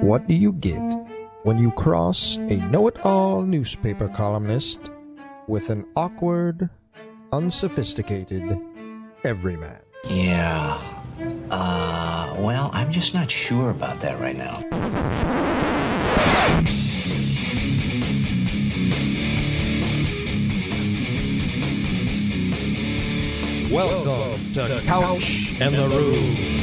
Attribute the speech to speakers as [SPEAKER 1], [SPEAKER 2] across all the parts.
[SPEAKER 1] What do you get when you cross a know-it-all newspaper columnist with an awkward, unsophisticated everyman?
[SPEAKER 2] Yeah. Well, I'm just not sure about that right now.
[SPEAKER 1] Welcome to Couch and the Rube.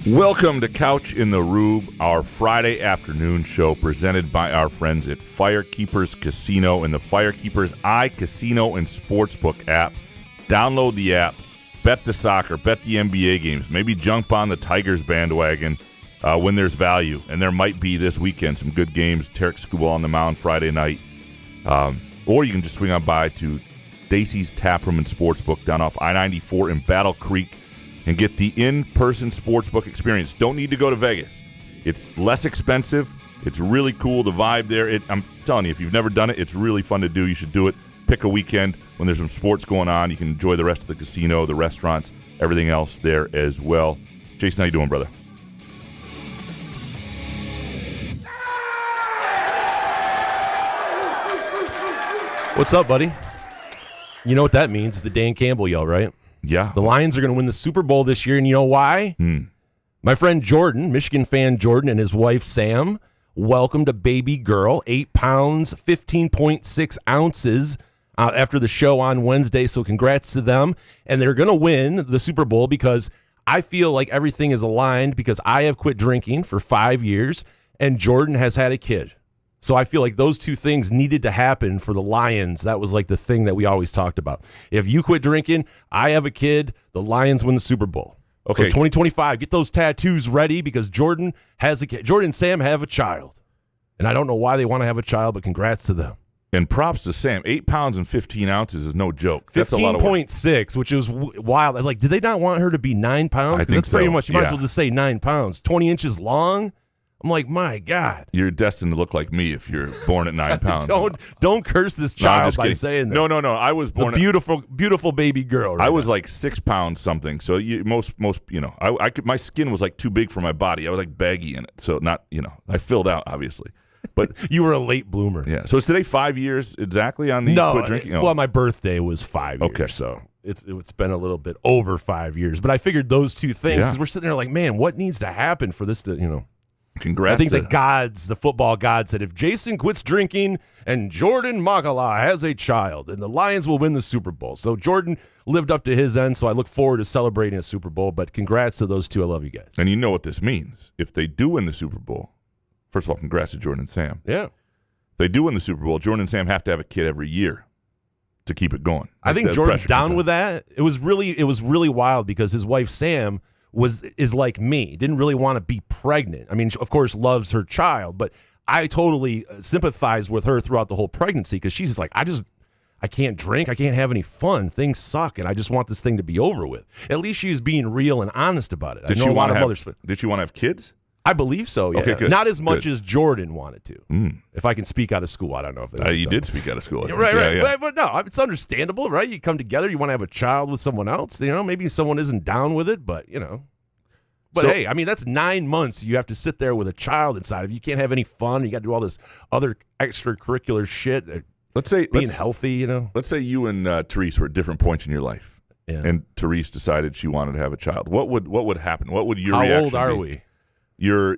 [SPEAKER 3] Welcome to Couch in the Rube, our Friday afternoon show presented by our friends at Firekeepers Casino and the Firekeepers iCasino and Sportsbook app. Download the app, bet the soccer, bet the NBA games, maybe jump on the Tigers bandwagon when there's value. And there might be this weekend some good games. Tarek Skubal on the mound Friday night. Or you can just swing on by to Dacey's Taproom and Sportsbook down off I-94 in Battle Creek and get the in-person sportsbook experience. Don't need to go to Vegas. It's less expensive. It's really cool, the vibe there. I'm telling you, if you've never done it, it's really fun to do. You should do it. Pick a weekend when there's some sports going on. You can enjoy the rest of the casino, the restaurants, everything else there as well. Jason, how you doing, brother?
[SPEAKER 4] What's up, buddy? You know what that means, the Dan Campbell yell, right?
[SPEAKER 3] Yeah.
[SPEAKER 4] The Lions are going to win the Super Bowl this year, and you know why? My friend Jordan, Michigan fan Jordan, and his wife Sam welcomed a baby girl, 8 pounds, 15.6 ounces, after the show on Wednesday, so congrats to them. And they're going to win the Super Bowl because I feel like everything is aligned because I have quit drinking for 5 years, and Jordan has had a kid. So I feel like those two things needed to happen for the Lions. That was like the thing that we always talked about. If you quit drinking, I have a kid, the Lions win the Super Bowl. Okay. So 2025, get those tattoos ready because Jordan has a kid. Jordan and Sam have a child. And I don't know why they want to have a child, but congrats to them.
[SPEAKER 3] And props to Sam. 8 pounds and 15 ounces is no joke. That's a lot of work.
[SPEAKER 4] 15.6, which is wild. Like, did they not want her to be 9 pounds?
[SPEAKER 3] I think
[SPEAKER 4] that's pretty
[SPEAKER 3] so.
[SPEAKER 4] much, you might as well just say 9 pounds. 20 inches long? I'm like, my God.
[SPEAKER 3] You're destined to look like me if you're born at 9 pounds.
[SPEAKER 4] Don't curse this child by saying that.
[SPEAKER 3] No. I was born
[SPEAKER 4] a beautiful baby girl.
[SPEAKER 3] I was like 6 pounds something. So most my skin was like too big for my body. I was like baggy in it. So not, I filled out obviously. But
[SPEAKER 4] you were a late bloomer.
[SPEAKER 3] Yeah. So is today 5 years exactly on the quit drinking?
[SPEAKER 4] Well, my birthday was 5 years.
[SPEAKER 3] Okay.
[SPEAKER 4] So it's been a little bit over 5 years. But I figured those two things because we're sitting there like, man, what needs to happen for this to,
[SPEAKER 3] Congrats.
[SPEAKER 4] I think the football gods said if Jason quits drinking and Jordan Magala has a child, and the Lions will win the Super Bowl. So Jordan lived up to his end, so I look forward to celebrating a Super Bowl. But congrats to those two. I love you guys.
[SPEAKER 3] And you know what this means. If they do win the Super Bowl, first of all, congrats to Jordan and Sam.
[SPEAKER 4] Yeah.
[SPEAKER 3] If they do win the Super Bowl, Jordan and Sam have to have a kid every year to keep it going.
[SPEAKER 4] I think Jordan's down with that. It was really wild because his wife Sam is like me, didn't really want to be pregnant. I mean, of course, loves her child, but I totally sympathize with her throughout the whole pregnancy because she's just like, I can't drink, I can't have any fun, things suck, and I just want this thing to be over with. At least she's being real and honest about it.
[SPEAKER 3] Did she want to have kids?
[SPEAKER 4] I believe so, yeah.
[SPEAKER 3] Okay, good.
[SPEAKER 4] Not as much as Jordan wanted to. If I can speak out of school, I don't know if that
[SPEAKER 3] you did speak out of school.
[SPEAKER 4] Right.
[SPEAKER 3] Yeah.
[SPEAKER 4] But no, it's understandable, right? You come together, you want to have a child with someone else. Maybe someone isn't down with it, but, But hey, I mean, that's 9 months you have to sit there with a child inside of you. You can't have any fun. You got to do all this other extracurricular shit. Let's say being healthy,
[SPEAKER 3] Let's say you and Therese were at different points in your life, and Therese decided she wanted to have a child. What would happen? What would your reaction be?
[SPEAKER 4] How old are we?
[SPEAKER 3] You're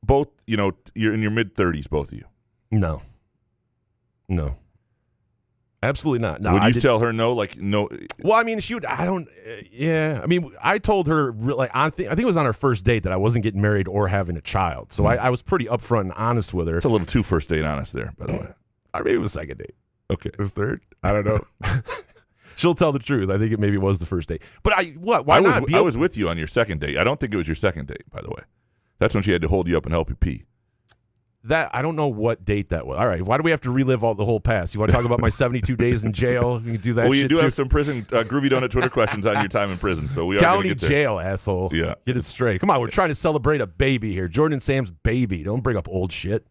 [SPEAKER 3] both, you're in your mid-30s, both of you.
[SPEAKER 4] No. Absolutely not. No,
[SPEAKER 3] would you tell her no? Like no.
[SPEAKER 4] Well, I mean, she would. I don't. Yeah. I mean, I told her I think it was on our first date that I wasn't getting married or having a child. So I was pretty upfront and honest with her.
[SPEAKER 3] It's a little too first date honest there, by the way.
[SPEAKER 4] I mean, it was second date.
[SPEAKER 3] Okay,
[SPEAKER 4] it was third. I don't know. She'll tell the truth. I think it maybe was the first date. But why not?
[SPEAKER 3] I was with you on your second date. I don't think it was your second date, by the way. That's when she had to hold you up and help you pee.
[SPEAKER 4] That I don't know what date that was. All right, why do we have to relive the whole past? You want to talk about my 72 days in jail? You can do that.
[SPEAKER 3] Well, you do
[SPEAKER 4] too.
[SPEAKER 3] Have some prison Groovy Donut Twitter questions on your time in prison, so we are going to get there.
[SPEAKER 4] County jail, asshole.
[SPEAKER 3] Yeah,
[SPEAKER 4] get it straight. Come on, we're trying to celebrate a baby here. Jordan and Sam's baby. Don't bring up old shit.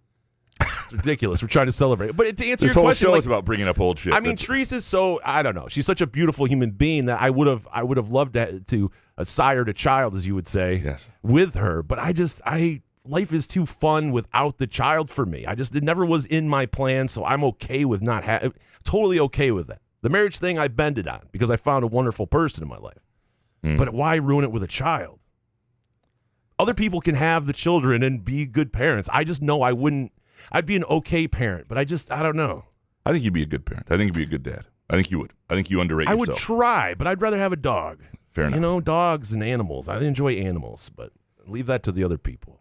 [SPEAKER 4] It's ridiculous. We're trying to celebrate. But to answer
[SPEAKER 3] your
[SPEAKER 4] question,
[SPEAKER 3] this whole show is about bringing up old shit.
[SPEAKER 4] I mean, Therese is so, I don't know. She's such a beautiful human being that I would have loved to sired a child, as you would say,
[SPEAKER 3] yes,
[SPEAKER 4] with her. But I life is too fun without the child for me. It never was in my plan, so I'm okay with not totally okay with that. The marriage thing I bended on because I found a wonderful person in my life. But why ruin it with a child? Other people can have the children and be good parents. I just know I wouldn't. I'd be an okay parent, but I don't know.
[SPEAKER 3] I think you'd be a good parent. I think you'd be a good dad. I think you would. I think you underrate yourself.
[SPEAKER 4] I would try, but I'd rather have a dog.
[SPEAKER 3] Fair enough.
[SPEAKER 4] You know, dogs and animals. I enjoy animals, but leave that to the other people.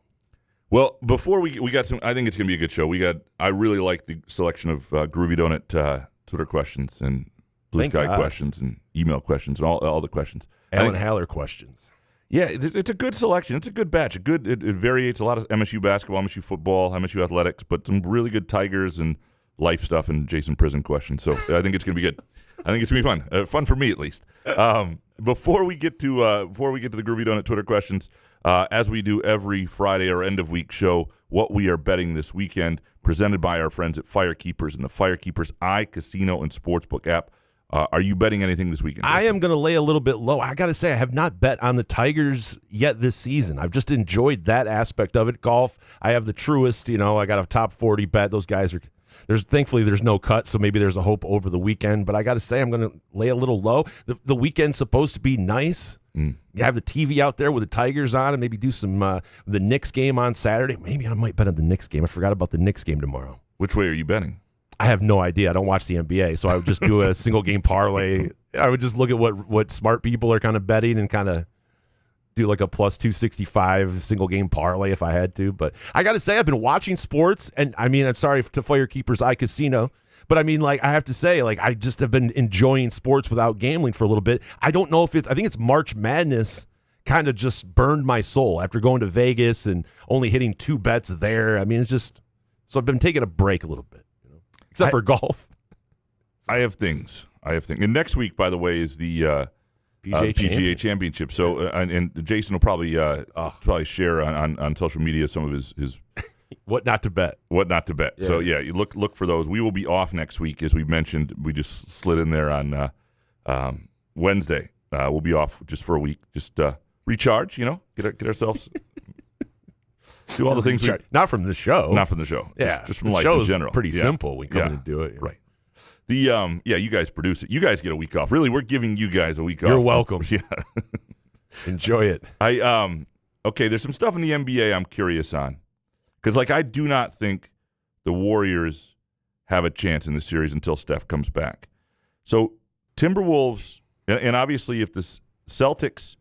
[SPEAKER 3] Well, before we got some, I think it's going to be a good show. I really like the selection of Groovy Donut Twitter questions and Blue Sky questions and email questions and all the questions.
[SPEAKER 4] Alan Haller questions.
[SPEAKER 3] Yeah, it's a good selection. It's a good batch. It variates a lot of MSU basketball, MSU football, MSU athletics, but some really good Tigers and life stuff and Jason Prison questions. So I think it's going to be good. I think it's going to be fun. Fun for me, at least. Before we get to the Groovy Donut Twitter questions, as we do every Friday or end of week show, what we are betting this weekend, presented by our friends at Firekeepers and the Firekeepers iCasino and Sportsbook app. Are you betting anything this weekend?
[SPEAKER 4] I am going to lay a little bit low. I got to say, I have not bet on the Tigers yet this season. I've just enjoyed that aspect of it. Golf, I have the truest. I got a top 40 bet. Those guys are. Thankfully, there's no cut, so maybe there's a hope over the weekend. But I got to say, I'm going to lay a little low. The weekend's supposed to be nice. You have the TV out there with the Tigers on, and maybe do some the Knicks game on Saturday. Maybe I might bet on the Knicks game. I forgot about the Knicks game tomorrow.
[SPEAKER 3] Which way are you betting?
[SPEAKER 4] I have no idea. I don't watch the NBA, so I would just do a single game parlay. I would just look at what smart people are kind of betting and kind of do like a plus 265 single game parlay if I had to. But I got to say, I've been watching sports, and I mean, I'm sorry to Firekeepers iCasino, but I mean, like, I have to say, like, I just have been enjoying sports without gambling for a little bit. I don't know if I think it's March Madness kind of just burned my soul after going to Vegas and only hitting 2 bets there. I mean, it's just, so I've been taking a break a little bit. Except for golf.
[SPEAKER 3] I have things. And next week, by the way, is the PGA Championship. So, and Jason will probably share on social media some of his
[SPEAKER 4] what not to bet.
[SPEAKER 3] Yeah. So, yeah, you look for those. We will be off next week, as we mentioned. We just slid in there on Wednesday. We'll be off just for a week. Just recharge, get ourselves... Do all the things
[SPEAKER 4] not from the show.
[SPEAKER 3] Not from the show.
[SPEAKER 4] Yeah.
[SPEAKER 3] Just from life in general.
[SPEAKER 4] Pretty simple. We come in and do it.
[SPEAKER 3] Right. You guys produce it. You guys get a week off. Really, we're giving you guys a week off.
[SPEAKER 4] You're welcome.
[SPEAKER 3] Yeah.
[SPEAKER 4] Enjoy it.
[SPEAKER 3] Okay, there's some stuff in the NBA I'm curious on. Because I do not think the Warriors have a chance in the series until Steph comes back. So Timberwolves, and obviously if the Celtics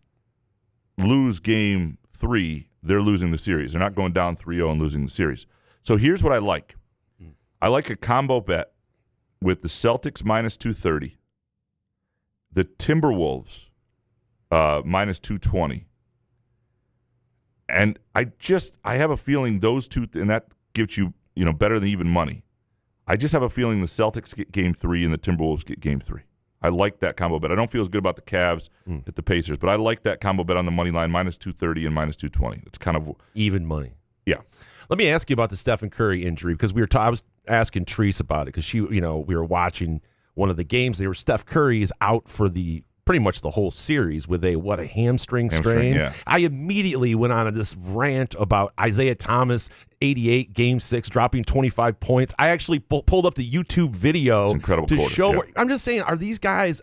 [SPEAKER 3] lose game 3, they're losing the series. They're not going down 3-0 and losing the series. So here's what I like. I like a combo bet with the Celtics minus 230, the Timberwolves minus 220. And I have a feeling those two, and that gives you, better than even money. I just have a feeling the Celtics get game 3 and the Timberwolves get game 3. I like that combo bet. I don't feel as good about the Cavs at the Pacers, but I like that combo bet on the money line, minus 230 and minus 220. It's kind of
[SPEAKER 4] even money.
[SPEAKER 3] Yeah.
[SPEAKER 4] Let me ask you about the Stephen Curry injury, because I was asking Treese about it, because we were watching one of the games. Steph Curry is out for pretty much the whole series with a hamstring strain.
[SPEAKER 3] Yeah.
[SPEAKER 4] I immediately went on this rant about Isaiah Thomas, 88, game 6, dropping 25 points. I actually pulled up the YouTube video to show.
[SPEAKER 3] Yeah.
[SPEAKER 4] I'm just saying, are these guys,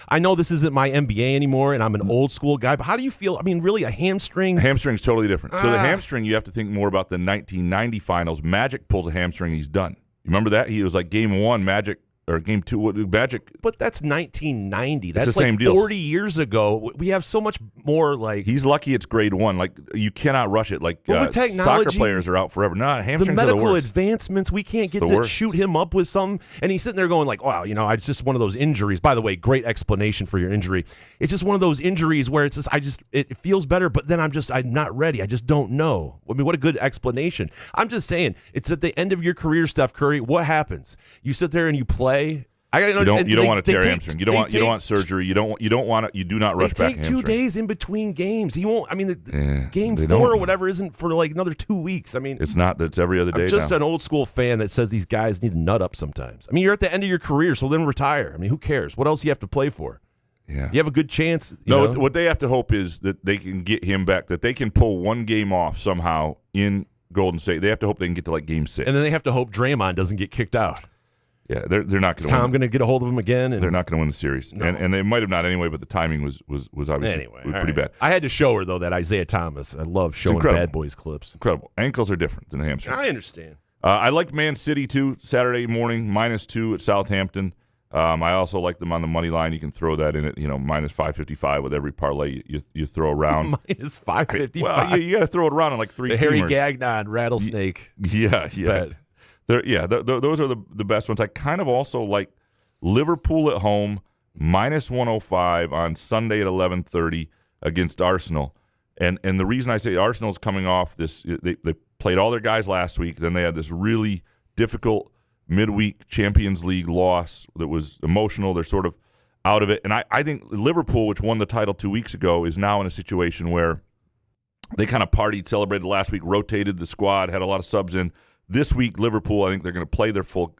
[SPEAKER 4] I know this isn't my NBA anymore, and I'm an old school guy, but how do you feel? I mean, really, a hamstring?
[SPEAKER 3] Hamstring's totally different. So the hamstring, you have to think more about the 1990 finals. Magic pulls a hamstring, he's done. You remember that? He was like game 1, Magic. Or game 2, Magic.
[SPEAKER 4] But that's 1990. That's
[SPEAKER 3] the same deal.
[SPEAKER 4] 40 years ago. We have so much more
[SPEAKER 3] He's lucky it's grade 1. You cannot rush it. With
[SPEAKER 4] technology,
[SPEAKER 3] soccer players are out forever. No, hamstrings
[SPEAKER 4] the medical
[SPEAKER 3] are the worst.
[SPEAKER 4] advancements, we can't get to shoot him up with something. And he's sitting there going wow, it's just one of those injuries. By the way, great explanation for your injury. It's just one of those injuries where it's just, it feels better, but then I'm not ready. I just don't know. I mean, what a good explanation. I'm just saying, it's at the end of your career, Steph Curry. What happens? You sit there and you play. You
[SPEAKER 3] don't want to tear hamstring. You don't want surgery. You do not rush back.
[SPEAKER 4] Take 2 days in between games. He won't. I mean, game 4 or whatever isn't for another 2 weeks. I mean,
[SPEAKER 3] it's not. That's every other day.
[SPEAKER 4] I'm just an old school fan that says these guys need to nut up sometimes. I mean, you're at the end of your career, so then retire. I mean, who cares? What else do you have to play for?
[SPEAKER 3] Yeah,
[SPEAKER 4] you have a good chance.
[SPEAKER 3] What they have to hope is that they can get him back. That they can pull one game off somehow. in Golden State. They have to hope they can get to like Game 6,
[SPEAKER 4] and then they have to hope Draymond doesn't get kicked out.
[SPEAKER 3] Yeah, they're not going to.
[SPEAKER 4] Is Tom going to get a hold of him again?
[SPEAKER 3] They're not going to win the series,
[SPEAKER 4] No.
[SPEAKER 3] and they might have not anyway. But the timing was obviously pretty bad.
[SPEAKER 4] I had to show her though that Isaiah Thomas. I love showing Bad Boys clips.
[SPEAKER 3] Incredible. Ankles are different than hamstrings.
[SPEAKER 4] I understand.
[SPEAKER 3] I liked Man City too. Saturday morning -2 at Southampton. I also like them on the money line. You can throw that in at -555 with every parlay you throw around.
[SPEAKER 4] -555.
[SPEAKER 3] Well, you got to throw it around on like three.
[SPEAKER 4] The Harry
[SPEAKER 3] teamers.
[SPEAKER 4] Gagnon rattlesnake.
[SPEAKER 3] Yeah. Those are the best ones. I kind of also like Liverpool at home -105 on Sunday at 11:30 against Arsenal. And the reason I say Arsenal's coming off this, they played all their guys last week. Then they had this really difficult midweek Champions League loss that was emotional. They're sort of out of it. And I think Liverpool, which won the title 2 weeks ago, is now in a situation where they kind of partied, celebrated last week, rotated the squad, had a lot of subs in. This week, Liverpool, I think they're going to play their full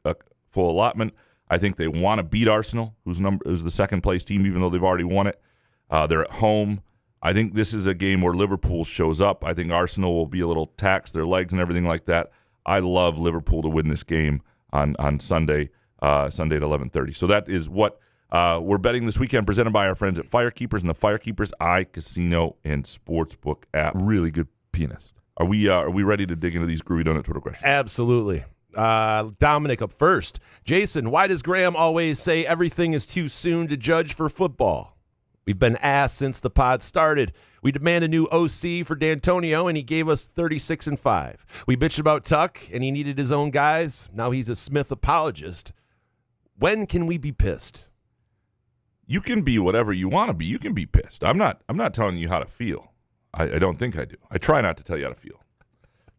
[SPEAKER 3] allotment. I think they want to beat Arsenal, who's the second-place team, even though they've already won it. They're at home. I think this is a game where Liverpool shows up. I think Arsenal will be a little taxed, their legs and everything like that. I love Liverpool to win this game on Sunday at 11:30. So that is what we're betting this weekend, presented by our friends at Firekeepers and the Firekeepers iCasino and Sportsbook app. Really good pianist. Are we ready to dig into these groovy donut Twitter questions?
[SPEAKER 4] Absolutely. Dominic up first. Jason, why does Graham always say everything is too soon to judge for football? We've been asked since the pod started. We demand a new OC for D'Antonio, and he gave us 36-5. We bitched about Tuck, and he needed his own guys. Now he's a Smith apologist. When can we be pissed?
[SPEAKER 3] You can be whatever you want to be. You can be pissed. I'm not telling you how to feel. I don't think I do. I try not to tell you how to feel.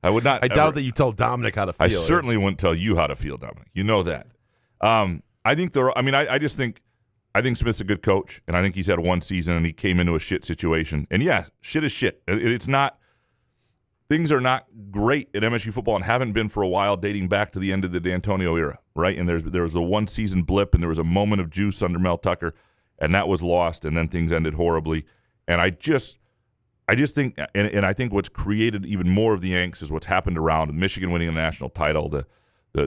[SPEAKER 3] I would not.
[SPEAKER 4] I doubt that you tell Dominic how to feel.
[SPEAKER 3] I certainly wouldn't tell you how to feel, Dominic. You know that. I think I think Smith's a good coach, and I think he's had one season, and he came into a shit situation. And yeah, shit is shit. It's not. Things are not great at MSU football and haven't been for a while, dating back to the end of the D'Antonio era, right? And there was a one-season blip, and there was a moment of juice under Mel Tucker, and that was lost, and then things ended horribly. And I just think, and I think what's created even more of the angst is what's happened around Michigan winning a national title, the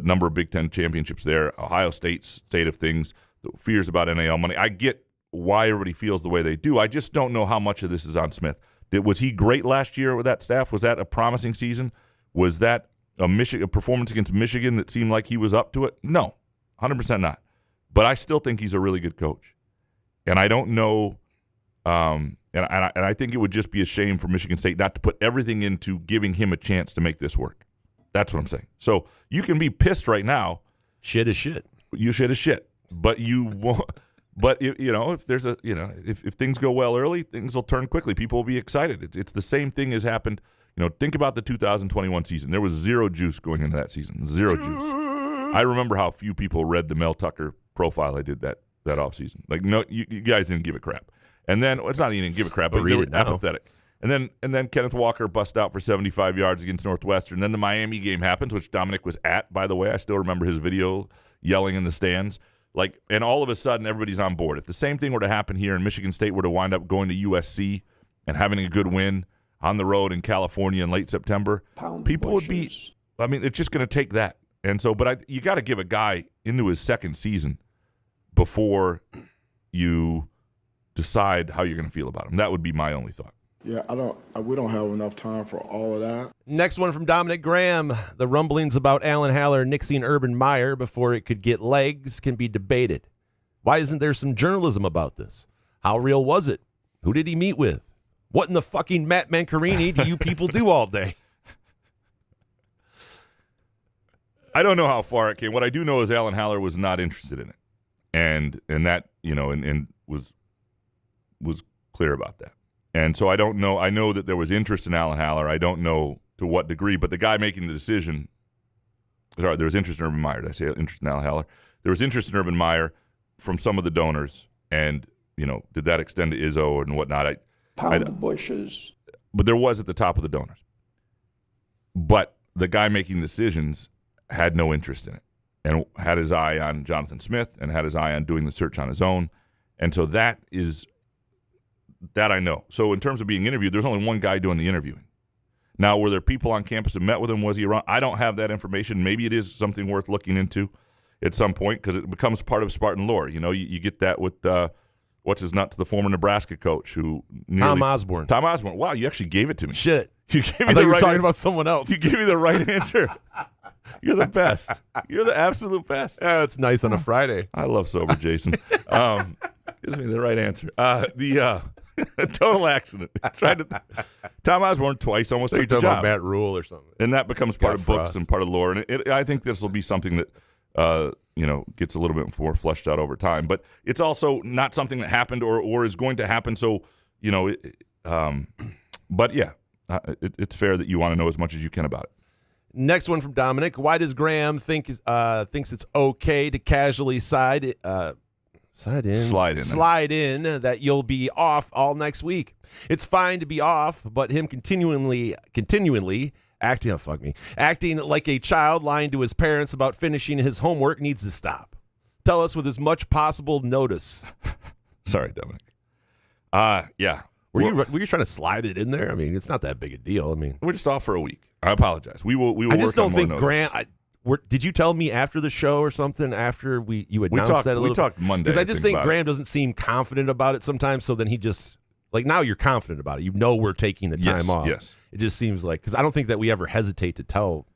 [SPEAKER 3] number of Big Ten championships there, Ohio State's state of things, the fears about NIL money. I get why everybody feels the way they do. I just don't know how much of this is on Smith. Was he great last year with that staff? Was that a promising season? Was that a performance against Michigan that seemed like he was up to it? No, 100% not. But I still think he's a really good coach. And I don't know, and I think it would just be a shame for Michigan State not to put everything into giving him a chance to make this work. That's what I'm saying. So you can be pissed right now.
[SPEAKER 4] Shit is shit.
[SPEAKER 3] You shit is shit. But you won't. But if there's if things go well early, things will turn quickly. People will be excited. It's the same thing as happened. Think about the 2021 season. There was zero juice going into that season. Zero juice. I remember how few people read the Mel Tucker profile I did that offseason. Like, no, you guys didn't give a crap. And then it's not that you didn't give a crap, but they were apathetic. And then Kenneth Walker bust out for 75 yards against Northwestern. Then the Miami game happens, which Dominic was at, by the way. I still remember his video yelling in the stands. And all of a sudden, everybody's on board. If the same thing were to happen here and Michigan State were to wind up going to USC and having a good win on the road in California in late September, people would be – it's just going to take that. And so, but you got to give a guy into his second season before you decide how you're going to feel about him. That would be my only thought.
[SPEAKER 5] Yeah, we don't have enough time for all of that.
[SPEAKER 4] Next one from Dominic Graham. The rumblings about Alan Haller nixing Urban Meyer before it could get legs can be debated. Why isn't there some journalism about this? How real was it? Who did he meet with? What in the fucking Matt Mancarini do you people do all day?
[SPEAKER 3] I don't know how far it came. What I do know is Alan Haller was not interested in it. And that, and was clear about that. And so I don't know. I know that there was interest in Alan Haller. I don't know to what degree, but the guy making the decision, there was interest in Urban Meyer. Did I say interest in Alan Haller? There was interest in Urban Meyer from some of the donors, and, did that extend to Izzo and whatnot?
[SPEAKER 6] Pound the bushes.
[SPEAKER 3] But there was at the top of the donors. But the guy making decisions had no interest in it and had his eye on Jonathan Smith and had his eye on doing the search on his own. And so that I know. So in terms of being interviewed, there's only one guy doing the interviewing. Now, were there people on campus that met with him? Was he around? I don't have that information. Maybe it is something worth looking into at some point because it becomes part of Spartan lore. You get that with what's his nuts, the former Nebraska coach who
[SPEAKER 4] Tom Osborne.
[SPEAKER 3] Tom Osborne. Wow, you actually gave it to me.
[SPEAKER 4] Shit.
[SPEAKER 3] You gave me
[SPEAKER 4] I thought
[SPEAKER 3] the
[SPEAKER 4] you were
[SPEAKER 3] right
[SPEAKER 4] talking
[SPEAKER 3] answer.
[SPEAKER 4] about someone else.
[SPEAKER 3] You gave me the right answer. You're the best. You're the absolute best.
[SPEAKER 4] Yeah, it's nice on a Friday.
[SPEAKER 3] I love sober Jason. Gives me the right answer. The total accident. Tom Osborne twice almost
[SPEAKER 4] You're
[SPEAKER 3] took the
[SPEAKER 4] talking about
[SPEAKER 3] job.
[SPEAKER 4] Matt Rule or something.
[SPEAKER 3] And that becomes part of
[SPEAKER 4] Scott
[SPEAKER 3] books
[SPEAKER 4] Frost.
[SPEAKER 3] and part of lore. And I think this will be something that gets a little bit more fleshed out over time. But it's also not something that happened or is going to happen. So, but yeah, it's fair that you want to know as much as you can about it.
[SPEAKER 4] Next one from Dominic. Why does Graham thinks it's okay to casually slide in that you'll be off all next week? It's fine to be off, but him continually acting like a child, lying to his parents about finishing his homework needs to stop. Tell us with as much possible notice.
[SPEAKER 3] Sorry, Dominic. Yeah.
[SPEAKER 4] Were you trying to slide it in there? I mean, it's not that big a deal. I mean,
[SPEAKER 3] We're just off for a week. I apologize. We will.
[SPEAKER 4] I just
[SPEAKER 3] work on
[SPEAKER 4] don't think
[SPEAKER 3] more
[SPEAKER 4] Grant.
[SPEAKER 3] notice.
[SPEAKER 4] Did you tell me after the show or something? After you announced that a little.
[SPEAKER 3] We talked Monday.
[SPEAKER 4] Because I just think
[SPEAKER 3] about
[SPEAKER 4] Graham doesn't seem confident about it sometimes. So then he just now you're confident about it. You know we're taking the time off.
[SPEAKER 3] Yes.
[SPEAKER 4] It just seems like because I don't think that we ever hesitate to tell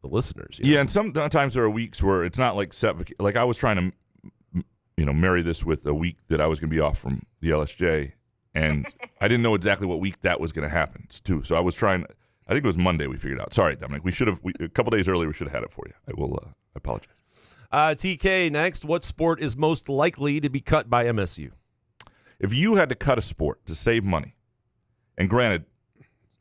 [SPEAKER 4] the listeners.
[SPEAKER 3] Yeah, and sometimes there are weeks where it's not like set. Like I was trying to, marry this with a week that I was going to be off from the LSJ, and I didn't know exactly what week that was going to happen too. So I was trying. I think it was Monday we figured out. Sorry, Dominic. We should have a couple days earlier. We should have had it for you. I will. I apologize.
[SPEAKER 4] TK next. What sport is most likely to be cut by MSU?
[SPEAKER 3] If you had to cut a sport to save money, and granted,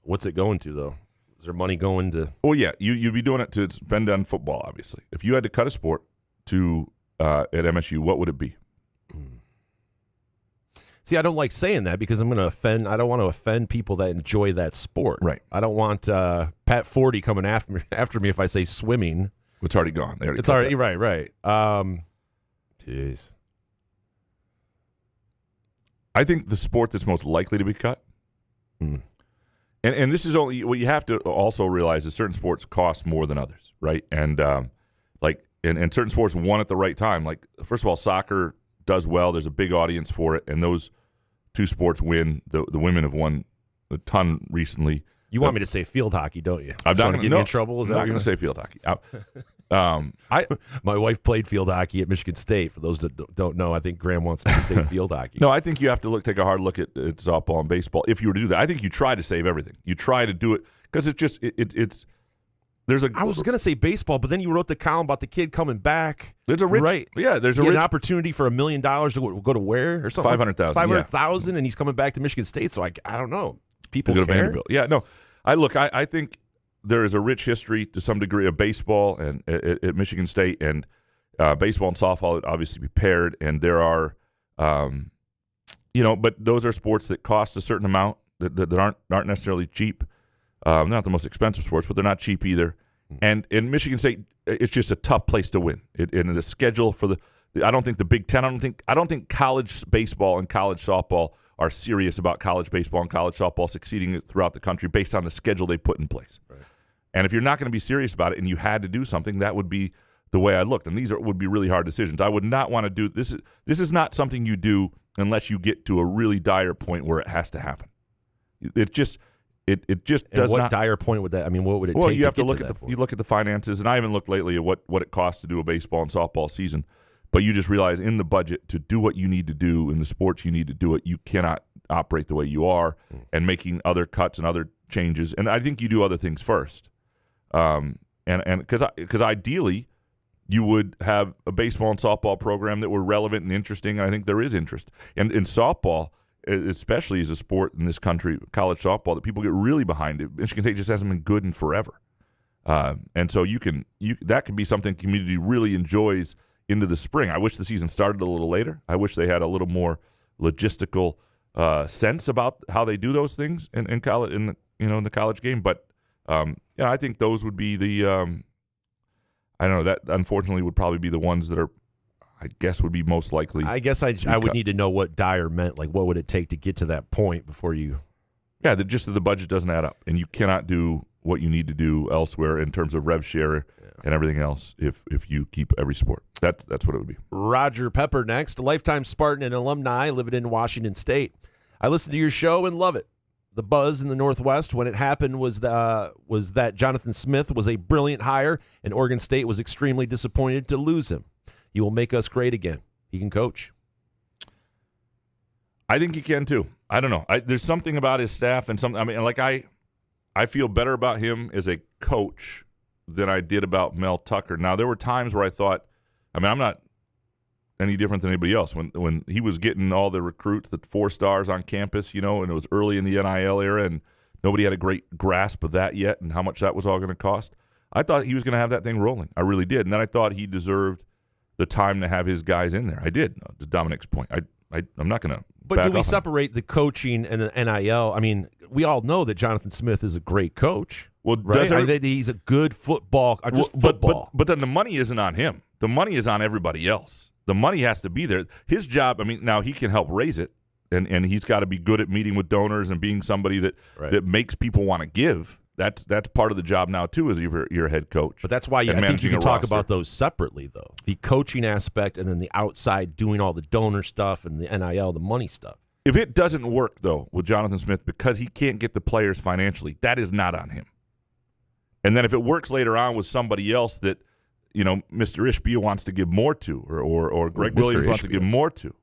[SPEAKER 4] what's it going to though? Is there money going to?
[SPEAKER 3] Well, yeah, you'd be doing it to spend on football. Obviously, if you had to cut a sport to at MSU, what would it be?
[SPEAKER 4] See, I don't like saying that because I'm going to offend. I don't want to offend people that enjoy that sport.
[SPEAKER 3] Right.
[SPEAKER 4] I don't want Pat 40 coming after me if I say swimming.
[SPEAKER 3] It's already gone.
[SPEAKER 4] It's already right. Jeez.
[SPEAKER 3] I think the sport that's most likely to be cut, and this is only what you have to also realize is certain sports cost more than others, right? And and certain sports won at the right time. Like first of all, soccer does well. There's a big audience for it, and those two sports win. The women have won a ton recently.
[SPEAKER 4] You want me to say field hockey, don't you?
[SPEAKER 3] I'm not going to
[SPEAKER 4] get me in trouble. Is
[SPEAKER 3] I'm
[SPEAKER 4] that
[SPEAKER 3] not going to say field hockey.
[SPEAKER 4] My wife played field hockey at Michigan State. For those that don't know, I think Graham wants me to say field hockey.
[SPEAKER 3] No, I think you have to take a hard look at softball and baseball if you were to do that. I think you try to save everything. You try to do it because it's just it's. I
[SPEAKER 4] was going to say baseball, but then you wrote the column about the kid coming back.
[SPEAKER 3] There's a rich,
[SPEAKER 4] right.
[SPEAKER 3] Yeah, there's
[SPEAKER 4] an opportunity for $1 million to go to where or something.
[SPEAKER 3] 500,000.
[SPEAKER 4] 500,000, and he's coming back to Michigan State. So I don't know. People care.
[SPEAKER 3] Vanderbilt. Yeah, no. I think there is a rich history to some degree of baseball and at Michigan State, and baseball and softball would obviously be paired. And there are, but those are sports that cost a certain amount that aren't necessarily cheap. Not the most expensive sports, but they're not cheap either. And in Michigan State, it's just a tough place to win. In the schedule for I don't think the Big Ten. I don't think college baseball and college softball are serious about college baseball and college softball succeeding throughout the country based on the schedule they put in place. Right. And if you're not going to be serious about it and you had to do something, that would be the way I looked. And these would be really hard decisions. I would not want to do this. This is not something you do unless you get to a really dire point where it has to happen. It just does not.
[SPEAKER 4] What dire point would that? I mean, what would it take?
[SPEAKER 3] Well, you have to
[SPEAKER 4] look
[SPEAKER 3] at you look at the finances, and I haven't looked lately at what it costs to do a baseball and softball season. But you just realize in the budget to do what you need to do in the sports you need to do it, you cannot operate the way you are and making other cuts and other changes. And I think you do other things first. And because ideally you would have a baseball and softball program that were relevant and interesting. And I think there is interest. And in softball, especially as a sport in this country, college softball, that people get really behind it. Michigan State just hasn't been good in forever. And so that can be something the community really enjoys into the spring. I wish the season started a little later. I wish they had a little more logistical sense about how they do those things in college, in the college game. But I think those would be the I don't know, that unfortunately would probably be the ones that are, I guess, would be most likely.
[SPEAKER 4] I guess I would need to know what dire meant. Like, what would it take to get to that point before you?
[SPEAKER 3] Yeah, just that the budget doesn't add up, and you cannot do what you need to do elsewhere in terms of rev share and everything else if you keep every sport. That's what it would be.
[SPEAKER 4] Roger Pepper next, a lifetime Spartan and alumni living in Washington State. I listen to your show and love it. The buzz in the Northwest when it happened was that Jonathan Smith was a brilliant hire, and Oregon State was extremely disappointed to lose him. He will make us great again. He can coach.
[SPEAKER 3] I think he can too. I don't know. There's something about his staff and something. I mean, like I feel better about him as a coach than I did about Mel Tucker. Now, there were times where I thought, I mean, I'm not any different than anybody else. When he was getting all the recruits, the 4 stars on campus, and it was early in the NIL era, and nobody had a great grasp of that yet and how much that was all going to cost, I thought he was going to have that thing rolling. I really did. And then I thought he deserved the time to have his guys in there. I did, to Dominic's point. I'm not going to.
[SPEAKER 4] But do we separate the coaching and the NIL? I mean, we all know that Jonathan Smith is a great coach.
[SPEAKER 3] Well,
[SPEAKER 4] right? He's a good football. Football.
[SPEAKER 3] But then the money isn't on him. The money is on everybody else. The money has to be there. His job, I mean, now he can help raise it, and he's got to be good at meeting with donors and being somebody that makes people want to give. That's part of the job now, too, as you're a head coach.
[SPEAKER 4] But that's why I think you can talk about those separately, though. The coaching aspect and then the outside doing all the donor stuff and the NIL, the money stuff.
[SPEAKER 3] If it doesn't work, though, with Jonathan Smith because he can't get the players financially, that is not on him. And then if it works later on with somebody else that, Mr. Ishbia wants to give more to or Greg Williams wants to give more to,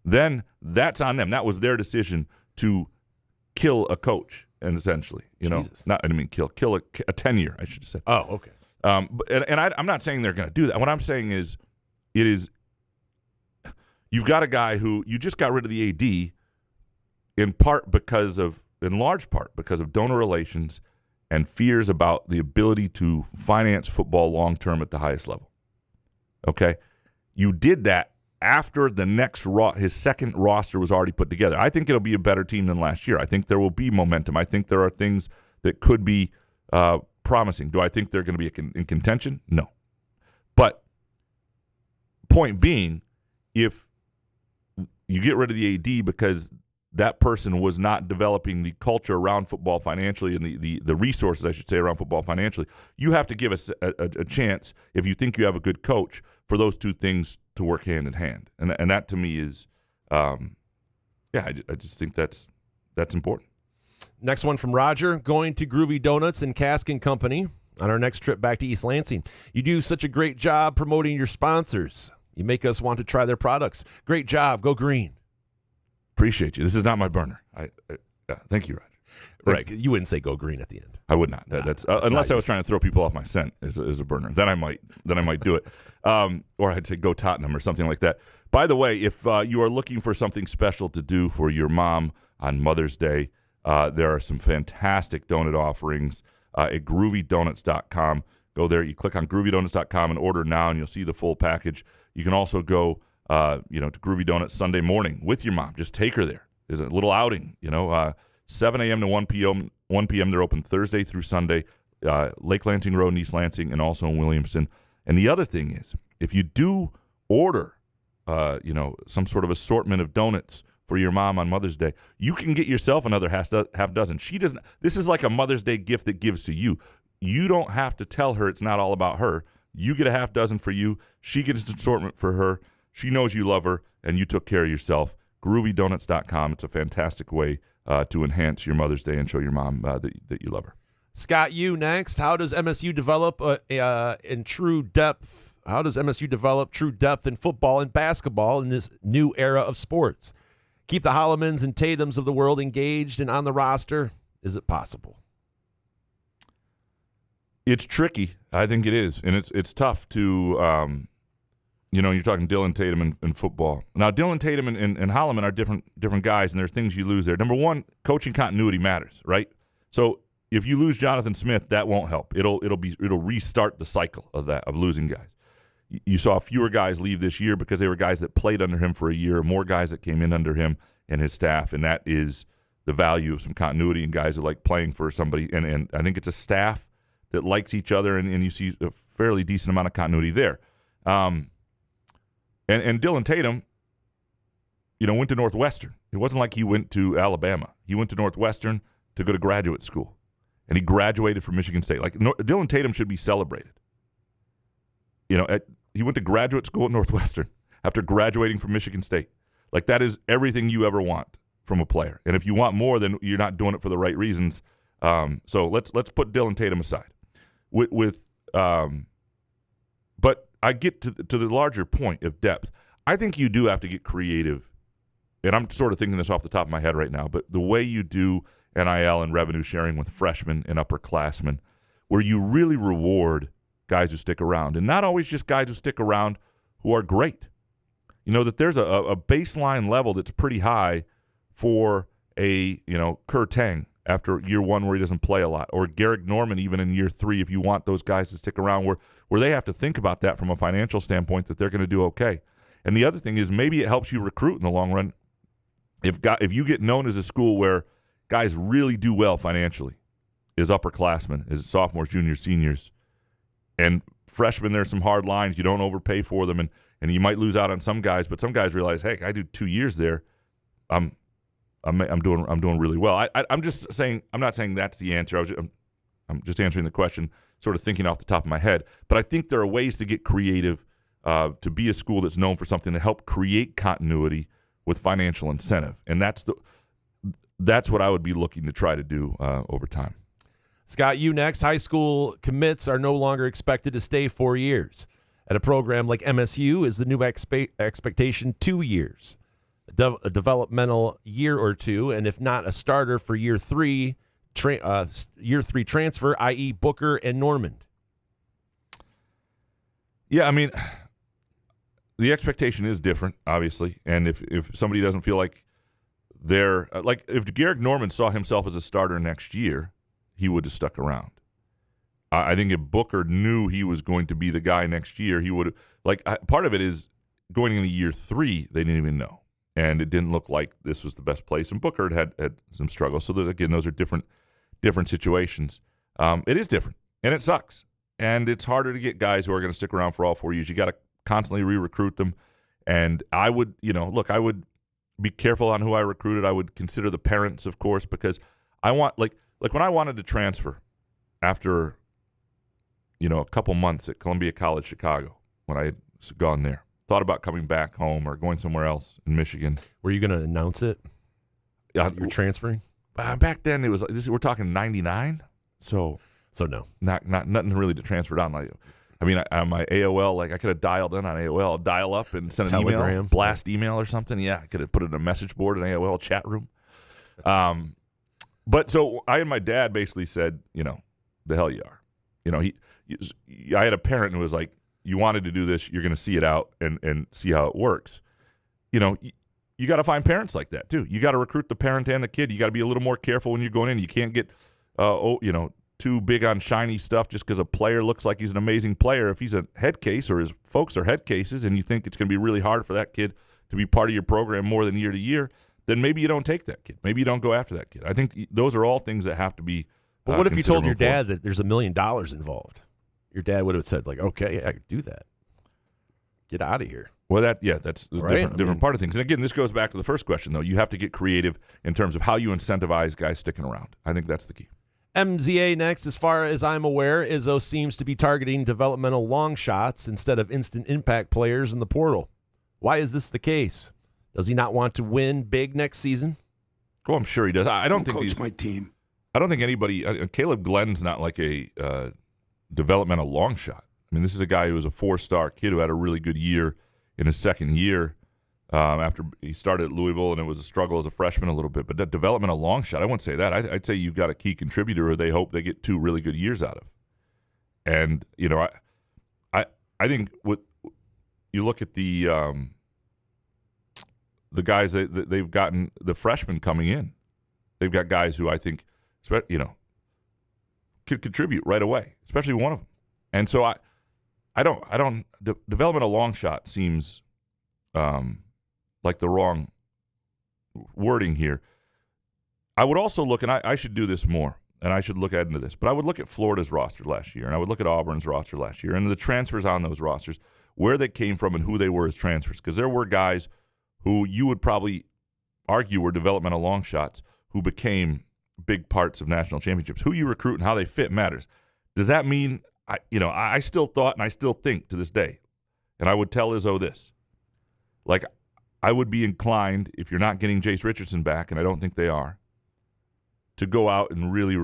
[SPEAKER 3] then that's on them. That was their decision to kill a coach. And essentially, kill a tenure, I should say.
[SPEAKER 4] Oh, okay.
[SPEAKER 3] I'm not saying they're going to do that. What I'm saying is, you've got a guy who you just got rid of the AD in large part because of donor relations and fears about the ability to finance football long term at the highest level. Okay, you did that after the next his second roster was already put together. I think it'll be a better team than last year. I think there will be momentum. I think there are things that could be promising. Do I think they're going to be in contention? No. But point being, if you get rid of the AD because that person was not developing the culture around football financially and the resources, I should say, around football financially, you have to give us a chance, if you think you have a good coach, for those two things to work hand in hand. And that to me is, I just think that's important.
[SPEAKER 4] Next one from Roger, going to Groovy Donuts and Cask & Company on our next trip back to East Lansing. You do such a great job promoting your sponsors. You make us want to try their products. Great job. Go green.
[SPEAKER 3] Appreciate you. This is not my burner. Thank you, Roger.
[SPEAKER 4] Right. You wouldn't say go green at the end.
[SPEAKER 3] I would not. That's unless I was trying to throw people off my scent as a burner. Then I might do it. Or I'd say go Tottenham or something like that. By the way, if you are looking for something special to do for your mom on Mother's Day, there are some fantastic donut offerings at groovydonuts.com. Go there. You click on groovydonuts.com and order now, and you'll see the full package. You can also go to Groovy Donuts Sunday morning with your mom. Just take her there. There's a little outing, 7 a.m. to 1 p.m. 1 p.m. They're open Thursday through Sunday, Lake Lansing Road in East Lansing, and also in Williamston. And the other thing is, if you do order, some sort of assortment of donuts for your mom on Mother's Day, you can get yourself another half dozen. She doesn't. This is like a Mother's Day gift that gives to you. You don't have to tell her it's not all about her. You get a half dozen for you. She gets an assortment for her. She knows you love her, and you took care of yourself. GroovyDonuts.com. It's a fantastic way to enhance your Mother's Day and show your mom that you love her.
[SPEAKER 4] Scott, you next. How does MSU develop in true depth? How does MSU develop true depth in football and basketball in this new era of sports? Keep the Hollemans and Tatums of the world engaged and on the roster. Is it possible?
[SPEAKER 3] It's tricky. I think it is, and it's tough to. You're talking Dylan Tatum in football. Now, Dylan Tatum and Holloman are different guys, and there are things you lose there. Number one, coaching continuity matters, right? So if you lose Jonathan Smith, that won't help. It'll restart the cycle of losing guys. You saw fewer guys leave this year because they were guys that played under him for a year, more guys that came in under him and his staff, and that is the value of some continuity and guys that like playing for somebody. And I think it's a staff that likes each other, and you see a fairly decent amount of continuity there. And Dylan Tatum, went to Northwestern. It wasn't like he went to Alabama. He went to Northwestern to go to graduate school. and he graduated from Michigan State. Like Dylan Tatum should be celebrated. You know, he went to graduate school at Northwestern after graduating from Michigan State. Like, that is everything you ever want from a player. And if you want more, then you're not doing it for the right reasons. So let's put Dylan Tatum aside. But I get to the larger point of depth. I think you do have to get creative, and I'm sort of thinking this off the top of my head right now, but the way you do NIL and revenue sharing with freshmen and upperclassmen, where you really reward guys who stick around, and not always just guys who stick around who are great. You know, that there's a baseline level that's pretty high for a, Kerr Tang after year one where he doesn't play a lot, or Garrick Norman even in year three, if you want those guys to stick around, where they have to think about that from a financial standpoint, that they're going to do okay. And the other thing is, maybe it helps you recruit in the long run. If you get known as a school where guys really do well financially, is upperclassmen, is sophomores, juniors, seniors, and freshmen, there's some hard lines. You don't overpay for them, and you might lose out on some guys, but some guys realize, hey, I do 2 years there, I'm doing really well. I'm just saying, I'm not saying that's the answer. I'm just answering the question, sort of thinking off the top of my head. But I think there are ways to get creative, to be a school that's known for something, to help create continuity with financial incentive, and that's what I would be looking to try to do over time.
[SPEAKER 4] Scott, you next. High school commits are no longer expected to stay 4 years. At a program like MSU, is the new expectation 2 years, a developmental year or two, and if not a starter for year three transfer, i.e. Booker and Normand.
[SPEAKER 3] Yeah, I mean, the expectation is different, obviously, and if somebody doesn't feel like they're like, if Garrick Norman saw himself as a starter next year, he would have stuck around. I think if Booker knew he was going to be the guy next year, he would have, part of it is going into year three, they didn't even know, and it didn't look like this was the best place, and Booker had some struggles. So that, again, those are different situations. It is different, and it sucks, and it's harder to get guys who are going to stick around for all 4 years. You got to constantly re-recruit them, and I would, I would be careful on who I recruited. I would consider the parents, of course, because I want, like when I wanted to transfer after, a couple months at Columbia College Chicago, when I had gone there, thought about coming back home or going somewhere else in Michigan.
[SPEAKER 4] Were you going to announce it? You're transferring?
[SPEAKER 3] Back then, it was we're talking 99, so
[SPEAKER 4] no,
[SPEAKER 3] not nothing really to transfer down. I mean, on my AOL, I could have dialed in on AOL, dial up and send an email, blast email or something. Yeah, I could have put it in a message board in AOL chat room. But so I and my dad basically said, the hell you are. I had a parent who was like, you wanted to do this, you're going to see it out and see how it works. You got to find parents like that too. You got to recruit the parent and the kid. You got to be a little more careful when you're going in. You can't get, too big on shiny stuff just because a player looks like he's an amazing player. If he's a head case or his folks are head cases and you think it's going to be really hard for that kid to be part of your program more than year to year, then maybe you don't take that kid. Maybe you don't go after that kid. I think those are all things that have to be
[SPEAKER 4] But what if you told your dad that there's $1 million involved? Your dad would have said, okay, I could do that. Get out of here.
[SPEAKER 3] Well, that's a different part of things. And again, this goes back to the first question, though. You have to get creative in terms of how you incentivize guys sticking around. I think that's the key.
[SPEAKER 4] MZA next. As far as I'm aware, Izzo seems to be targeting developmental long shots instead of instant impact players in the portal. Why is this the case? Does he not want to win big next season?
[SPEAKER 3] Oh, I'm sure he does. I don't think
[SPEAKER 6] coach my team.
[SPEAKER 3] I don't think anybody. Caleb Glenn's not like a developmental long shot. I mean, this is a guy who was a 4-star kid who had a really good year in his second year after he started at Louisville, and it was a struggle as a freshman a little bit. But that developmental long shot, I wouldn't say that. I'd say you've got a key contributor who they hope they get 2 really good years out of. And I think what you look at the guys that they've gotten, the freshmen coming in, they've got guys who I think could contribute right away, especially one of them. And so developmental long shot seems like the wrong wording here. I would also look, and I should do this more, and I should look into this, but I would look at Florida's roster last year, and I would look at Auburn's roster last year, and the transfers on those rosters, where they came from and who they were as transfers, because there were guys who you would probably argue were developmental long shots who became big parts of national championships. Who you recruit and how they fit matters. Does that mean, I still thought and I still think to this day, and I would tell Izzo this, like, I would be inclined, if you're not getting Jace Richardson back, and I don't think they are, to go out and really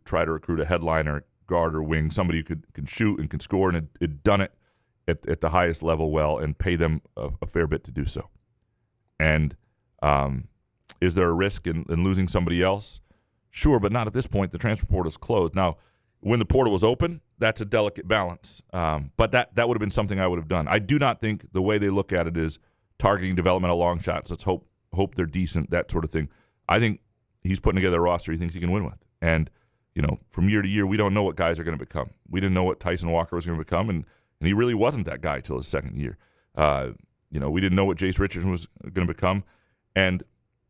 [SPEAKER 3] try to recruit a headliner, guard or wing, somebody who can shoot and can score and had done it at the highest level well, and pay them a fair bit to do so. And is there a risk in losing somebody else? Sure, but not at this point. The transfer portal is closed. Now, when the portal was open, that's a delicate balance. But that would have been something I would have done. I do not think the way they look at it is targeting developmental long shots. Let's hope they're decent, that sort of thing. I think he's putting together a roster he thinks he can win with. And, from year to year, we don't know what guys are going to become. We didn't know what Tyson Walker was going to become, and he really wasn't that guy till his second year. We didn't know what Jace Richardson was going to become. And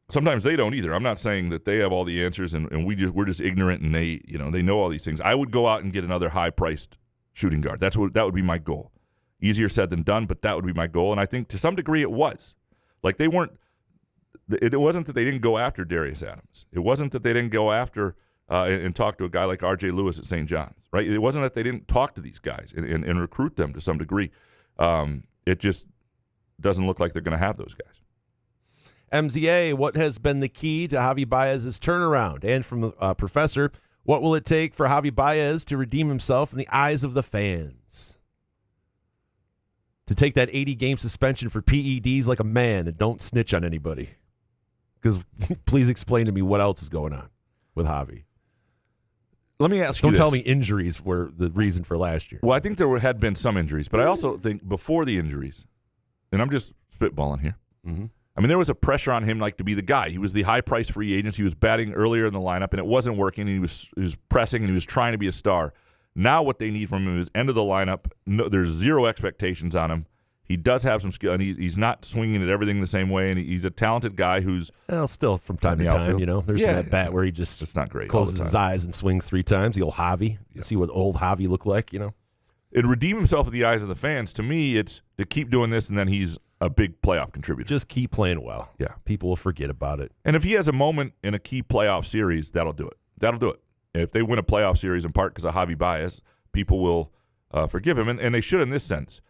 [SPEAKER 3] sometimes they don't either. I'm not saying that they have all the answers and we're just ignorant and they know all these things. I would go out and get another high-priced shooting guard. That would be my goal. Easier said than done, but that would be my goal. And I think to some degree it was. Like it wasn't that they didn't go after Darius Adams. It wasn't that they didn't go after and talk to a guy like R.J. Lewis at St. John's, right? It wasn't that they didn't talk to these guys and recruit them to some degree. It just doesn't look like they're going to have those guys.
[SPEAKER 4] MZA, what has been the key to Javi Baez's turnaround? And from Professor, what will it take for Javi Baez to redeem himself in the eyes of the fans? To take that 80-game suspension for PEDs like a man and don't snitch on anybody. Because please explain to me what else is going on with Javi.
[SPEAKER 3] Let me ask you
[SPEAKER 4] Don't
[SPEAKER 3] this.
[SPEAKER 4] tell me injuries were the reason for last year.
[SPEAKER 3] Well, I think there had been some injuries, but I also think before the injuries, and I'm just spitballing here, I mean, there was a pressure on him to be the guy. He was the high-priced free agent. He was batting earlier in the lineup, and it wasn't working, and he was pressing, and he was trying to be a star. Now what they need from him is end of the lineup. No, there's zero expectations on him. He does have some skill, and he's not swinging at everything the same way, and he's a talented guy who's
[SPEAKER 4] still from time to time, there's that bat where he just
[SPEAKER 3] it's not great
[SPEAKER 4] closes his eyes and swings 3 times, the old Javi. You see what old Javi looked like, It
[SPEAKER 3] redeem himself in the eyes of the fans. To me, it's to keep doing this, and then he's a big playoff contributor.
[SPEAKER 4] Just keep playing well.
[SPEAKER 3] Yeah.
[SPEAKER 4] People will forget about it.
[SPEAKER 3] And if he has a moment in a key playoff series, that'll do it. That'll do it. If they win a playoff series in part because of Javi Baez, people will forgive him, and they should in this sense.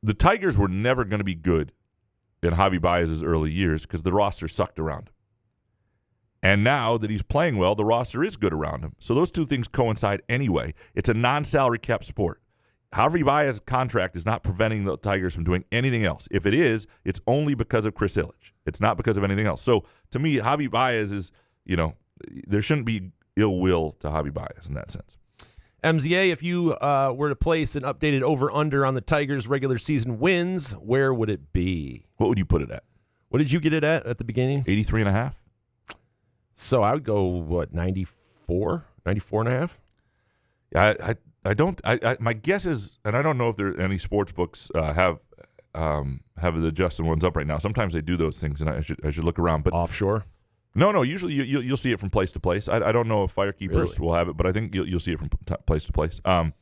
[SPEAKER 3] The Tigers were never going to be good in Javi Baez's early years because the roster sucked around him. And now that he's playing well, the roster is good around him. So those two things coincide anyway. It's a non-salary cap sport. Javi Baez's contract is not preventing the Tigers from doing anything else. If it is, it's only because of Chris Ilitch. It's not because of anything else. So to me, Javi Baez is, there shouldn't be ill will to Javi Baez in that sense.
[SPEAKER 4] MZA, if you were to place an updated over-under on the Tigers' regular season wins, where would it be?
[SPEAKER 3] What would you put it at?
[SPEAKER 4] What did you get it at the beginning?
[SPEAKER 3] 83.5.
[SPEAKER 4] So I would go, 94? 94.5?
[SPEAKER 3] Yeah, I don't. My guess is, and I don't know if there any sports books have the Justin ones up right now. Sometimes they do those things, and I should look around. But
[SPEAKER 4] offshore?
[SPEAKER 3] No. Usually you'll see it from place to place. I don't know if Firekeepers will have it, but I think you'll see it from place to place. I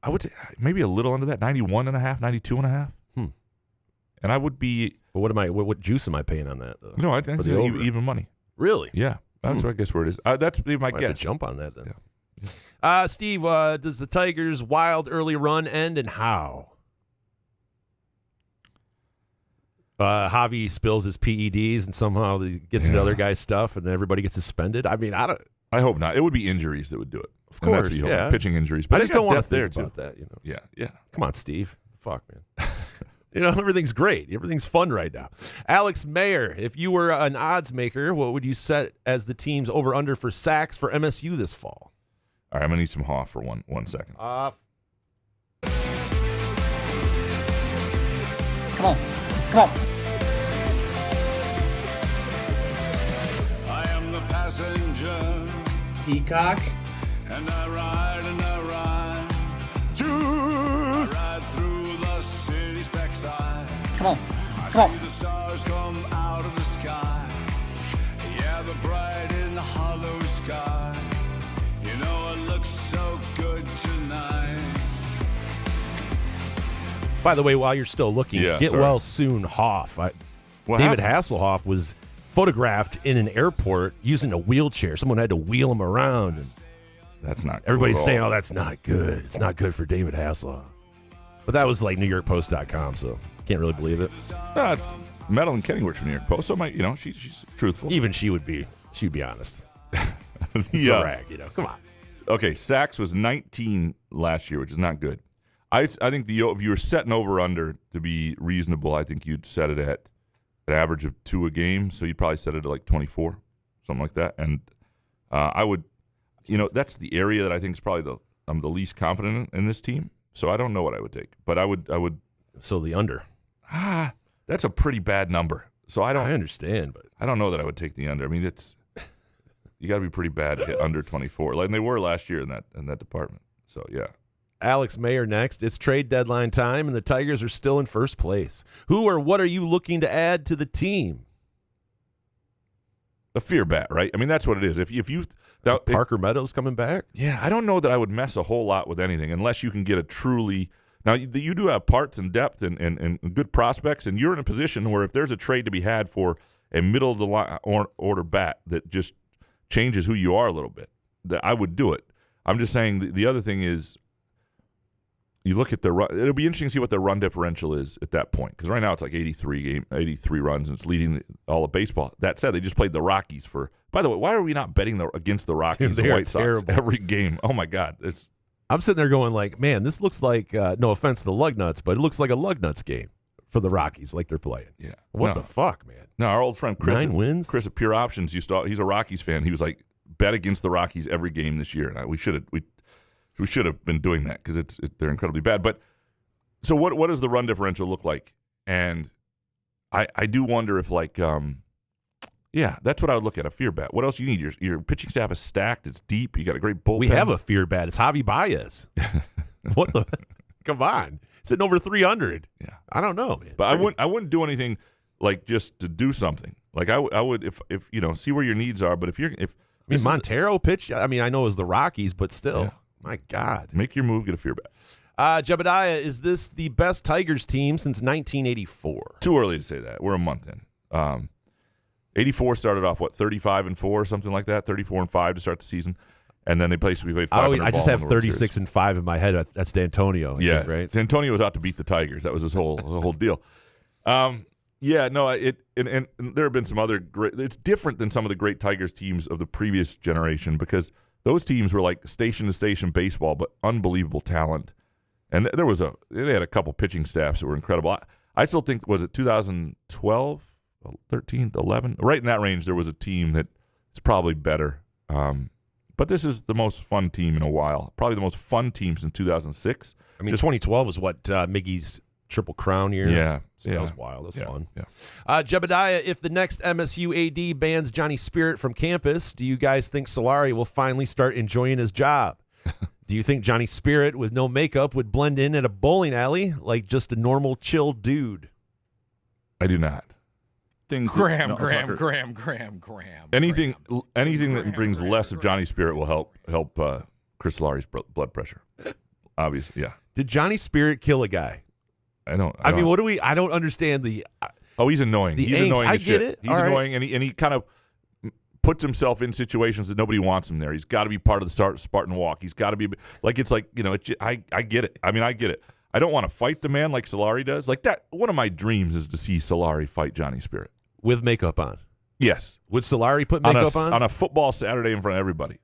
[SPEAKER 3] would say maybe a little under that, 91.5, 92.5. And I would be.
[SPEAKER 4] But what juice am I paying on that, though?
[SPEAKER 3] No, I think it's even money.
[SPEAKER 4] Really?
[SPEAKER 3] Yeah. That's I guess where it is. That's my guess.
[SPEAKER 4] Have to jump on that then. Yeah. Steve, does the Tigers' wild early run end and how? Javi spills his PEDs and somehow he gets into other guys' stuff and then everybody gets suspended. I mean, I
[SPEAKER 3] hope not. It would be injuries that would do it.
[SPEAKER 4] Of course, yeah.
[SPEAKER 3] Pitching injuries. But
[SPEAKER 4] I just don't want to think about that.
[SPEAKER 3] Yeah.
[SPEAKER 4] Come on, Steve. Fuck, man. Everything's great. Everything's fun right now. Alex Mayer, if you were an odds maker, what would you set as the team's over-under for sacks for MSU this fall?
[SPEAKER 3] All right, I'm going to need some Hoff for one second.
[SPEAKER 7] Come on.
[SPEAKER 8] I am the passenger.
[SPEAKER 7] Peacock.
[SPEAKER 8] And I ride. I ride through the city's backside.
[SPEAKER 7] Come on.
[SPEAKER 8] I see the stars come out of the sky. Yeah, they're bright in the hollow sky. It looks so good tonight.
[SPEAKER 4] By the way, while you're still looking, get
[SPEAKER 3] sorry.
[SPEAKER 4] well soon, Hoff. David Hasselhoff was photographed in an airport using a wheelchair. Someone had to wheel him around. And
[SPEAKER 3] That's not.
[SPEAKER 4] everybody's
[SPEAKER 3] cool
[SPEAKER 4] saying, "Oh, that's not good. It's not good for David Hasselhoff." But that was like NewYorkPost.com, so can't really believe it.
[SPEAKER 3] Madeline Kenny works for New York Post, so she's truthful.
[SPEAKER 4] Even she'd be honest. It's a rag, Come on.
[SPEAKER 3] Okay, sacks was 19 last year, which is not good. I think if you were setting over under to be reasonable, I think you'd set it at an average of 2 a game. So you'd probably set it at like 24, something like that. And I would, that's the area that I think is probably I'm the least confident in this team. So I don't know what I would take, but I would.
[SPEAKER 4] So the under.
[SPEAKER 3] That's a pretty bad number. So I
[SPEAKER 4] understand, but
[SPEAKER 3] I don't know that I would take the under. I mean, you got to be pretty bad to hit under 24, like they were last year in that department. So yeah.
[SPEAKER 4] Alex Mayer next. It's trade deadline time, and the Tigers are still in first place. Who or what are you looking to add to the team?
[SPEAKER 3] A fear bat, right? I mean, that's what it is. If you
[SPEAKER 4] Parker Meadows coming back?
[SPEAKER 3] Yeah, I don't know that I would mess a whole lot with anything unless you can get a truly. Now, you do have parts and depth and good prospects, and you're in a position where if there's a trade to be had for a middle of the line order bat that just changes who you are a little bit, that I would do it. I'm just saying the other thing is you look at the run. It'll be interesting to see what the run differential is at that point, because right now it's like 83 runs, and it's leading all of baseball. That said, they just played the Rockies for. By the way, why are we not betting against the Rockies and White Sox every game? Oh my God,
[SPEAKER 4] I'm sitting there going like, man, this looks like no offense to the Lugnuts, but it looks like a Lugnuts game for the Rockies, like they're playing.
[SPEAKER 3] Yeah,
[SPEAKER 4] what the fuck, man?
[SPEAKER 3] No, our old friend Chris.
[SPEAKER 4] 9 wins.
[SPEAKER 3] Chris at Pure Options he's a Rockies fan. He was like, bet against the Rockies every game this year, and we should have been doing that because they're incredibly bad. But so what does the run differential look like? And I do wonder if that's what I would look at, a fear bat. What else do you need? Your pitching staff is stacked. It's deep. You got a great bullpen.
[SPEAKER 4] We have a fear bat. It's Javi Baez. What the? Come on, it's at over 300.
[SPEAKER 3] Yeah,
[SPEAKER 4] I don't know, man.
[SPEAKER 3] But I wouldn't do anything like just to do something. Like I would if see where your needs are. But if
[SPEAKER 4] Montero pitched. I mean, I know it was the Rockies, but still. Yeah. My God.
[SPEAKER 3] Make your move, get a fear bat.
[SPEAKER 4] Jebediah, is this the best Tigers team since 1984?
[SPEAKER 3] Too early to say that. We're a month in. 84 started off, 35-4, something like that, 34-5 to start the season. And then we played 500
[SPEAKER 4] I just have 36-5 in my head. That's D'Antonio,
[SPEAKER 3] yeah,
[SPEAKER 4] think, right?
[SPEAKER 3] D'Antonio was out to beat the Tigers. That was his whole deal. And there have been some other great – it's different than some of the great Tigers teams of the previous generation because – those teams were like station-to-station baseball, but unbelievable talent. And they had a couple pitching staffs that were incredible. I still think, was it 2012, 13, 11? Right in that range, there was a team that is probably better. But this is the most fun team in a while. Probably the most fun team since 2006.
[SPEAKER 4] I mean, 2012 was what Miggy's Triple Crown year.
[SPEAKER 3] Yeah.
[SPEAKER 4] So that was wild. That was fun.
[SPEAKER 3] Yeah.
[SPEAKER 4] Jebediah, if the next MSU AD bans Johnny Spirit from campus, do you guys think Solari will finally start enjoying his job? Do you think Johnny Spirit with no makeup would blend in at a bowling alley like just a normal chill dude?
[SPEAKER 3] I do not.
[SPEAKER 7] Graham.
[SPEAKER 3] Anything that brings less of Johnny Spirit will help Chris Solari's blood pressure. Obviously, yeah.
[SPEAKER 4] Did Johnny Spirit kill a guy?
[SPEAKER 3] I don't.
[SPEAKER 4] I don't understand the.
[SPEAKER 3] He's annoying. He's
[SPEAKER 4] angst.
[SPEAKER 3] annoying.
[SPEAKER 4] I get it.
[SPEAKER 3] He's annoying, and he kind of puts himself in situations that nobody wants him there. He's got to be part of the Spartan Walk. He's got to be I get it. I mean, I get it. I don't want to fight the man like Solari does. Like that. One of my dreams is to see Solari fight Johnny Spirit
[SPEAKER 4] with makeup on.
[SPEAKER 3] Yes.
[SPEAKER 4] Would Solari put makeup on
[SPEAKER 3] a football Saturday in front of everybody?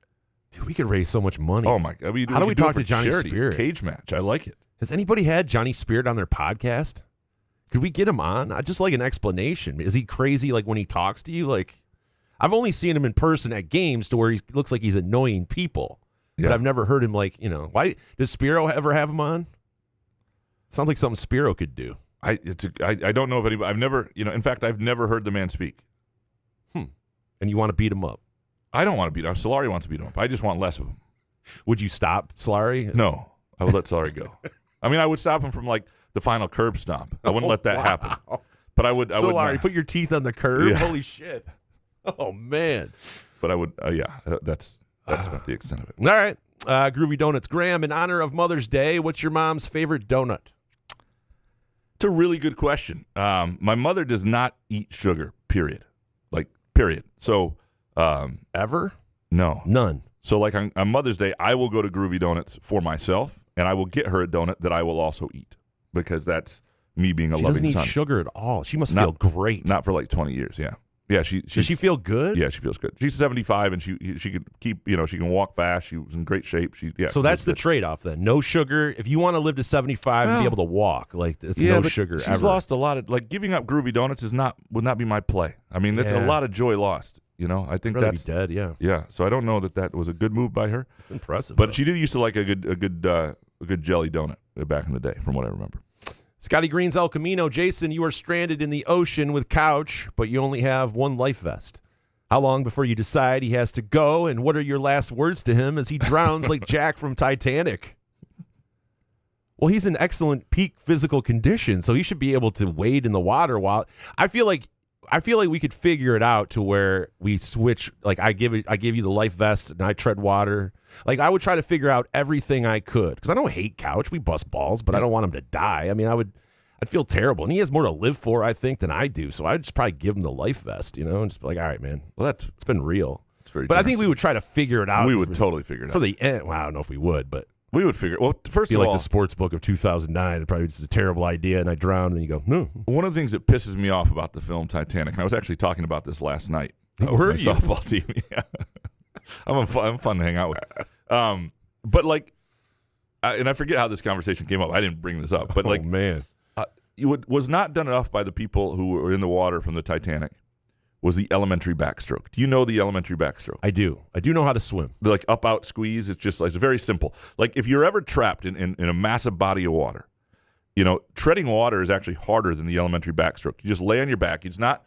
[SPEAKER 4] Dude, we could raise so much money.
[SPEAKER 3] Oh my God!
[SPEAKER 4] How do we talk to Johnny Spirit?
[SPEAKER 3] Cage match. I like it.
[SPEAKER 4] Has anybody had Johnny Spirit on their podcast? Could we get him on? I'd just like an explanation. Is he crazy like when he talks to you? Like, I've only seen him in person at games to where he looks like he's annoying people. Yeah. But I've never heard him like, why does Spiro ever have him on? Sounds like something Spiro could do.
[SPEAKER 3] I don't know if anybody, I've never, in fact, I've never heard the man speak.
[SPEAKER 4] And you want to beat him up?
[SPEAKER 3] I don't want to beat him up. Solari wants to beat him up. I just want less of him.
[SPEAKER 4] Would you stop Solari?
[SPEAKER 3] No, I would let Solari go. I mean, I would stop him from like the final curb stomp. I wouldn't let that happen. But I would.
[SPEAKER 4] Solari, put your teeth on the curb. Yeah. Holy shit! Oh man!
[SPEAKER 3] But I would. That's about the extent of it.
[SPEAKER 4] All right, Groovy Donuts. Graham, in honor of Mother's Day, what's your mom's favorite donut?
[SPEAKER 3] It's a really good question. My mother does not eat sugar, period. Like, period. So,
[SPEAKER 4] Ever?
[SPEAKER 3] no.
[SPEAKER 4] None.
[SPEAKER 3] So, like, on Mother's Day, I will go to Groovy Donuts for myself, and I will get her a donut that I will also eat because that's me being a
[SPEAKER 4] She
[SPEAKER 3] loving
[SPEAKER 4] doesn't eat
[SPEAKER 3] son.
[SPEAKER 4] sugar at all. She must feel great.
[SPEAKER 3] Not for like 20 years, yeah. Yeah,
[SPEAKER 4] Does she feel good?
[SPEAKER 3] Yeah, she feels good. She's 75 and she can keep, she can walk fast. She was in great shape.
[SPEAKER 4] So that's the trade-off then. No sugar. If you want to live to 75 and be able to walk, like it's no sugar
[SPEAKER 3] she's
[SPEAKER 4] ever.
[SPEAKER 3] lost a lot of, like, giving up Groovy Donuts would not be my play. I mean, that's a lot of joy lost. I think
[SPEAKER 4] Rather
[SPEAKER 3] that's
[SPEAKER 4] be dead. Yeah,
[SPEAKER 3] yeah. So I don't know that was a good move by her.
[SPEAKER 4] it's impressive.
[SPEAKER 3] But
[SPEAKER 4] though.
[SPEAKER 3] she did used to like a good jelly donut back in the day, from what I remember.
[SPEAKER 4] Scotty Green's El Camino. Jason, you are stranded in the ocean with Couch, but you only have one life vest. How long before you decide he has to go, and what are your last words to him as he drowns like Jack from Titanic? Well, he's in excellent peak physical condition, so he should be able to wade in the water while I feel like we could figure it out to where we switch. Like I give you the life vest and I tread water. Like I would try to figure out everything I could because I don't hate Couch. We bust balls, but I don't want him to die. I mean, I'd feel terrible, and he has more to live for, I think, than I do. So I'd just probably give him the life vest, and just be like, all right, man. Well, it's been real.
[SPEAKER 3] It's very.
[SPEAKER 4] But I think we would try to figure it out.
[SPEAKER 3] We would totally figure it out
[SPEAKER 4] for the end. Well, I don't know if we would, but.
[SPEAKER 3] We would figure. Well, first of all,
[SPEAKER 4] like the sports book of 2009. It probably was a terrible idea, and I drowned. And then you go, no.
[SPEAKER 3] One of the things that pisses me off about the film Titanic, and I was actually talking about this last night.
[SPEAKER 4] Were
[SPEAKER 3] with
[SPEAKER 4] you?
[SPEAKER 3] my softball team? Yeah, I'm fun to hang out with. But like, and I forget how this conversation came up. I didn't bring this up, but like,
[SPEAKER 4] man,
[SPEAKER 3] was not done enough by the people who were in the water from the Titanic. Was the elementary backstroke. Do you know the elementary backstroke?
[SPEAKER 4] I do. I do know how to swim.
[SPEAKER 3] The like up out squeeze. It's just like it's very simple. Like if you're ever trapped in a massive body of water, treading water is actually harder than the elementary backstroke. You just lay on your back. You're not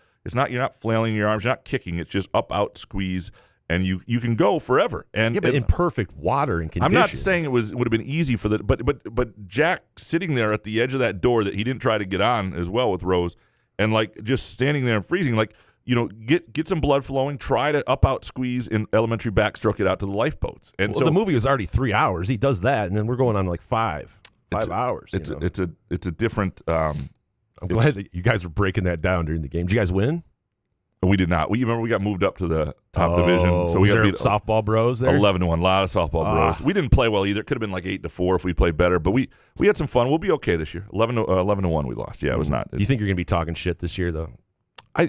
[SPEAKER 3] flailing your arms. You're not kicking. It's just up out squeeze, and you can go forever. And
[SPEAKER 4] yeah, but in perfect water and conditions.
[SPEAKER 3] I'm not saying it would have been easy for but Jack sitting there at the edge of that door that he didn't try to get on as well with Rose, and like just standing there and freezing, like. Get some blood flowing. Try to up out squeeze in elementary backstroke it out to the lifeboats. And so
[SPEAKER 4] the movie was already 3 hours. He does that, and then we're going on like five hours.
[SPEAKER 3] It's a different.
[SPEAKER 4] I'm glad that you guys were breaking that down during the game. Did you guys win?
[SPEAKER 3] We did not. We got moved up to the top division, so
[SPEAKER 4] we
[SPEAKER 3] got
[SPEAKER 4] got
[SPEAKER 3] beat
[SPEAKER 4] softball bros there.
[SPEAKER 3] 11-1. A lot of softball bros. We didn't play well either. It could have been like 8-4 if we played better, but we had some fun. We'll be okay this year. 11-1 we lost. Yeah, it was not.
[SPEAKER 4] Do you think you're gonna be talking shit this year though?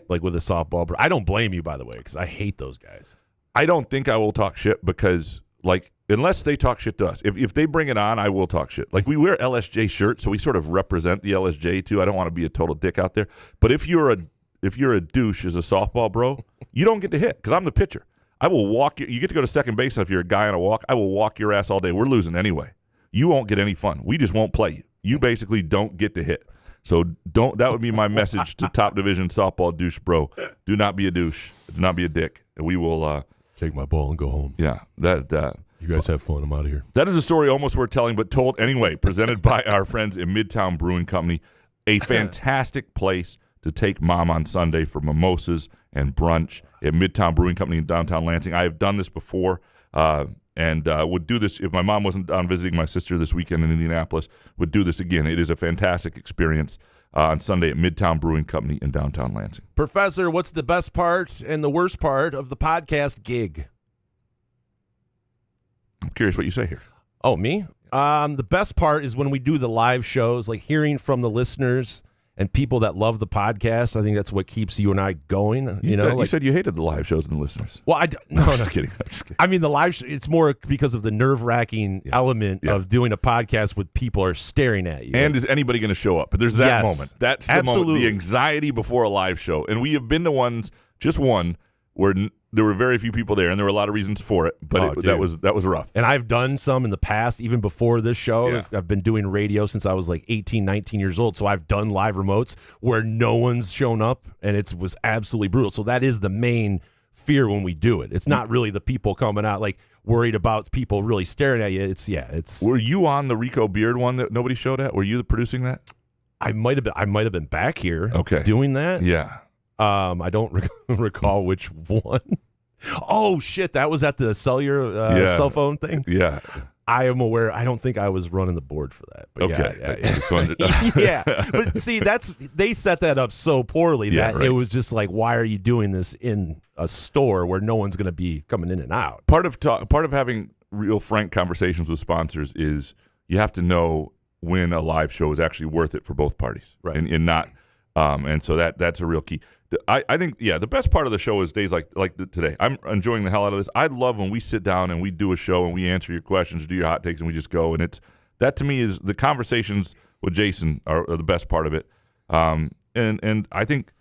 [SPEAKER 4] Like with a softball, I don't blame you, by the way, because I hate those guys.
[SPEAKER 3] I don't think I will talk shit because, like, unless they talk shit to us. If they bring it on, I will talk shit. Like, we wear LSJ shirts, so we sort of represent the LSJ, too. I don't want to be a total dick out there. But if you're a douche as a softball bro, you don't get to hit because I'm the pitcher. I will walk you. You get to go to second base, and if you're a guy on a walk, I will walk your ass all day. We're losing anyway. You won't get any fun. We just won't play you. You basically don't get to hit. So that would be my message to top division softball douche bro. Do not be a douche. Do not be a dick. We will
[SPEAKER 4] take my ball and go home.
[SPEAKER 3] Yeah.
[SPEAKER 4] You guys have fun. I'm out of here.
[SPEAKER 3] That is a story almost worth telling, but told anyway, presented by our friends at Midtown Brewing Company. A fantastic place to take mom on Sunday for mimosas and brunch at Midtown Brewing Company in downtown Lansing. I have done this before. And would do this if my mom wasn't on visiting my sister this weekend in Indianapolis, would do this again. It is a fantastic experience on Sunday at Midtown Brewing Company in downtown Lansing.
[SPEAKER 4] Professor, what's the best part and the worst part of the podcast gig?
[SPEAKER 3] I'm curious what you say here.
[SPEAKER 4] Oh, me? The best part is when we do the live shows, like hearing from the listeners and people that love the podcast. I think that's what keeps you and I going.
[SPEAKER 3] You said you hated the live shows and the listeners.
[SPEAKER 4] Well,
[SPEAKER 3] I'm just kidding.
[SPEAKER 4] I mean, the live it's more because of the nerve-wracking element of doing a podcast with people are staring at you.
[SPEAKER 3] And is anybody going to show up? But there's that moment. That's the moment, the anxiety before a live show. And we have been to just one, where there were very few people there, and there were a lot of reasons for it, but that was rough.
[SPEAKER 4] And I've done some in the past, even before this show. Yeah. I've been doing radio since I was like 18, 19 years old, so I've done live remotes where no one's shown up, and it was absolutely brutal. So that is the main fear when we do it. It's not really the people coming out, like, worried about people really staring at you. It's.
[SPEAKER 3] Were you on the Rico Beard one that nobody showed at? Were you producing that?
[SPEAKER 4] I might have been back here doing that.
[SPEAKER 3] Yeah.
[SPEAKER 4] I don't recall which one. Oh shit, that was at the cellular cell phone thing.
[SPEAKER 3] Yeah,
[SPEAKER 4] I am aware. I don't think I was running the board for that. But
[SPEAKER 3] okay.
[SPEAKER 4] Yeah.
[SPEAKER 3] Just wanted to
[SPEAKER 4] Yeah. But see, they set that up so poorly that
[SPEAKER 3] right.
[SPEAKER 4] it was just like, why are you doing this in a store where no one's going to be coming in and out?
[SPEAKER 3] Part of having real frank conversations with sponsors is you have to know when a live show is actually worth it for both parties,
[SPEAKER 4] right?
[SPEAKER 3] And not, and so that's a real key. I think the best part of the show is days like today. I'm enjoying the hell out of this. I love when we sit down and we do a show and we answer your questions, do your hot takes, and we just go. And that to me is the conversations with Jason are the best part of it. And I think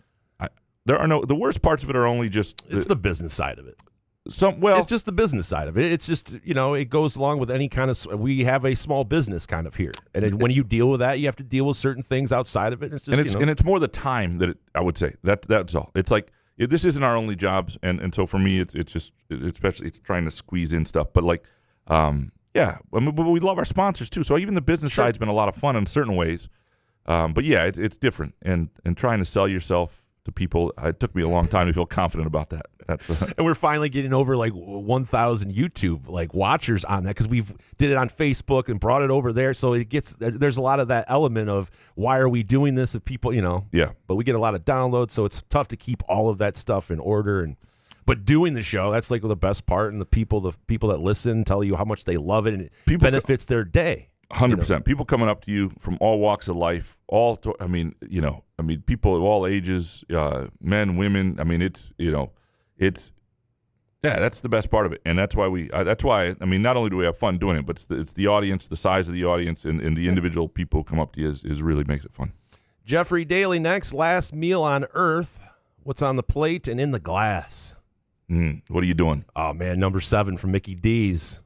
[SPEAKER 3] the worst parts of it are only just
[SPEAKER 4] it's the business side of it.
[SPEAKER 3] It's
[SPEAKER 4] just the business side of it. It's just, it goes along with any kind of, we have a small business kind of here. And when you deal with that, you have to deal with certain things outside of it. It's just,
[SPEAKER 3] and it's more the time that I would say that's all. It's like, this isn't our only jobs. And so for me, it's just, especially it's trying to squeeze in stuff. But like, but we love our sponsors too. So even the business side's been a lot of fun in certain ways. But yeah, it's different. And trying to sell yourself to people, it took me a long time to feel confident about that.
[SPEAKER 4] And we're finally getting over like 1,000 YouTube like watchers on that because we've did it on Facebook and brought it over there. So there's a lot of that element of why are we doing this if people,
[SPEAKER 3] Yeah.
[SPEAKER 4] But we get a lot of downloads, so it's tough to keep all of that stuff in order. But doing the show, that's like the best part. And the people that listen tell you how much they love it and it benefits their day.
[SPEAKER 3] 100%. People coming up to you from all walks of life, people of all ages, men, women. I mean, that's the best part of it, and that's why not only do we have fun doing it, but it's the audience, the size of the audience, and the individual people who come up to you is really makes it fun.
[SPEAKER 4] Jeffrey Daly next. Last meal on Earth. What's on the plate and in the glass?
[SPEAKER 3] What are you doing?
[SPEAKER 4] Oh man, number 7 from Mickey D's.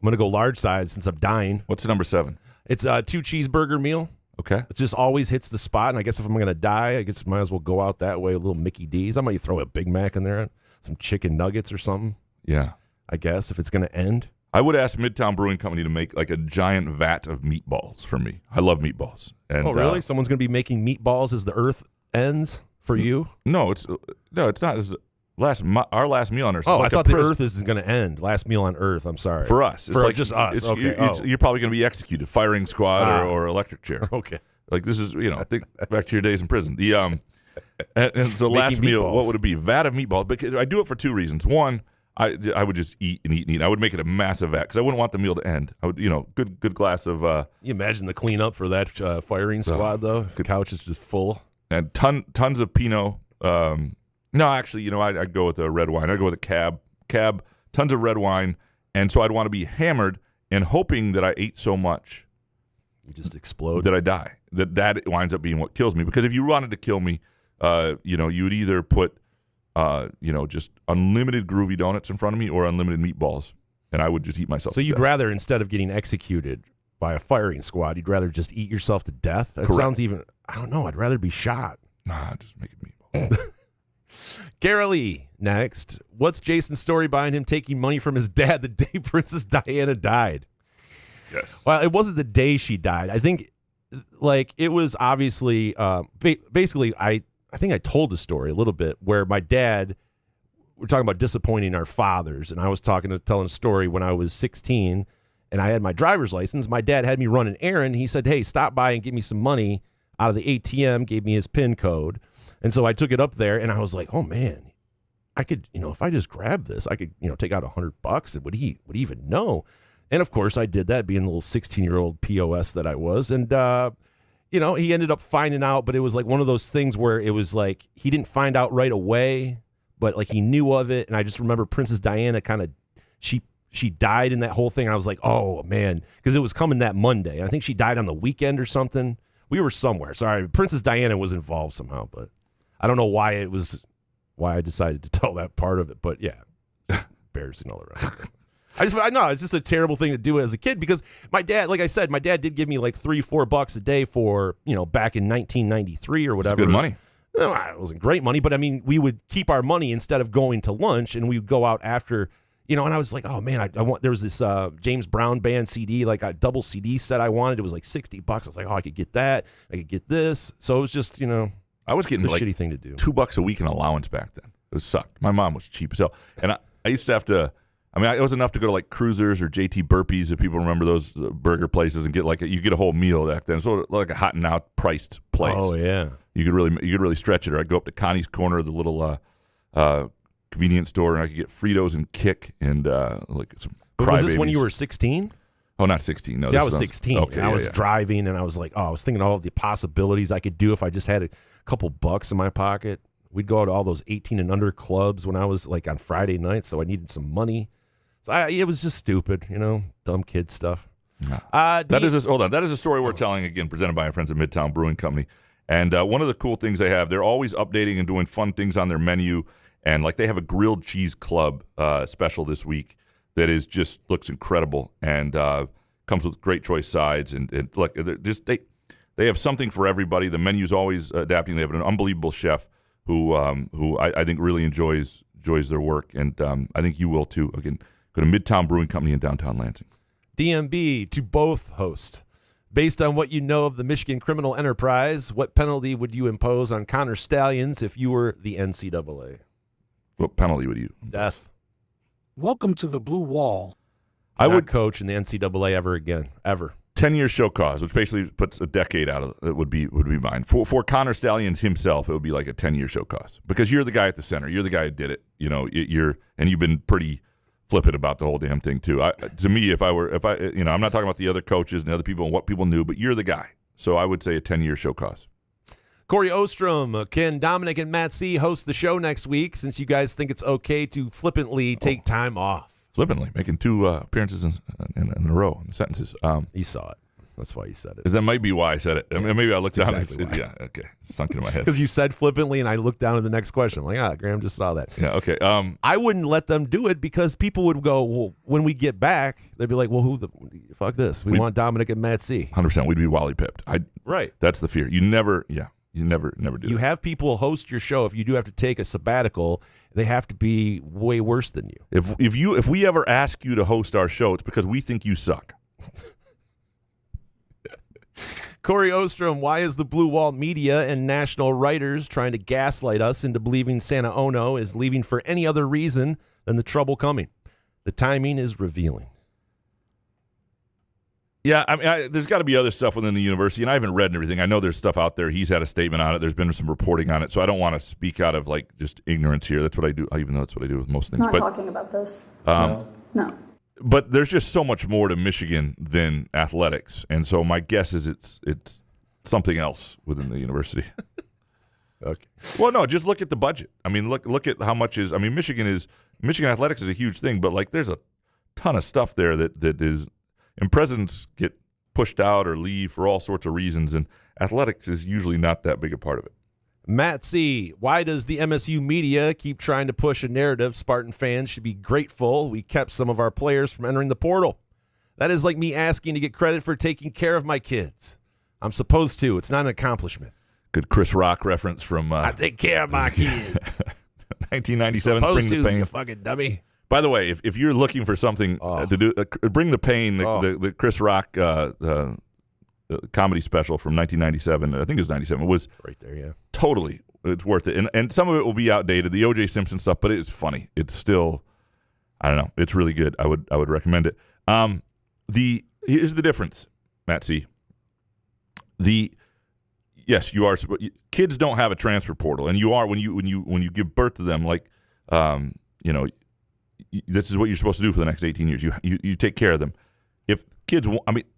[SPEAKER 4] I'm gonna go large size since I'm dying.
[SPEAKER 3] What's number 7?
[SPEAKER 4] It's a 2 cheeseburger meal.
[SPEAKER 3] Okay.
[SPEAKER 4] It just always hits the spot, and I guess if I'm going to die, I guess might as well go out that way, a little Mickey D's. I might throw a Big Mac in there, some chicken nuggets or something.
[SPEAKER 3] Yeah.
[SPEAKER 4] I guess, if it's going to end.
[SPEAKER 3] I would ask Midtown Brewing Company to make like a giant vat of meatballs for me. I love meatballs. And,
[SPEAKER 4] oh, really? Someone's going to be making meatballs as the Earth ends for you?
[SPEAKER 3] No, it's not. Our last meal on Earth.
[SPEAKER 4] Oh, I thought the Earth is going to end. Last meal on Earth. I'm sorry.
[SPEAKER 3] For us, it's like
[SPEAKER 4] just us. Okay.
[SPEAKER 3] You're probably going to be executed, firing squad or electric chair.
[SPEAKER 4] Okay.
[SPEAKER 3] Like this is, think back to your days in prison. And so last meal,
[SPEAKER 4] meatballs.
[SPEAKER 3] what would it be? Vat of meatballs. Because I do it for 2 reasons. One, I would just eat and eat and eat. I would make it a massive vat because I wouldn't want the meal to end. I would, good glass of.
[SPEAKER 4] You imagine the cleanup for that firing squad though. The couch is just full.
[SPEAKER 3] And tons of Pinot. No, actually, I'd go with a red wine. I'd go with a cab, tons of red wine. And so I'd want to be hammered and hoping that I ate so much.
[SPEAKER 4] You just explode.
[SPEAKER 3] That I die. That winds up being what kills me. Because if you wanted to kill me, you would either put, just unlimited groovy donuts in front of me or unlimited meatballs. And I would just eat myself
[SPEAKER 4] So
[SPEAKER 3] to
[SPEAKER 4] you'd
[SPEAKER 3] death.
[SPEAKER 4] rather, instead of getting executed by a firing squad, you'd rather just eat yourself to death? That
[SPEAKER 3] Correct.
[SPEAKER 4] sounds even, I don't know, I'd rather be shot.
[SPEAKER 3] Nah, just make it meatballs.
[SPEAKER 4] Carolee, next. What's Jason's story behind him taking money from his dad the day Princess Diana died?
[SPEAKER 3] Yes.
[SPEAKER 4] Well, it wasn't the day she died. I think, it was obviously, basically, I think I told the story a little bit where my dad, we're talking about disappointing our fathers, and I was telling a story when I was 16, and I had my driver's license. My dad had me run an errand. He said, hey, stop by and give me some money out of the ATM, gave me his PIN code. And so I took it up there, and I was like, oh, man, I could, if I just grab this, I could, take out $100, and would he even know? And, of course, I did that, being the little 16-year-old POS that I was. And, he ended up finding out, but it was like one of those things where it was like he didn't find out right away, but, he knew of it. And I just remember Princess Diana kind of, she died in that whole thing. And I was like, oh, man, because it was coming that Monday. And I think she died on the weekend or something. We were somewhere. Sorry, Princess Diana was involved somehow, but I don't know why I decided to tell that part of it, but yeah, embarrassing all around. I know it's just a terrible thing to do as a kid because my dad, like I said, my dad did give me like $3-4 a day for, back in 1993 or whatever.
[SPEAKER 3] It's good money.
[SPEAKER 4] No, it wasn't great money, but I mean, we would keep our money instead of going to lunch, and we would go out after, and I was like, oh man, I want. There was this James Brown band CD, like a double CD set I wanted. It was like $60. I was like, oh, I could get that. I could get this. So it was just,
[SPEAKER 3] I was getting
[SPEAKER 4] a
[SPEAKER 3] like
[SPEAKER 4] shitty thing to do.
[SPEAKER 3] $2 a week in allowance back then. It sucked. My mom was cheap as hell, and I used to have to. I mean, it was enough to go to like Cruisers or JT Burpees, if people remember those burger places, and get you get a whole meal back then. So like a hot and out priced place.
[SPEAKER 4] Oh yeah,
[SPEAKER 3] you could really stretch it. Or I'd go up to Connie's Corner, the little convenience store, and I could get Fritos and Kick and like some.
[SPEAKER 4] But was this when you were 16?
[SPEAKER 3] Oh, not 16. No,
[SPEAKER 4] see, I was 16.
[SPEAKER 3] Okay,
[SPEAKER 4] and I was driving, and I was like, I was thinking all of the possibilities I could do if I just had a couple bucks in my pocket. We'd go to all those 18 and under clubs when I was like on Friday nights, so I needed some money. So it was just stupid, dumb kid stuff.
[SPEAKER 3] That is a story we're telling, again, presented by our friends at Midtown Brewing Company. And one of the cool things they have, they're always updating and doing fun things on their menu. And like they have a grilled cheese club special this week that is just looks incredible and comes with great choice sides. And like they have something for everybody. The menu's always adapting. They have an unbelievable chef who I think really enjoys their work, and I think you will too. Again, go to Midtown Brewing Company in downtown Lansing.
[SPEAKER 4] DMB to both host. Based on what you know of the Michigan criminal enterprise, what penalty would you impose on Connor Stallions if you were the NCAA?
[SPEAKER 3] What penalty would you?
[SPEAKER 4] Death.
[SPEAKER 6] Welcome to the blue wall.
[SPEAKER 4] I would coach in the NCAA ever again, ever.
[SPEAKER 3] 10-year show cause, which basically puts a decade out of it, would be mine. For Connor Stallions himself, it would be like a 10-year show cause because you're the guy at the center. You're the guy who did it. And you've been pretty flippant about the whole damn thing too. To me, if I I'm not talking about the other coaches and the other people and what people knew, but you're the guy. So I would say a 10-year show cause.
[SPEAKER 4] Corey Ostrom, can Dominic and Matt C host the show next week since you guys think it's okay to flippantly take time off?
[SPEAKER 3] Flippantly, making 2 appearances in a row in the sentences.
[SPEAKER 4] You saw it. That's why you said it.
[SPEAKER 3] That might be why I said it. I mean, maybe I looked down. Yeah, okay. It's sunk into my head.
[SPEAKER 4] Because you said flippantly, and I looked down at the next question. I'm like, Graham just saw that.
[SPEAKER 3] Yeah, okay.
[SPEAKER 4] I wouldn't let them do it because people would go, well, when we get back, they'd be like, well, fuck this. We want Dominic and Matt C.
[SPEAKER 3] 100%. We'd be Wally pipped.
[SPEAKER 4] Right.
[SPEAKER 3] That's the fear. You never do that.
[SPEAKER 4] You have people host your show. If you do have to take a sabbatical, they have to be way worse than you.
[SPEAKER 3] If we ever ask you to host our show, it's because we think you suck.
[SPEAKER 4] Corey Ostrom, why is the Blue Wall media and national writers trying to gaslight us into believing Santa Ono is leaving for any other reason than the trouble coming? The timing is revealing.
[SPEAKER 3] Yeah, I mean, there's got to be other stuff within the university, and I haven't read everything. I know there's stuff out there. He's had a statement on it. There's been some reporting on it, so I don't want to speak out of like just ignorance here. That's what I do, even though that's what I do with most things.
[SPEAKER 9] Not talking about this. No.
[SPEAKER 3] But there's just so much more to Michigan than athletics, and so my guess is it's something else within the university.
[SPEAKER 4] Okay.
[SPEAKER 3] Well, no, just look at the budget. I mean, look at how much is. I mean, Michigan athletics is a huge thing, but like there's a ton of stuff there that is. And presidents get pushed out or leave for all sorts of reasons, and athletics is usually not that big a part of it.
[SPEAKER 4] Matt C., why does the MSU media keep trying to push a narrative Spartan fans should be grateful we kept some of our players from entering the portal? That is like me asking to get credit for taking care of my kids. I'm supposed to. It's not an accomplishment.
[SPEAKER 3] Good Chris Rock reference from...
[SPEAKER 4] I take care of my kids.
[SPEAKER 3] 1997,
[SPEAKER 4] supposed
[SPEAKER 3] Bring
[SPEAKER 4] to,
[SPEAKER 3] the Pain.
[SPEAKER 4] You fucking dummy.
[SPEAKER 3] By the way, if you're looking for something to do, Bring the Pain, the Chris Rock comedy special from 1997, I think it was 97, it was
[SPEAKER 4] right there, yeah. Totally,
[SPEAKER 3] it's worth it. And some of it will be outdated, the O.J. Simpson stuff, but it's funny. It's still, I don't know, it's really good. I would recommend it. Here's the difference, Matt C. Yes, you are. Kids don't have a transfer portal, and you are when you give birth to them. Like, this is what you're supposed to do for the next 18 years. You take care of them. If kids,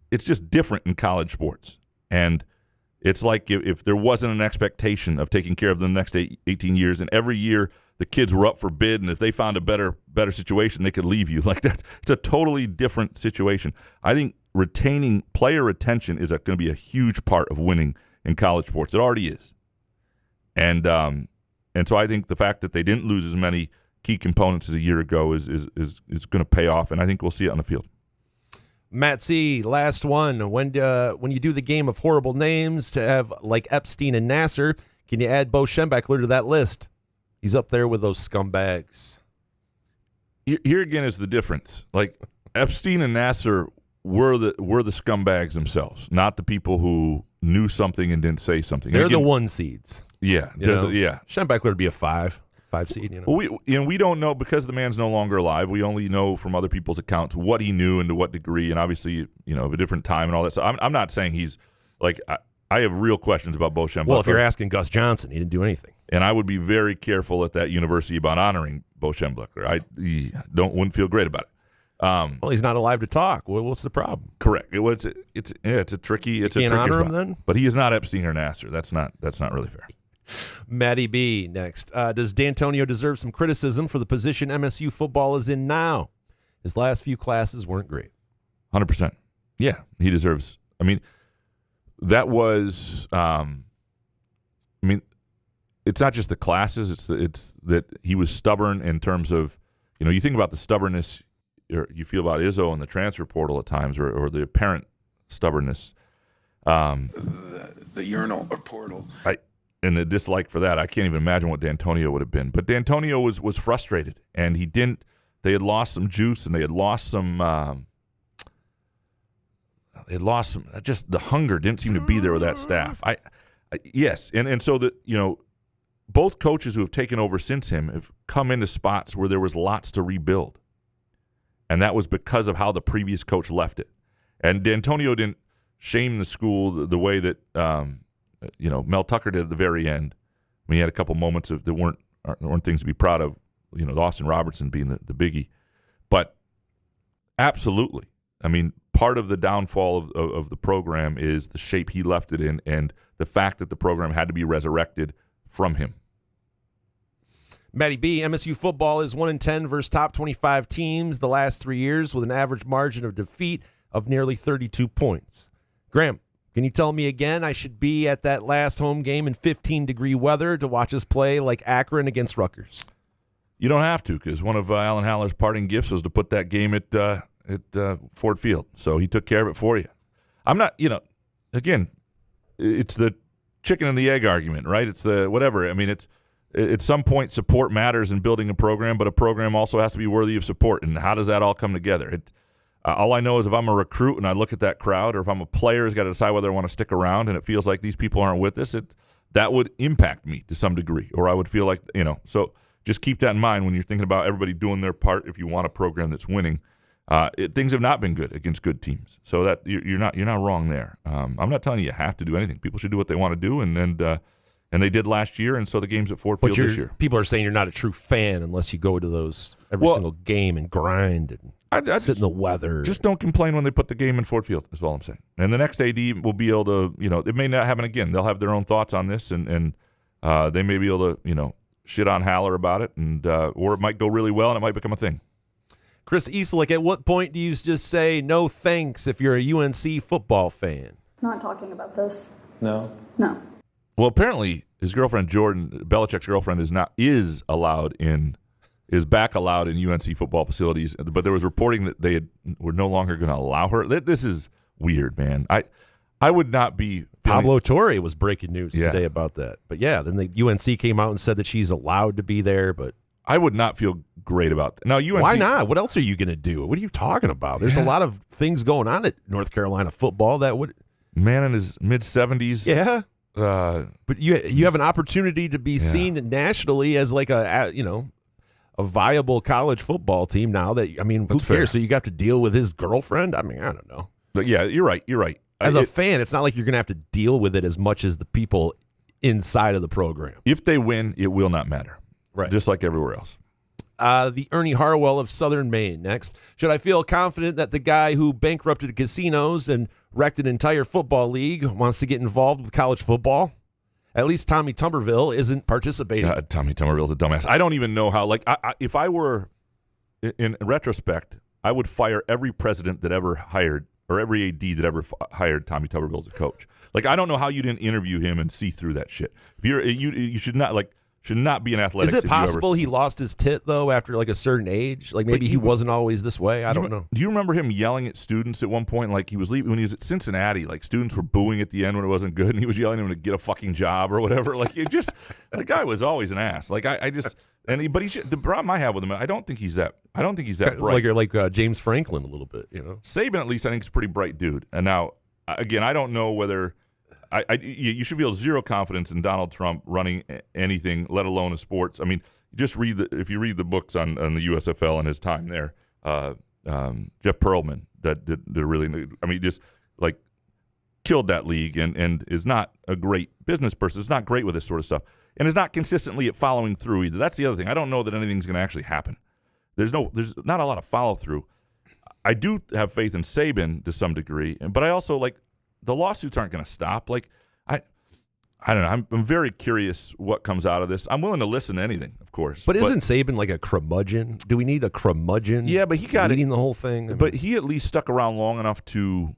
[SPEAKER 3] it's just different in college sports, and it's like if there wasn't an expectation of taking care of them the next 18 years, and every year the kids were up for bid, and if they found a better situation, they could leave you. Like that, it's a totally different situation. I think retaining player retention is going to be a huge part of winning in college sports. It already is, and so I think the fact that they didn't lose as many key components as a year ago is going to pay off, and I think we'll see it on the field.
[SPEAKER 4] Matt C., last one. When you do the game of horrible names to have like Epstein and Nasser, can you add Bo Schembechler to that list? He's up there with those scumbags.
[SPEAKER 3] Here again is the difference. Like Epstein and Nasser were the scumbags themselves, not the people who knew something and didn't say something.
[SPEAKER 4] They're the one seeds.
[SPEAKER 3] Yeah,
[SPEAKER 4] Schembechler would be a 5. 5 seed. You know,
[SPEAKER 3] Well, we don't know because the man's no longer alive. We only know from other people's accounts what he knew and to what degree, and obviously, of a different time and all that. So I'm not saying he's like I have real questions about Bo Schembechler.
[SPEAKER 4] Well, if you're asking Gus Johnson, he didn't do anything,
[SPEAKER 3] and I would be very careful at that university about honoring Bo Schembechler. I wouldn't feel great about it.
[SPEAKER 4] Well, he's not alive to talk. Well, what's the problem?
[SPEAKER 3] Correct. It's a tricky
[SPEAKER 4] honor
[SPEAKER 3] spot.
[SPEAKER 4] him then?
[SPEAKER 3] But he is not Epstein or Nasser. That's not really fair.
[SPEAKER 4] Matty B next. Does D'Antonio deserve some criticism for the position MSU football is in now? His last few classes weren't great.
[SPEAKER 3] 100%. Yeah, he deserves. I mean, that was. It's not just the classes. It's that he was stubborn in terms of, you think about the stubbornness you feel about Izzo in the transfer portal at times, or the apparent stubbornness.
[SPEAKER 8] The urinal or portal.
[SPEAKER 3] And the dislike for that, I can't even imagine what D'Antonio would have been. But D'Antonio was frustrated, and he didn't. They had lost some juice, and they had lost some. Just the hunger didn't seem to be there with that staff. Yes, and so that both coaches who have taken over since him have come into spots where there was lots to rebuild, and that was because of how the previous coach left it. And D'Antonio didn't shame the school the way that. Mel Tucker did at the very end. I mean, he had a couple moments that weren't things to be proud of. Austin Robertson being the biggie, but absolutely. I mean, part of the downfall of the program is the shape he left it in, and the fact that the program had to be resurrected from him.
[SPEAKER 4] Matty B, MSU football is 1-10 versus top 25 teams the last 3 years with an average margin of defeat of nearly 32 points. Graham, can you tell me again I should be at that last home game in 15-degree weather to watch us play like Akron against Rutgers?
[SPEAKER 3] You don't have to, because one of Alan Haller's parting gifts was to put that game at Ford Field. So he took care of it for you. I'm not, again, it's the chicken and the egg argument, right? It's the whatever. I mean, it's at some point support matters in building a program, but a program also has to be worthy of support. And how does that all come together? All I know is if I'm a recruit and I look at that crowd, or if I'm a player who's got to decide whether I want to stick around and it feels like these people aren't with us, that would impact me to some degree, or I would feel like, so just keep that in mind when you're thinking about everybody doing their part if you want a program that's winning. Things have not been good against good teams, so that you're not wrong there. I'm not telling you have to do anything. People should do what they want to do, and they did last year, and so the game's at Ford Field this year.
[SPEAKER 4] People are saying you're not a true fan unless you go to those every single game and grind and sit in the weather.
[SPEAKER 3] Just don't complain when they put the game in Ford Field, is all I'm saying. And the next AD will be able to, it may not happen again. They'll have their own thoughts on this, and they may be able to, shit on Haller about it, and or it might go really well and it might become a thing.
[SPEAKER 4] Chris Eastlick, at what point do you just say no thanks if you're a UNC football fan?
[SPEAKER 9] Not talking about this.
[SPEAKER 2] No.
[SPEAKER 9] No.
[SPEAKER 3] Well, apparently his girlfriend Jordan, Belichick's girlfriend, is back allowed in UNC football facilities, but there was reporting that they were no longer going to allow her. This is weird, man. I would not be.
[SPEAKER 4] Pablo Torre was breaking news today about that. But yeah, then the UNC came out and said that she's allowed to be there, but
[SPEAKER 3] I would not feel great about that. Now, UNC,
[SPEAKER 4] why not? What else are you going to do? What are you talking about? There's a lot of things going on at North Carolina football that would.
[SPEAKER 3] Man in his mid-70s.
[SPEAKER 4] Yeah. But you have an opportunity to be seen nationally as like a viable college football team now. Who cares?
[SPEAKER 3] Fair.
[SPEAKER 4] So you got to deal with his girlfriend? I don't know.
[SPEAKER 3] But yeah, you're right.
[SPEAKER 4] As a fan, it's not like you're going to have to deal with it as much as the people inside of the program.
[SPEAKER 3] If they win, it will not matter.
[SPEAKER 4] Right.
[SPEAKER 3] Just like everywhere else.
[SPEAKER 4] The Ernie Harwell of Southern Maine next. Should I feel confident that the guy who bankrupted casinos and wrecked an entire football league wants to get involved with college football? At least Tommy Tuberville isn't participating.
[SPEAKER 3] Tommy Tuberville's a dumbass. I don't even know how. If I were, in retrospect, I would fire every president that ever hired, or every AD that ever hired Tommy Tuberville as a coach. I don't know how you didn't interview him and see through that shit. You should not should not be an athletics.
[SPEAKER 4] Is it possible he lost his tit though after a certain age? Maybe he wasn't always this way. I don't know.
[SPEAKER 3] Do you remember him yelling at students at one point? He was leaving when he was at Cincinnati. Students were booing at the end when it wasn't good, and he was yelling at them to get a fucking job or whatever. The guy was always an ass. But the problem I have with him, I don't think he's that bright.
[SPEAKER 4] Like James Franklin a little bit.
[SPEAKER 3] Saban, at least, I think is a pretty bright dude. And now, again, I don't know whether. You should feel zero confidence in Donald Trump running anything, let alone a sports. just if you read the books on the USFL and his time there, Jeff Pearlman that did really, I mean, just like killed that league and is not a great business person. Is not great with this sort of stuff, and is not consistently at following through either. That's the other thing. I don't know that anything's going to actually happen. There's not a lot of follow through. I do have faith in Saban to some degree, but I also like the lawsuits aren't going to stop. Like I don't know. I'm very curious what comes out of this. I'm willing to listen to anything, of course.
[SPEAKER 4] But isn't Saban like a curmudgeon? Do we need a curmudgeon?
[SPEAKER 3] Yeah, but he got
[SPEAKER 4] leading the whole thing.
[SPEAKER 3] But he at least stuck around long enough to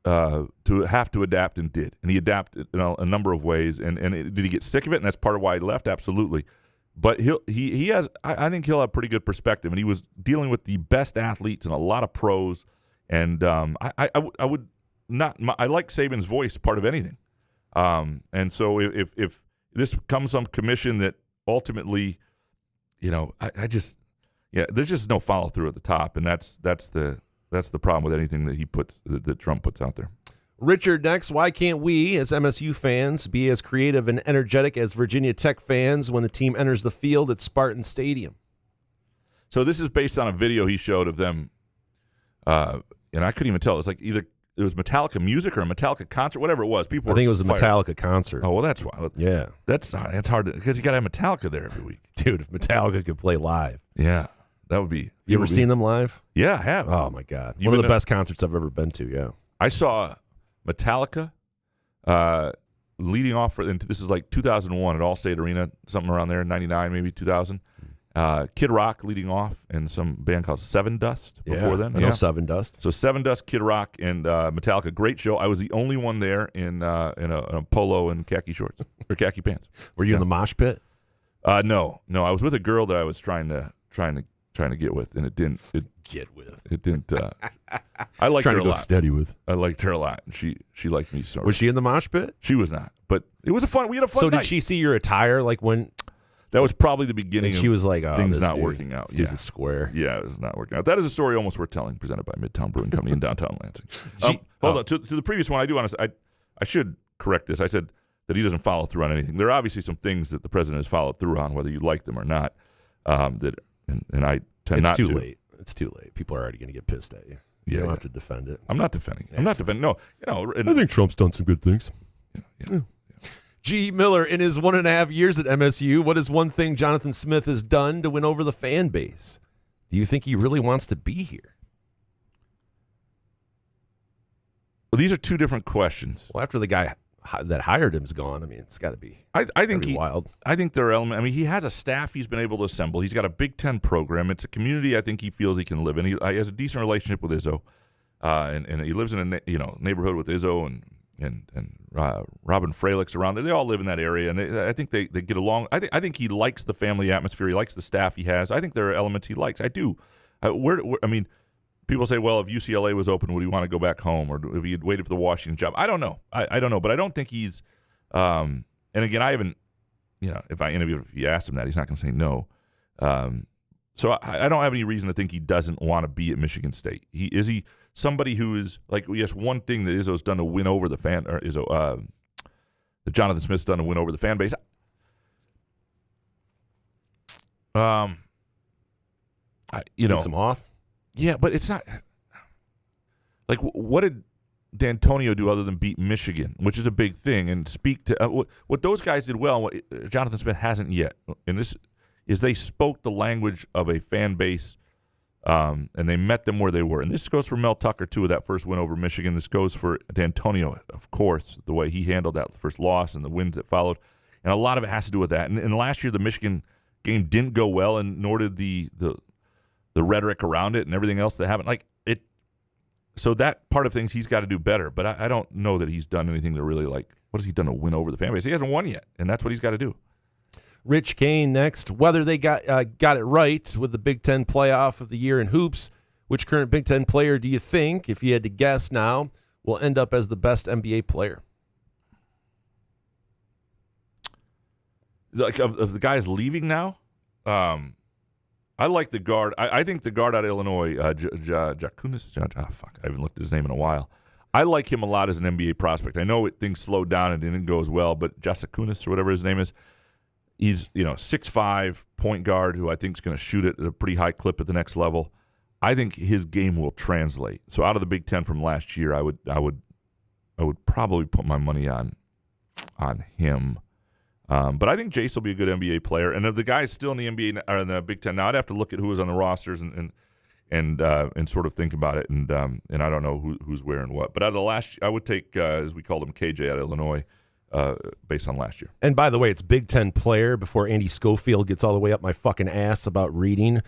[SPEAKER 3] have to adapt and did, and he adapted in a number of ways. And did he get sick of it? And that's part of why he left. Absolutely. But he has. I think he'll have pretty good perspective, and he was dealing with the best athletes and a lot of pros. And I would not. I like Saban's voice part of anything. And so if this comes some commission that ultimately, I just, there's just no follow through at the top, and that's the problem with anything that Trump puts out there.
[SPEAKER 4] Richard next. Why can't we, as MSU fans, be as creative and energetic as Virginia Tech fans when the team enters the field at Spartan Stadium?
[SPEAKER 3] So this is based on a video he showed of them, and I couldn't even tell. It was like either it was Metallica music or a Metallica concert, whatever it was. I think
[SPEAKER 4] it was a Metallica concert.
[SPEAKER 3] Oh, well, that's why.
[SPEAKER 4] Yeah.
[SPEAKER 3] That's hard because you got to have Metallica there every week.
[SPEAKER 4] Dude, if Metallica could play live.
[SPEAKER 3] Yeah, that would be.
[SPEAKER 4] You ever seen them live?
[SPEAKER 3] Yeah, I have.
[SPEAKER 4] Oh, my God. One of the best concerts I've ever been to, yeah.
[SPEAKER 3] I saw Metallica leading off, this is like 2001 at Allstate Arena, something around there, 99, maybe 2000. Kid Rock leading off, and some band called Seven Dust before then.
[SPEAKER 4] I know Seven Dust.
[SPEAKER 3] So Seven Dust, Kid Rock, and Metallica. Great show. I was the only one there in a polo and khaki shorts or khaki pants.
[SPEAKER 4] Were you in the mosh pit?
[SPEAKER 3] No. I was with a girl that I was trying to get with, and it didn't. It didn't. I liked her a lot.
[SPEAKER 4] Trying to go steady with.
[SPEAKER 3] I liked her a lot. And she liked me sort of.
[SPEAKER 4] Was she in the mosh pit?
[SPEAKER 3] She was not, but it was we had a fun
[SPEAKER 4] So
[SPEAKER 3] night.
[SPEAKER 4] did she see your attire like when?
[SPEAKER 3] That was probably the beginning.
[SPEAKER 4] And she was like, "Oh,
[SPEAKER 3] things not working out."
[SPEAKER 4] This dude's a square.
[SPEAKER 3] Yeah, it was not working out. That is a story almost worth telling. Presented by Midtown Brewing Company in downtown Lansing. Hold on to the previous one. I do want to. I should correct this. I said that he doesn't follow through on anything. There are obviously some things that the president has followed through on, whether you like them or not. That and I tend not to.
[SPEAKER 4] It's too late. It's too late. People are already going to get pissed at you. You don't have to defend it.
[SPEAKER 3] I'm not defending. I'm not defending. No,
[SPEAKER 4] I think Trump's done some good things.
[SPEAKER 3] Yeah.
[SPEAKER 4] G. Miller, in his 1.5 years at MSU, what is one thing Jonathan Smith has done to win over the fan base? Do you think he really wants to be here?
[SPEAKER 3] Well, these are two different questions.
[SPEAKER 4] Well, after the guy that hired him's gone, I mean, it's got to be.
[SPEAKER 3] I think
[SPEAKER 4] wild.
[SPEAKER 3] I think there are elements. I mean, he has a staff he's been able to assemble. He's got a Big Ten program. It's a community I think he feels he can live in. He has a decent relationship with Izzo, and he lives in a neighborhood with Izzo and Robin Fralick's around there. They all live in that area, and I think they get along. I think he likes the family atmosphere. He likes the staff he has. I think there are elements he likes. I do. I mean, people say, well, if UCLA was open, would he want to go back home, or if he had waited for the Washington job? I don't know. I don't know, but I don't think he's. And again, I haven't. If you asked him that, he's not going to say no. So I don't have any reason to think he doesn't want to be at Michigan State. Is he somebody who is like, yes, one thing that Izzo's done to win over the fan, or that Jonathan Smith's done to win over the fan base.
[SPEAKER 4] Gets him off.
[SPEAKER 3] Yeah, but it's not like what did D'Antonio do other than beat Michigan, which is a big thing, and speak to what those guys did well. And what Jonathan Smith hasn't yet, and this is they spoke the language of a fan base, and they met them where they were. And this goes for Mel Tucker, too, with that first win over Michigan. This goes for D'Antonio, of course, the way he handled that first loss and the wins that followed. And a lot of it has to do with that. And last year, the Michigan game didn't go well, and nor did the rhetoric around it and everything else that happened. Like it. So that part of things he's got to do better. But I don't know that he's done anything to really, like, what has he done to win over the fan base? He hasn't won yet, and that's what he's got to do.
[SPEAKER 4] Rich Kane next. Whether they got it right with the Big Ten playoff of the year in hoops, which current Big Ten player do you think, if you had to guess now, will end up as the best NBA player?
[SPEAKER 3] Like of the guys leaving now, I like the guard. I think the guard out of Illinois, Jakunis. I haven't looked at his name in a while. I like him a lot as an NBA prospect. I know things slowed down and didn't go as well, but Jasakunis or whatever his name is. He's 6'5" point guard who I think is going to shoot it at a pretty high clip at the next level. I think his game will translate. So out of the Big Ten from last year, I would probably put my money on him. But I think Jace will be a good NBA player. And if the guy's still in the NBA or in the Big Ten now, I'd have to look at who was on the rosters and sort of think about it. And I don't know who's wearing what. But out of the last, I would take, as we called him, KJ out of Illinois, based on last year.
[SPEAKER 4] And by the way, it's Big Ten player before Andy Schofield gets all the way up my fucking ass about reading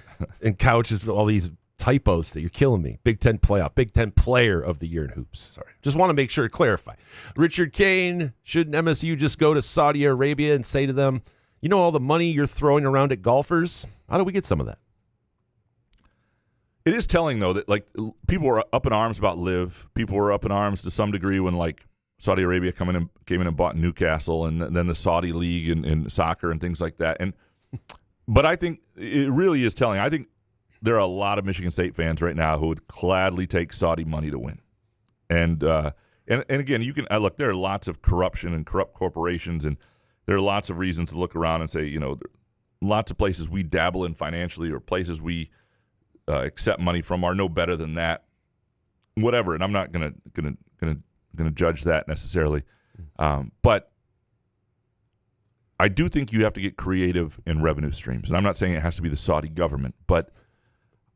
[SPEAKER 4] and couches all these typos that you're killing me. Big Ten playoff, Big Ten player of the year in hoops. Sorry. Just want to make sure to clarify. Richard Kane, shouldn't MSU just go to Saudi Arabia and say to them, you know all the money you're throwing around at golfers? How do we get some of that?
[SPEAKER 3] It is telling, though, that like people were up in arms about Liv. People were up in arms to some degree when like Saudi Arabia came in and bought Newcastle and then the Saudi League and soccer and things like that. But I think it really is telling. I think there are a lot of Michigan State fans right now who would gladly take Saudi money to win. And again, you can look. There are lots of corruption and corrupt corporations, and there are lots of reasons to look around and say, lots of places we dabble in financially or places we accept money from are no better than that. Whatever, and I'm not gonna judge that necessarily, but I do think you have to get creative in revenue streams, and I'm not saying it has to be the Saudi government, but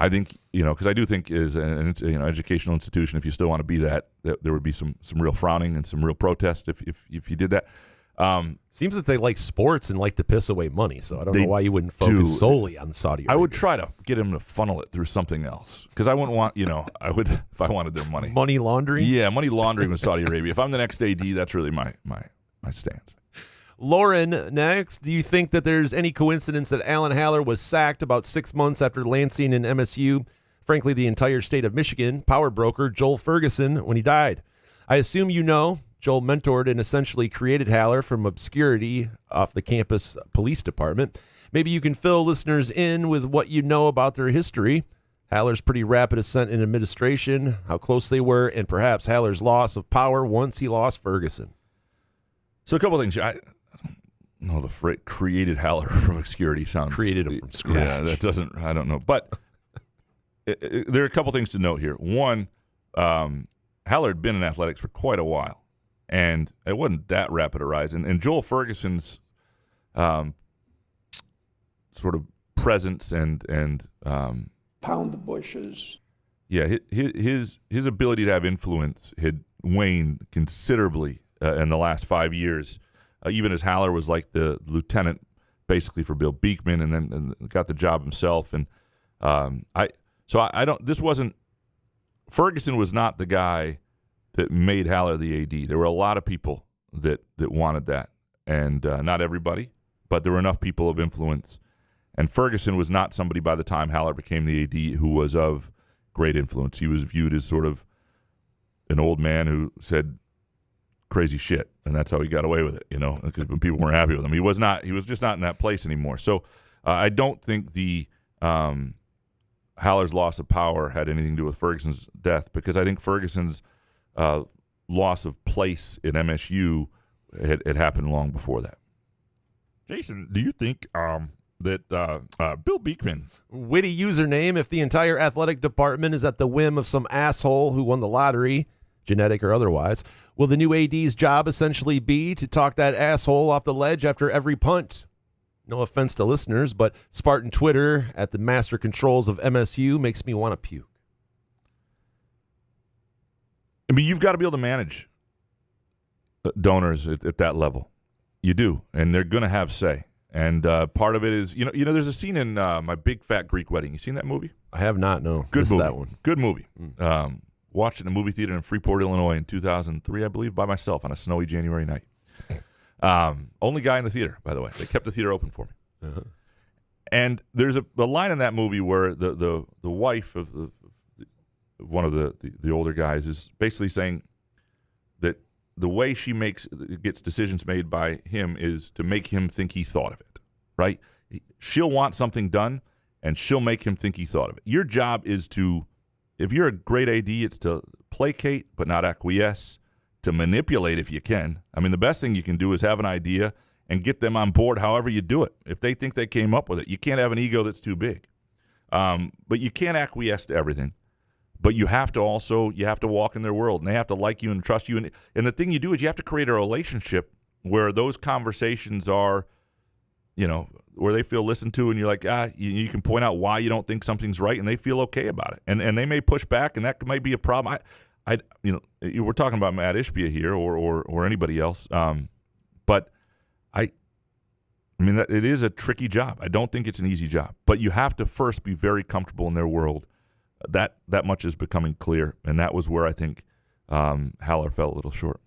[SPEAKER 3] I think, because I do think as an educational institution, if you still want to be that there would be some real frowning and some real protest if you did that.
[SPEAKER 4] Seems that they like sports and like to piss away money, so I don't know why you wouldn't focus solely on Saudi Arabia.
[SPEAKER 3] I would try to get them to funnel it through something else, because I wouldn't want, I would if I wanted their money.
[SPEAKER 4] Money laundering?
[SPEAKER 3] Yeah, money laundering with Saudi Arabia. If I'm the next AD, that's really my stance.
[SPEAKER 4] Lauren, next. Do you think that there's any coincidence that Alan Haller was sacked about 6 months after Lansing and MSU, frankly, the entire state of Michigan, power broker Joel Ferguson when he died? I assume Joel mentored and essentially created Haller from obscurity off the campus police department. Maybe you can fill listeners in with what you know about their history. Haller's pretty rapid ascent in administration, how close they were, and perhaps Haller's loss of power once he lost Ferguson.
[SPEAKER 3] So a couple of things. No, the phrase created Haller from obscurity sounds...
[SPEAKER 4] Created him from scratch.
[SPEAKER 3] Yeah, that doesn't... I don't know. But there are a couple things to note here. One, Haller had been in athletics for quite a while, and it wasn't that rapid a rise. And Joel Ferguson's sort of presence and
[SPEAKER 6] Pound the bushes.
[SPEAKER 3] Yeah, his ability to have influence had waned considerably in the last 5 years. Even as Haller was like the lieutenant, basically for Bill Beekman, and then got the job himself. And I don't. This wasn't. Ferguson was not the guy that made Haller the AD. There were a lot of people that wanted that, and not everybody, but there were enough people of influence. And Ferguson was not somebody by the time Haller became the AD who was of great influence. He was viewed as sort of an old man who said crazy shit, and that's how he got away with it, because people weren't happy with him. He was just not in that place anymore. So I don't think the Haller's loss of power had anything to do with Ferguson's death, because I think Ferguson's loss of place in MSU had happened long before that. Jason, do you think that Bill Beekman...
[SPEAKER 4] Witty username, if the entire athletic department is at the whim of some asshole who won the lottery, genetic or otherwise, will the new AD's job essentially be to talk that asshole off the ledge after every punt? No offense to listeners, but Spartan Twitter at the master controls of MSU makes me want to puke.
[SPEAKER 3] I mean, you've got to be able to manage donors at that level. You do, and they're going to have say. And part of it is, there's a scene in My Big Fat Greek Wedding. You seen that movie?
[SPEAKER 4] I have not, no.
[SPEAKER 3] Good
[SPEAKER 4] Missed
[SPEAKER 3] movie.
[SPEAKER 4] That one.
[SPEAKER 3] Good movie. Watched it in a movie theater in Freeport, Illinois in 2003, I believe, by myself on a snowy January night. Only guy in the theater, by the way. They kept the theater open for me. Uh-huh. And there's a line in that movie where the wife of one of the older guys is basically saying that the way she gets decisions made by him is to make him think he thought of it, right? She'll want something done, and she'll make him think he thought of it. Your job is to... If you're a great AD, it's to placate but not acquiesce, to manipulate if you can. I mean, the best thing you can do is have an idea and get them on board however you do it. If they think they came up with it, you can't have an ego that's too big. But you can't acquiesce to everything. But you have to walk in their world, and they have to like you and trust you. And the thing you do is you have to create a relationship where those conversations are, where they feel listened to, and you're like, you can point out why you don't think something's right, and they feel okay about it. And they may push back, and that might be a problem. We're talking about Matt Ishbia here or anybody else, but that it is a tricky job. I don't think it's an easy job, but you have to first be very comfortable in their world. That much is becoming clear, and that was where I think Haller fell a little short.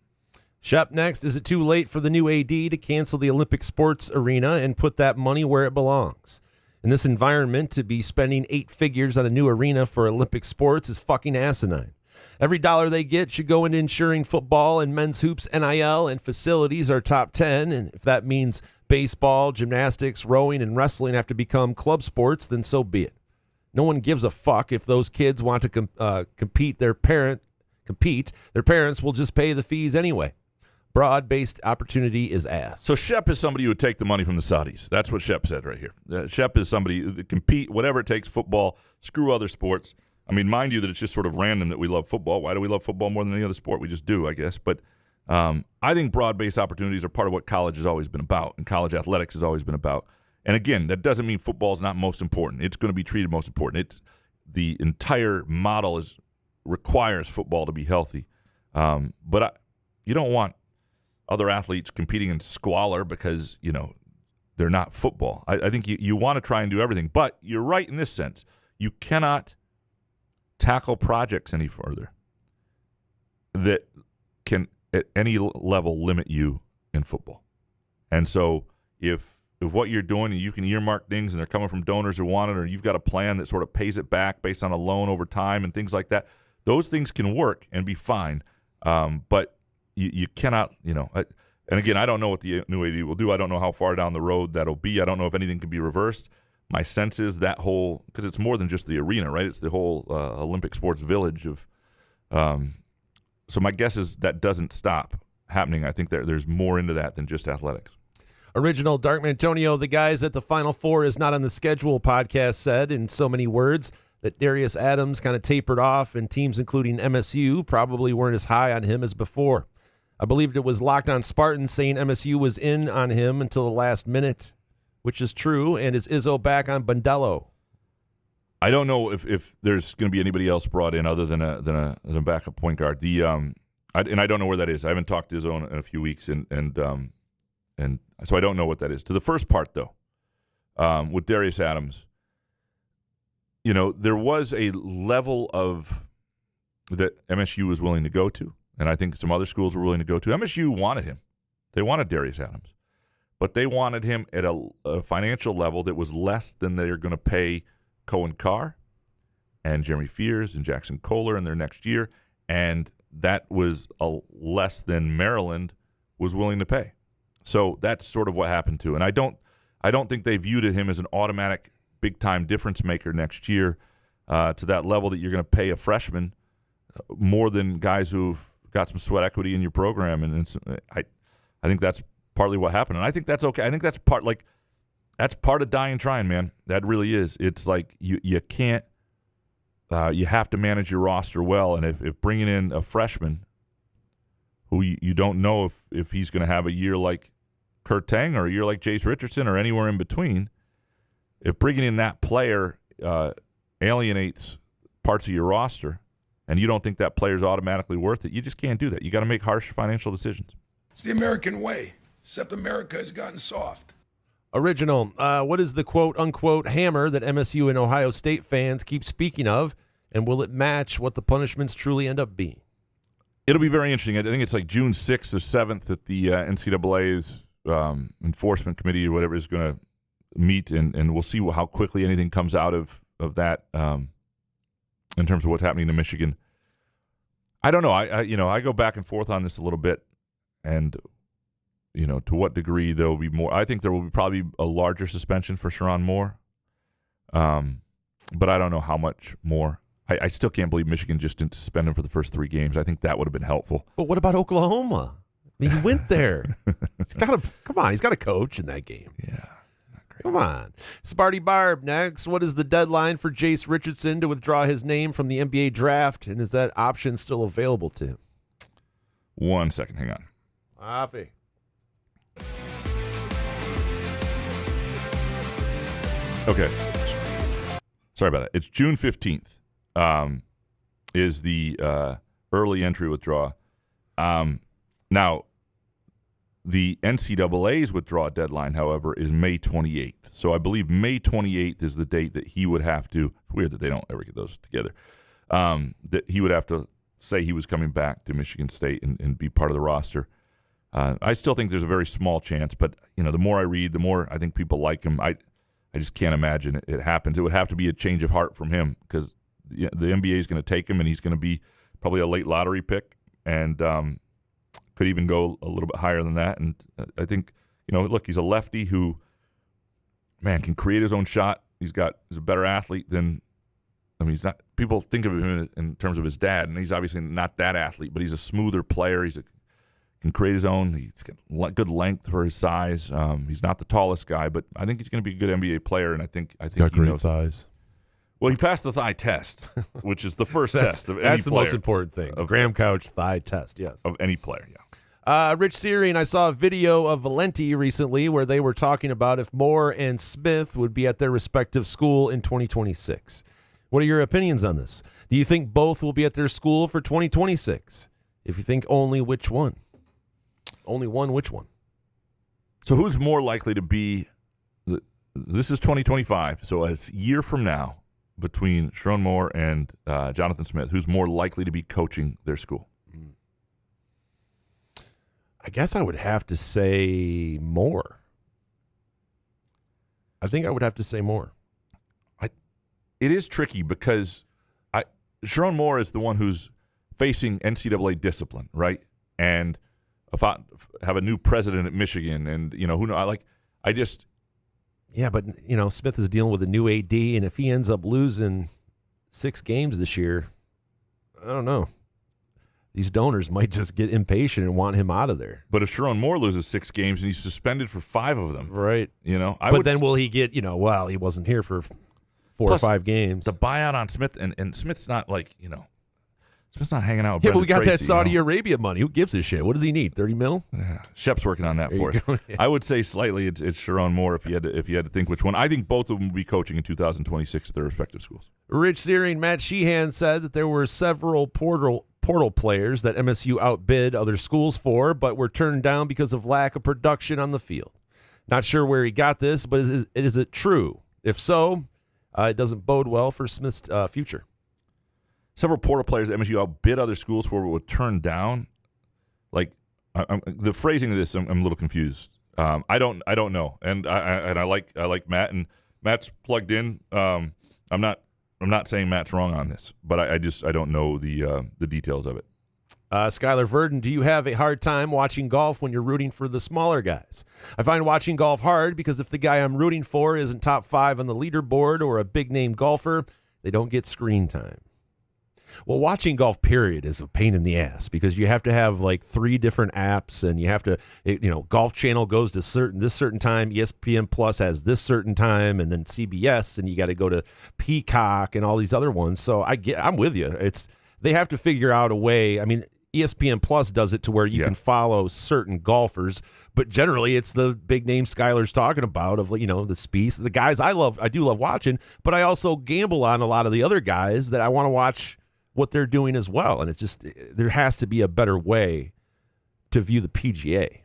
[SPEAKER 4] Shep, next, is it too late for the new AD to cancel the Olympic sports arena and put that money where it belongs? In this environment, to be spending 8 figures on a new arena for Olympic sports is fucking asinine. Every dollar they get should go into ensuring football and men's hoops, NIL, and facilities are top 10, and if that means baseball, gymnastics, rowing, and wrestling have to become club sports, then so be it. No one gives a fuck if those kids want to compete. Their parents will just pay the fees anyway. Broad-based opportunity is ass.
[SPEAKER 3] So Shep is somebody who would take the money from the Saudis. That's what Shep said right here. Shep is somebody that compete, whatever it takes, football, screw other sports. I mean, mind you that it's just sort of random that we love football. Why do we love football more than any other sport? We just do, I guess. But I think broad-based opportunities are part of what college has always been about, and college athletics has always been about. And again, that doesn't mean football is not most important. It's going to be treated most important. It's the entire model requires football to be healthy. But you don't want other athletes competing in squalor because they're not football. I think you want to try and do everything. But you're right in this sense: you cannot tackle projects any further that can at any level limit you in football. And so if what you're doing, and you can earmark things and they're coming from donors who want it, or you've got a plan that sort of pays it back based on a loan over time and things like that, those things can work and be fine. But you cannot, and again, I don't know what the new AD will do. I don't know how far down the road that'll be. I don't know if anything can be reversed. My sense is that whole, because it's more than just the arena, right? It's the whole Olympic sports village of. So my guess is that doesn't stop happening. I think there's more into that than just athletics.
[SPEAKER 4] Original Darkman Antonio, the guys at the Final Four is not on the schedule podcast, said in so many words that Darius Adams kind of tapered off, and teams including MSU probably weren't as high on him as before. I believed it was Locked On Spartan saying MSU was in on him until the last minute, which is true. And is Izzo back on Bandello?
[SPEAKER 3] I don't know if there's going to be anybody else brought in other than a backup point guard. And I don't know where that is. I haven't talked to Izzo in a few weeks, and so I don't know what that is. To the first part, though, with Darius Adams, there was a level of that MSU was willing to go to, and I think some other schools were willing to go to. MSU wanted him. They wanted Darius Adams, but they wanted him at a financial level that was less than they're going to pay Cohen Carr and Jeremy Fears and Jackson Kohler in their next year, and that was less than Maryland was willing to pay. So that's sort of what happened to. And I don't think they viewed him as an automatic big-time difference maker next year to that level that you're going to pay a freshman more than guys who've got some sweat equity in your program. And I think that's partly what happened. And I think that's okay. I think that's part of dying trying, man. That really is. It's like you can't you have to manage your roster well. And if bringing in a freshman who you don't know if he's going to have a year like Kurt Tang or a year like Jace Richardson or anywhere in between, if bringing in that player alienates parts of your roster and you don't think that player's automatically worth it, you just can't do that. You got to make harsh financial decisions.
[SPEAKER 6] It's the American way, except America has gotten soft.
[SPEAKER 4] Original, what is the quote-unquote hammer that MSU and Ohio State fans keep speaking of, and will it match what the punishments truly end up being?
[SPEAKER 3] It'll be very interesting. I think it's like June 6th or 7th that the NCAA's enforcement committee or whatever is going to meet, and we'll see how quickly anything comes out of that in terms of what's happening to Michigan. I don't know. I go back and forth on this a little bit, and to what degree there will be more. I think there will be probably a larger suspension for Sherron Moore, but I don't know how much more. I still can't believe Michigan just didn't suspend him for the first 3 games. I think that would have been helpful.
[SPEAKER 4] But what about Oklahoma? I mean, he went there. He's got to coach in that game.
[SPEAKER 3] Yeah.
[SPEAKER 4] Come on. Sparty Barb next. What is the deadline for Jace Richardson to withdraw his name from the NBA draft? And is that option still available to him?
[SPEAKER 3] 1 second. Hang on.
[SPEAKER 4] Afi.
[SPEAKER 3] Okay. Sorry about that. It's June 15th is the early entry withdrawal. Now, the NCAA's withdrawal deadline, however, is May 28th. So I believe May 28th is the date that he would have to – it's weird that they don't ever get those together. That he would have to say he was coming back to Michigan State and be part of the roster. I still think there's a very small chance, but the more I read, the more I think people like him. I just can't imagine it happens. It would have to be a change of heart from him because the NBA is going to take him, and he's going to be probably a late lottery pick and could even go a little bit higher than that. And I think, look, he's a lefty who, man, can create his own shot. He's a better athlete than he's not. People think of him in terms of his dad, and he's obviously not that athlete, but he's a smoother player. Can create his own. He's got good length for his size. He's not the tallest guy, but I think he's going to be a good NBA player. And I think
[SPEAKER 4] got
[SPEAKER 3] he
[SPEAKER 4] great
[SPEAKER 3] knows.
[SPEAKER 4] thighs.
[SPEAKER 3] Well, he passed the thigh test, which is the first test of any player.
[SPEAKER 4] That's the most important thing. Graham Couch thigh test, yes.
[SPEAKER 3] Of any player, yeah.
[SPEAKER 4] Rich Siri, and I saw a video of Valenti recently where they were talking about if Moore and Smith would be at their respective school in 2026. What are your opinions on this? Do you think both will be at their school for 2026? If you think only, which one? Only one, which one?
[SPEAKER 3] So who's more likely to be – this is 2025, so it's a year from now between Sharon Moore and Jonathan Smith. Who's more likely to be coaching their school?
[SPEAKER 4] I guess I would have to say Moore. I think I would have to say Moore.
[SPEAKER 3] It is tricky because Sharon Moore is the one who's facing NCAA discipline, right? And have a new president at Michigan, and who knows?
[SPEAKER 4] Yeah, but Smith is dealing with a new AD, and if he ends up losing 6 games this year, I don't know. These donors might just get impatient and want him out of there.
[SPEAKER 3] But if Sharon Moore loses 6 games and he's suspended for 5 of them,
[SPEAKER 4] right?
[SPEAKER 3] But
[SPEAKER 4] then will he get? Well, he wasn't here for 4 or 5 games.
[SPEAKER 3] The buyout on Smith, and Smith's not Smith's not hanging out with
[SPEAKER 4] but we got
[SPEAKER 3] Tracy,
[SPEAKER 4] that Saudi Arabia money. Who gives a shit? What does he need? 30 mil?
[SPEAKER 3] Yeah. Shep's working on that for us. Yeah. I would say slightly it's Sharon Moore if you had to think which one. I think both of them will be coaching in 2026 at their respective schools.
[SPEAKER 4] Rich Searing, Matt Sheehan said that there were several portal players that MSU outbid other schools for, but were turned down because of lack of production on the field. Not sure where he got this, but is it true? If so, it doesn't bode well for Smith's future.
[SPEAKER 3] Several portal players at MSU outbid other schools for were turned down. The phrasing of this, I'm a little confused. I don't know, and I like Matt, and Matt's plugged in. I'm not saying Matt's wrong on this, but I don't know the details of it.
[SPEAKER 4] Skylar Verdon, do you have a hard time watching golf when you're rooting for the smaller guys? I find watching golf hard because if the guy I'm rooting for isn't top 5 on the leaderboard or a big-name golfer, they don't get screen time. Well, watching golf, period, is a pain in the ass because you have to have 3 different apps, and you have to, Golf Channel goes to this certain time, ESPN Plus has this certain time, and then CBS, and you got to go to Peacock and all these other ones. So I'm with you. They have to figure out a way. I mean, ESPN Plus does it to where you can follow certain golfers, but generally it's the big name Skylar's talking about of the Spieth, the guys I do love watching, but I also gamble on a lot of the other guys that I want to watch what they're doing as well. And it's just, there has to be a better way to view the PGA.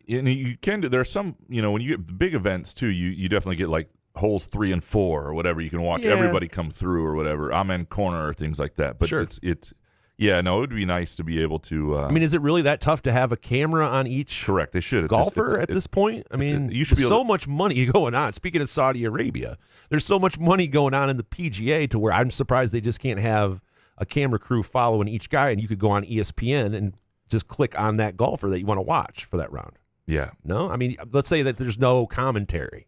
[SPEAKER 3] You can do, there are some, when you get big events too, you definitely get holes 3 and 4 or whatever. You can watch everybody come through or whatever. Amen corner or things like that. But it would be nice to be able to.
[SPEAKER 4] Is it really that tough to have a camera on each?
[SPEAKER 3] Correct. They should.
[SPEAKER 4] Golfer at this point. You should be so much money going on. Speaking of Saudi Arabia, there's so much money going on in the PGA to where I'm surprised they just can't have a camera crew following each guy, and you could go on ESPN and just click on that golfer that you want to watch for that round.
[SPEAKER 3] Yeah.
[SPEAKER 4] No? Let's say that there's no commentary,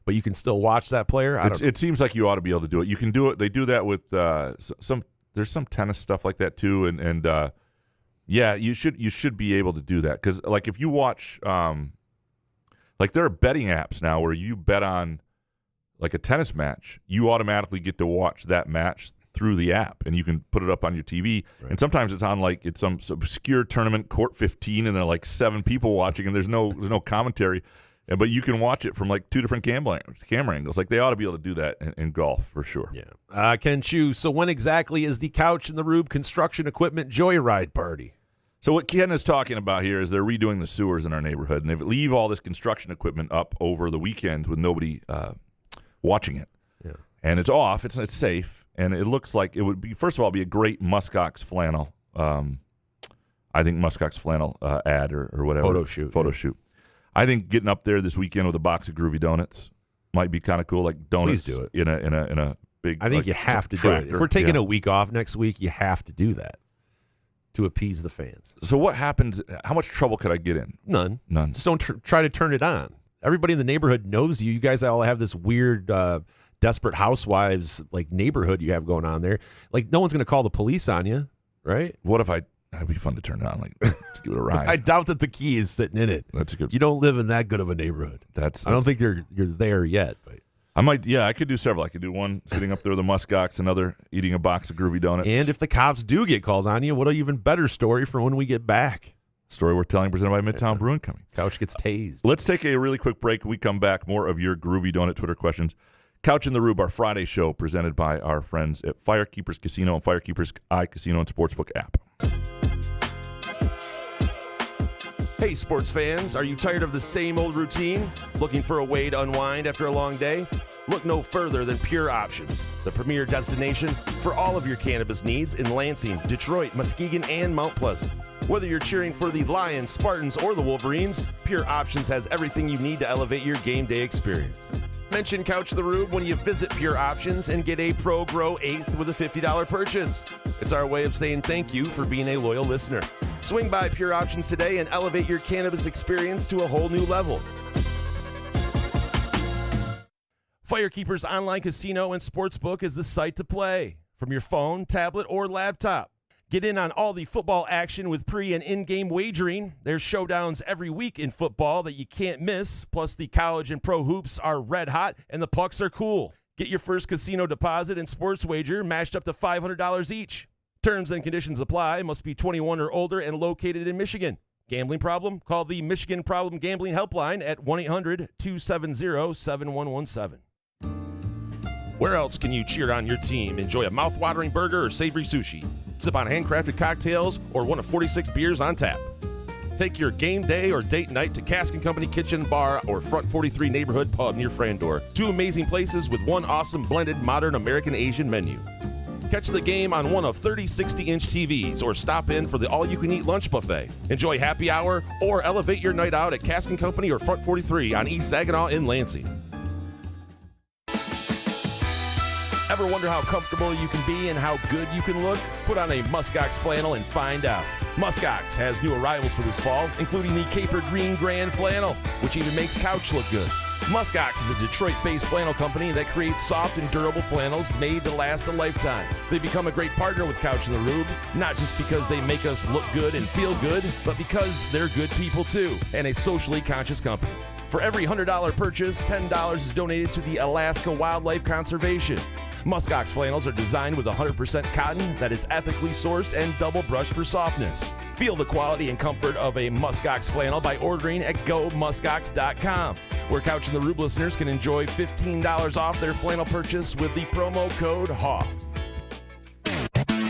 [SPEAKER 4] but you can still watch that player.
[SPEAKER 3] It seems like you ought to be able to do it. You can do it. They do that with there's some tennis stuff like that too, and Yeah, you should be able to do that because, like, if you watch, like, there are betting apps now where you bet on, like, a tennis match, you automatically get to watch that match through the app, and you can put it up on your TV. Right. And sometimes it's on, like, it's some obscure tournament, Court 15, and there are like 7 people watching, and there's no commentary. But you can watch it from, like, 2 different camera angles. Like, they ought to be able to do that in golf for sure.
[SPEAKER 4] Yeah. Ken Chu, so when exactly is the Couch and the Rube construction equipment joyride party?
[SPEAKER 3] So what Ken is talking about here is they're redoing the sewers in our neighborhood, and they leave all this construction equipment up over the weekend with nobody watching it.
[SPEAKER 4] Yeah.
[SPEAKER 3] And it's off. It's safe, and it looks like it would be, first of all, be a great Muskox flannel. I think Muskox flannel ad or whatever. Photo shoot. I think getting up there this weekend with a box of Groovy Donuts might be kind of cool. Like donuts
[SPEAKER 4] Please do it.
[SPEAKER 3] in a big.
[SPEAKER 4] I think you have to do it. If we're taking a week off next week, you have to do that to appease the fans.
[SPEAKER 3] So what happens? How much trouble could I get in?
[SPEAKER 4] None.
[SPEAKER 3] Just
[SPEAKER 4] don't try to turn it on. Everybody in the neighborhood knows you. You guys all have this weird Desperate Housewives like neighborhood you have going on there. Like, no one's going to call the police on you, right?
[SPEAKER 3] What if that'd be fun to turn it on, like, to give it a ride.
[SPEAKER 4] I doubt that the key is sitting in it.
[SPEAKER 3] That's a good.
[SPEAKER 4] You don't live in that good of a neighborhood. I don't think you're there yet. But
[SPEAKER 3] I might. Yeah, I could do several. I could do one sitting up there with the Muskox, another eating a box of Groovy Donuts.
[SPEAKER 4] And if the cops do get called on you, what an even better story for when we get back.
[SPEAKER 3] Story we're telling, presented by Midtown Brewing Company.
[SPEAKER 4] Couch gets tased.
[SPEAKER 3] Let's take a really quick break. When we come back, more of your Groovy Donut Twitter questions. Couch and the Rube, our Friday show, presented by our friends at Firekeepers Casino and Firekeepers iCasino and Sportsbook app.
[SPEAKER 4] Hey, sports fans, are you tired of the same old routine? Looking for a way to unwind after a long day? Look no further than Pure Options, the premier destination for all of your cannabis needs in Lansing, Detroit, Muskegon, and Mount Pleasant. Whether you're cheering for the Lions, Spartans, or the Wolverines, Pure Options has everything you need to elevate your game day experience. Mention Couch the Rube when you visit Pure Options and get a Pro Grow 8th with a $50 purchase. It's our way of saying thank you for being a loyal listener. Swing by Pure Options today and elevate your cannabis experience to a whole new level. Firekeepers Online Casino and Sportsbook is the site to play from your phone, tablet, or laptop. Get in on all the football action with pre- and in-game wagering. There's showdowns every week in football that you can't miss. Plus, the college and pro hoops are red hot, and the pucks are cool. Get your first casino deposit and sports wager matched up to $500 each. Terms and conditions apply. Must be 21 or older and located in Michigan. Gambling problem? Call the Michigan Problem Gambling Helpline at 1-800-270-7117. Where else can you cheer on your team? Enjoy a mouth-watering burger or savory sushi. Sip on handcrafted cocktails or one of 46 beers on tap. Take your game day or date night to Cask & Company Kitchen, Bar, or Front 43 Neighborhood Pub near Frandor. 2 amazing places with one awesome blended modern American-Asian menu. Catch the game on one of 30 60-inch TVs or stop in for the all-you-can-eat lunch buffet. Enjoy happy hour or elevate your night out at Cask & Company or Front 43 on East Saginaw in Lansing. Ever wonder how comfortable you can be and how good you can look? Put on a Muskox flannel and find out. Muskox has new arrivals for this fall, including the Caper Green Grand Flannel, which even makes Couch look good. Muskox is a Detroit-based flannel company that creates soft and durable flannels made to last a lifetime. They become a great partner with Couch and the Rube, not just because they make us look good and feel good, but because they're good people too, and a socially conscious company. For every $100 purchase, $10 is donated to the Alaska Wildlife Conservation. Muskox flannels are designed with 100% cotton that is ethically sourced and double brushed for softness. Feel the quality and comfort of a Muskox flannel by ordering at gomuskox.com, where Couch and the Rube listeners can enjoy $15 off their flannel purchase with the promo code HOFF.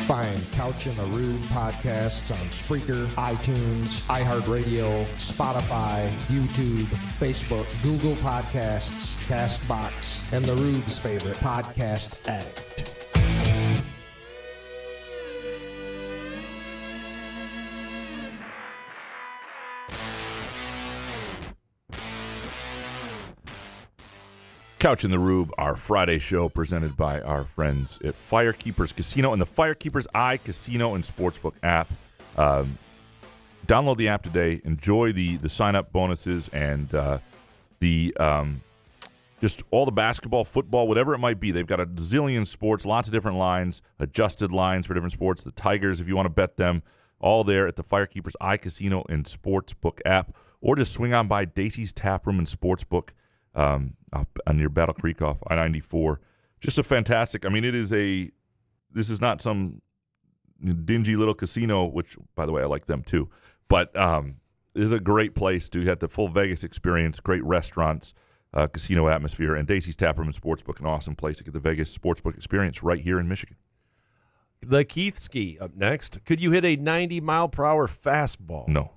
[SPEAKER 1] Find Couch and the Rube podcasts on Spreaker, iTunes, iHeartRadio, Spotify, YouTube, Facebook, Google Podcasts, CastBox, and the Rube's favorite podcast addict.
[SPEAKER 3] Couch and the Rube, our Friday show, presented by our friends at Firekeepers Casino and the Firekeepers iCasino and Sportsbook app. Download the app today. Enjoy the sign-up bonuses and just all the basketball, football, whatever it might be. They've got a zillion sports, lots of different lines, adjusted lines for different sports. The Tigers, if you want to bet them, all there at the Firekeepers iCasino and Sportsbook app, or just swing on by Dacey's Tap Room and Sportsbook up near Battle Creek off I-94. Just a fantastic. I mean, this is not some dingy little casino, which, by the way, I like them too. But it is a great place to get the full Vegas experience, great restaurants, casino atmosphere, and Dacey's Tap Room and Sportsbook, an awesome place to get the Vegas sportsbook experience right here in Michigan.
[SPEAKER 4] The Keith Ski up next. Could you hit a 90-mile-per-hour fastball?
[SPEAKER 3] No.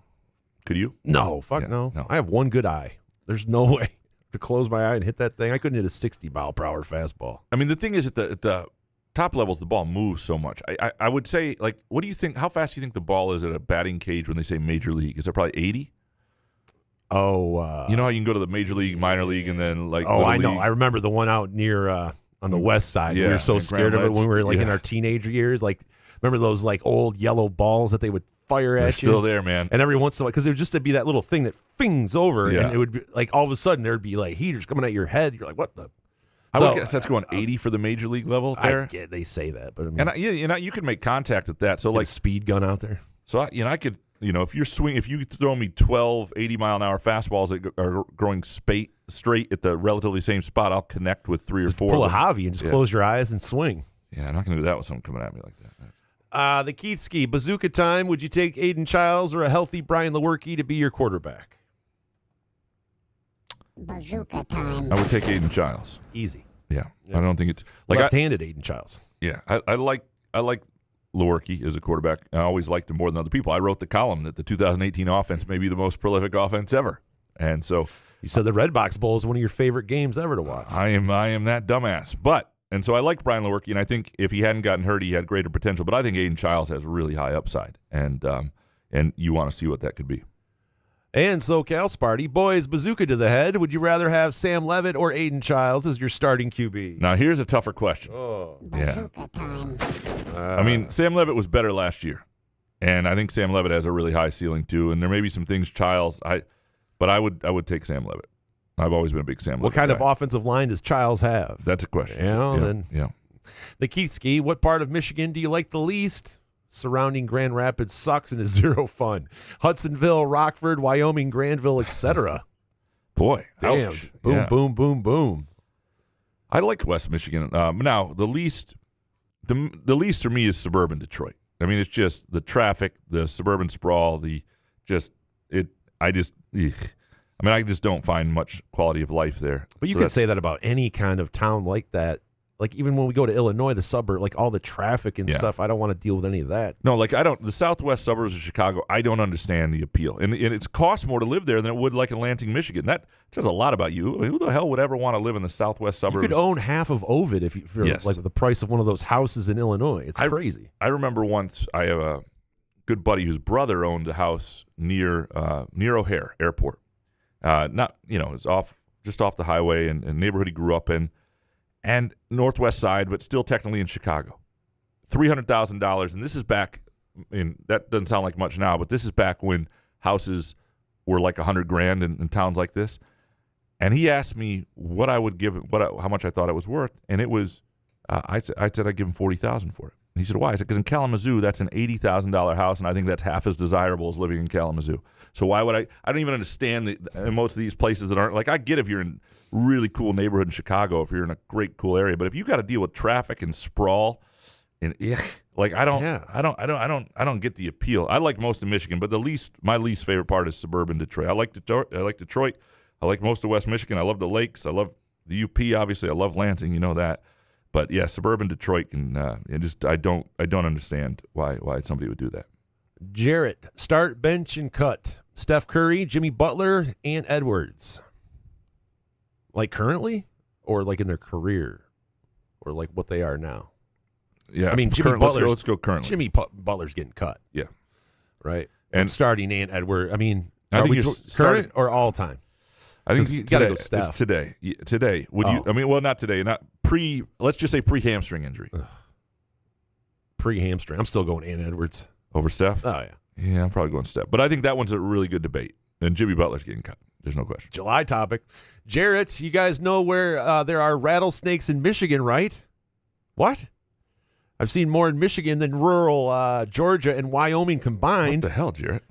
[SPEAKER 3] Could you?
[SPEAKER 4] No. No. I have one good eye. There's no way to close my eye and hit that thing. I couldn't hit a 60-mile-per-hour fastball.
[SPEAKER 3] I mean, the thing is, at the top levels, the ball moves so much. I would say, like, what do you think? How fast do you think the ball is at a batting cage when they say major league? Is it probably 80?
[SPEAKER 4] Oh,
[SPEAKER 3] you know how you can go to the major league, minor league, and then like.
[SPEAKER 4] Oh, I know.
[SPEAKER 3] League?
[SPEAKER 4] I remember the one out near on the west side.
[SPEAKER 3] Yeah,
[SPEAKER 4] we were so scared of it when we were like in our teenager years. Like, remember those like old yellow balls that they would fire
[SPEAKER 3] They're
[SPEAKER 4] at you?
[SPEAKER 3] Still there, man.
[SPEAKER 4] And every once in a while, because it would just be that little thing that fings over,
[SPEAKER 3] Yeah.
[SPEAKER 4] and it would be like all of a sudden there'd be like heaters coming at your head. You're like, what the?
[SPEAKER 3] I would guess that's going 80 for the major league level there.
[SPEAKER 4] I get they say that, but I mean,
[SPEAKER 3] and you could make contact at that. So
[SPEAKER 4] like
[SPEAKER 3] like
[SPEAKER 4] speed gun out there.
[SPEAKER 3] So I could, if you throw me 12 80-mile-an-hour fastballs that are going straight at the relatively same spot, I'll connect with 3 or 4.
[SPEAKER 4] Pull a Javi and just close your eyes and swing.
[SPEAKER 3] Yeah, I'm not going to do that with someone coming at me like that.
[SPEAKER 4] The Keith Ski bazooka time. Would you take Aiden Childs or a healthy Brian Lewerke to be your quarterback?
[SPEAKER 10] Bazooka time.
[SPEAKER 3] I would take Aiden Childs.
[SPEAKER 4] Easy.
[SPEAKER 3] Yeah. I don't think it's like
[SPEAKER 4] left-handed Aiden Childs.
[SPEAKER 3] Yeah, I like Lewerke as a quarterback. I always liked him more than other people. I wrote the column that the 2018 offense may be the most prolific offense ever, and so
[SPEAKER 4] you said the Redbox Bowl is one of your favorite games ever to watch.
[SPEAKER 3] I am that dumbass, and so I liked Brian Lewerke, and I think if he hadn't gotten hurt, he had greater potential. But I think Aiden Childs has really high upside, and you want to see what that could be.
[SPEAKER 4] And SoCal Sparty, boys, bazooka to the head. Would you rather have Sam Levitt or Aiden Childs as your starting QB?
[SPEAKER 3] Now, here's a tougher question.
[SPEAKER 4] Oh.
[SPEAKER 10] Bazooka time.
[SPEAKER 3] I mean, Sam Levitt was better last year, and I think Sam Levitt has a really high ceiling too. And there may be some things Childs, but I would take Sam Levitt. I've always been a big Sam Levitt
[SPEAKER 4] What kind
[SPEAKER 3] guy.
[SPEAKER 4] of offensive line does Childs have?
[SPEAKER 3] That's a question.
[SPEAKER 4] Yeah. The Keith Ski, what part of Michigan do you like the least? Surrounding Grand Rapids sucks and is zero fun. Hudsonville, Rockford, Wyoming, Granville, etc.
[SPEAKER 3] Boy,
[SPEAKER 4] damn!
[SPEAKER 3] ouch.
[SPEAKER 4] Boom,
[SPEAKER 3] Yeah.
[SPEAKER 4] boom, boom, boom.
[SPEAKER 3] I like West Michigan. Now the least for me is suburban Detroit. I mean, it's just the traffic, the suburban sprawl, I just don't find much quality of life there.
[SPEAKER 4] But you can say that about any kind of town like that. Like even when we go to Illinois, the suburb, like all the traffic and stuff, I don't want to deal with any of that.
[SPEAKER 3] No, the southwest suburbs of Chicago, I don't understand the appeal. And it costs more to live there than it would like in Lansing, Michigan. That says a lot about you. I mean, who the hell would ever want to live in the southwest suburbs?
[SPEAKER 4] You could own half of Ovid if you're like the price of one of those houses in Illinois. It's crazy.
[SPEAKER 3] I remember once I have a good buddy whose brother owned a house near O'Hare Airport. It's just off the highway and neighborhood he grew up in. And northwest side, but still technically in Chicago. $300,000, and this is back that doesn't sound like much now, but this is back when houses were like $100,000 in towns like this. And he asked me what I would give, how much I thought it was worth, and it was, I said I'd give him $40,000 for it. And he said, why? I said, because in Kalamazoo, that's an $80,000 house, and I think that's half as desirable as living in Kalamazoo. So why would I don't even understand most of these places that aren't, like, I get if you're in really cool neighborhood in Chicago, if you're in a great cool area, but if you got to deal with traffic and sprawl and I don't get the appeal. I like most of Michigan, but my least favorite part is suburban Detroit. I like Detroit. I like most of West Michigan. I love the lakes. I love the UP. Obviously, I love Lansing. You know that. But yeah, suburban Detroit can. I don't understand why somebody would do that.
[SPEAKER 4] Jarrett, start, bench, and cut. Steph Curry, Jimmy Butler, and Edwards. Like currently, or like in their career, or like what they are now.
[SPEAKER 3] Yeah,
[SPEAKER 4] I mean, Jimmy Butler.
[SPEAKER 3] Let's go currently.
[SPEAKER 4] Jimmy Butler's getting cut.
[SPEAKER 3] Yeah,
[SPEAKER 4] right. And starting and Edwards. I mean,
[SPEAKER 3] I think you're
[SPEAKER 4] current or all time.
[SPEAKER 3] I think
[SPEAKER 4] you got to go Steph.
[SPEAKER 3] It's today. Today. Would you? I mean, well, not today. Not pre. Let's just say pre-hamstring injury.
[SPEAKER 4] Pre-hamstring. I'm still going Ann Edwards
[SPEAKER 3] over Steph.
[SPEAKER 4] Oh yeah.
[SPEAKER 3] Yeah, I'm probably going Steph. But I think that one's a really good debate. And Jimmy Butler's getting cut. There's no question.
[SPEAKER 4] July topic. Jarrett, you guys know where there are rattlesnakes in Michigan, right? What? I've seen more in Michigan than rural Georgia and Wyoming combined.
[SPEAKER 3] What the hell, Jarrett?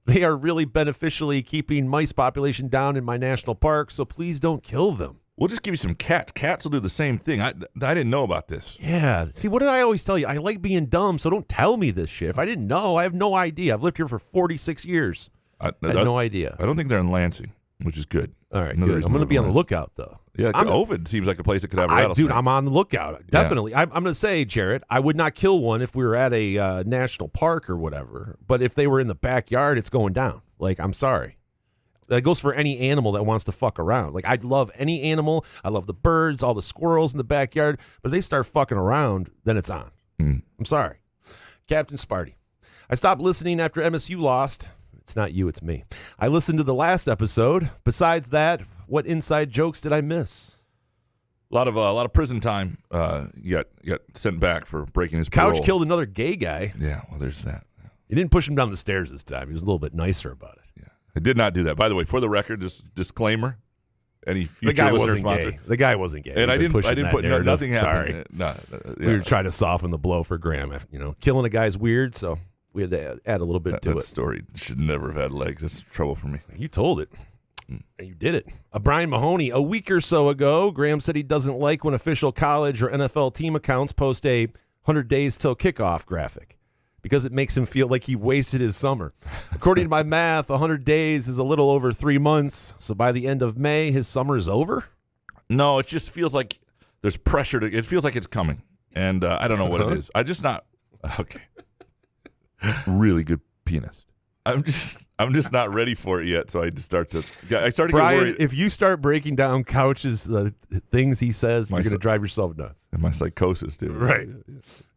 [SPEAKER 4] They are really beneficially keeping mice population down in my national park, so please don't kill them.
[SPEAKER 3] We'll just give you some cats. Cats will do the same thing. I didn't know about this.
[SPEAKER 4] Yeah. See, what did I always tell you? I like being dumb, so don't tell me this shit. If I didn't know, I have no idea. I've lived here for 46 years. I had no idea.
[SPEAKER 3] I don't think they're in Lansing, which is good.
[SPEAKER 4] All right, good. I'm going to be on the lookout, though.
[SPEAKER 3] Yeah, Ovid seems like a place that could have a rattlesnake.
[SPEAKER 4] Dude, I'm on the lookout. Definitely. Yeah. I'm going to say, Jarrett, I would not kill one if we were at a national park or whatever. But if they were in the backyard, it's going down. Like, I'm sorry. That goes for any animal that wants to fuck around. Like, I'd love any animal. I love the birds, all the squirrels in the backyard. But if they start fucking around, then it's on. I'm sorry. Captain Sparty. I stopped listening after MSU lost. It's not you, it's me. I listened to the last episode. Besides that, what inside jokes did I miss?
[SPEAKER 3] A lot of prison time. You got sent back for breaking his parole.
[SPEAKER 4] Couch killed another gay guy.
[SPEAKER 3] Yeah, well, there's that.
[SPEAKER 4] He didn't push him down the stairs this time. He was a little bit nicer about it.
[SPEAKER 3] Yeah, I did not do that. By the way, for the record, just disclaimer. Any future
[SPEAKER 4] the guy wasn't
[SPEAKER 3] sponsor.
[SPEAKER 4] gay. The guy wasn't gay.
[SPEAKER 3] And I didn't put nothing happened.
[SPEAKER 4] Sorry. We were trying to soften the blow for Graham. Killing a guy's weird, so we had to add a little bit to it.
[SPEAKER 3] That story should never have had legs. That's trouble for me.
[SPEAKER 4] You told it. And you did it. Brian Mahoney, a week or so ago, Graham said he doesn't like when official college or NFL team accounts post a 100 days till kickoff graphic because it makes him feel like he wasted his summer. According to my math, 100 days is a little over 3 months. So by the end of May, his summer is over?
[SPEAKER 3] No, it just feels like there's pressure. It feels like it's coming. And I don't know what it is. I just not. Okay. Really good pianist. I'm just not ready for it yet, so I started to get worried.
[SPEAKER 4] If you start breaking down Couch's the things he says, you're going to drive yourself nuts.
[SPEAKER 3] And my psychosis, too.
[SPEAKER 4] Right.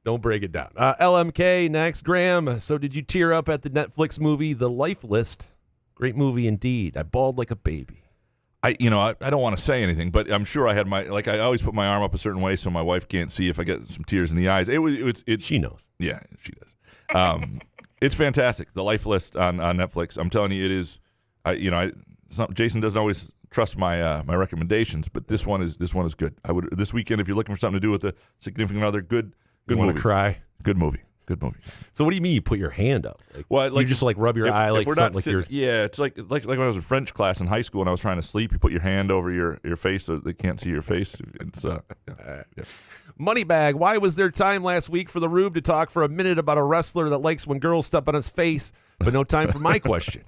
[SPEAKER 4] Don't break it down. LMK next. Graham, so did you tear up at the Netflix movie The Life List? Great movie indeed. I bawled like a baby.
[SPEAKER 3] I don't want to say anything, but I'm sure I had I always put my arm up a certain way so my wife can't see if I get some tears in the eyes.
[SPEAKER 4] She knows.
[SPEAKER 3] Yeah, she does. It's fantastic. The Life List on Netflix. I'm telling you, it is. Jason doesn't always trust my recommendations, but this one is good. I would this weekend if you're looking for something to do with a significant other. Good movie.
[SPEAKER 4] Want to cry?
[SPEAKER 3] Good movie.
[SPEAKER 4] So what do you mean you put your hand up? You just rub your eye like something like you're...
[SPEAKER 3] Yeah, it's like when I was in French class in high school and I was trying to sleep. You put your hand over your face so they can't see your face. It's yeah.
[SPEAKER 4] Moneybag, why was there time last week for the Rube to talk for a minute about a wrestler that likes when girls step on his face, but no time for my question?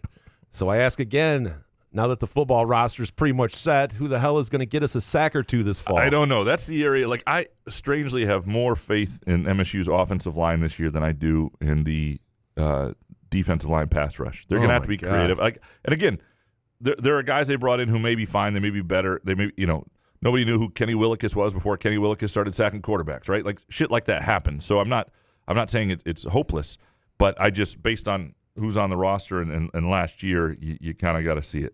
[SPEAKER 4] So I ask again, now that the football roster is pretty much set, who the hell is going to get us a sack or two this fall?
[SPEAKER 3] I don't know. That's the area. I strangely have more faith in MSU's offensive line this year than I do in the defensive line pass rush. They're going to have to be creative. And again, there are guys they brought in who may be fine. They may be better. They may, nobody knew who Kenny Willekes was before Kenny Willekes started sacking quarterbacks, right? Like shit like that happens. So I'm not saying it's hopeless, but I just based on who's on the roster and last year, you kind of got to see it.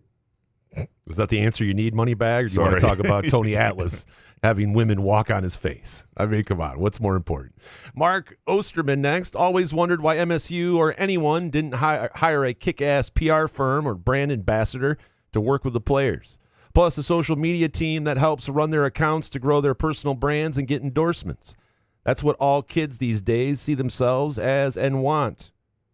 [SPEAKER 4] Is that the answer you need, Moneybag? Or do you want to talk about Tony Atlas having women walk on his face? I mean, come on. What's more important? Mark Osterman next. Always wondered why MSU or anyone didn't hire a kick-ass PR firm or brand ambassador to work with the players. Plus a social media team that helps run their accounts to grow their personal brands and get endorsements. That's what all kids these days see themselves as and want.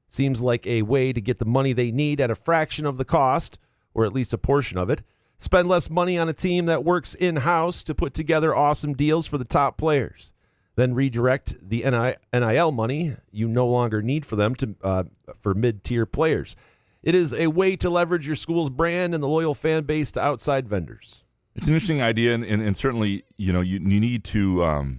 [SPEAKER 4] Seems like a way to get the money they need at a fraction of the cost, or at least a portion of it. Spend less money on a team that works in-house to put together awesome deals for the top players. Then redirect the NIL money you no longer need for them for mid-tier players. It is a way to leverage your school's brand and the loyal fan base to outside vendors.
[SPEAKER 3] It's an interesting idea, and certainly, you need to,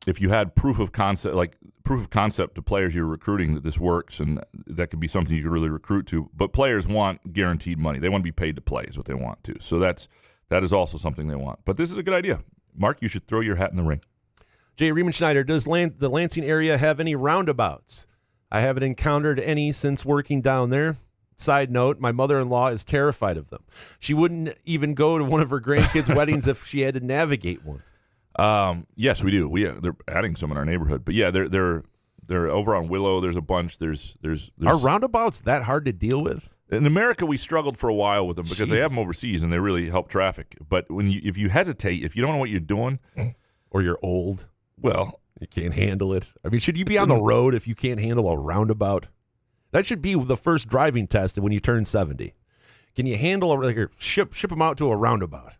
[SPEAKER 3] if you had proof of concept to players you're recruiting that this works, and that could be something you could really recruit to. But players want guaranteed money; they want to be paid to play, is what they want to. So that is also something they want. But this is a good idea, Mark. You should throw your hat in the ring.
[SPEAKER 4] Jay Riemenschneider, does the Lansing area have any roundabouts? I haven't encountered any since working down there. Side note, my mother-in-law is terrified of them. She wouldn't even go to one of her grandkids' weddings if she had to navigate one.
[SPEAKER 3] Yes, we do. They're adding some in our neighborhood, but yeah, they're over on Willow. There's a bunch. There's
[SPEAKER 4] Are roundabouts that hard to deal with?
[SPEAKER 3] In America, we struggled for a while with them because they have them overseas and they really help traffic. But if you hesitate, if you don't know what you're doing,
[SPEAKER 4] or you're old,
[SPEAKER 3] well,
[SPEAKER 4] You can't handle it. I mean, should you be on the road if you can't handle a roundabout? That should be the first driving test when you turn 70. Can you handle ship them out to a roundabout?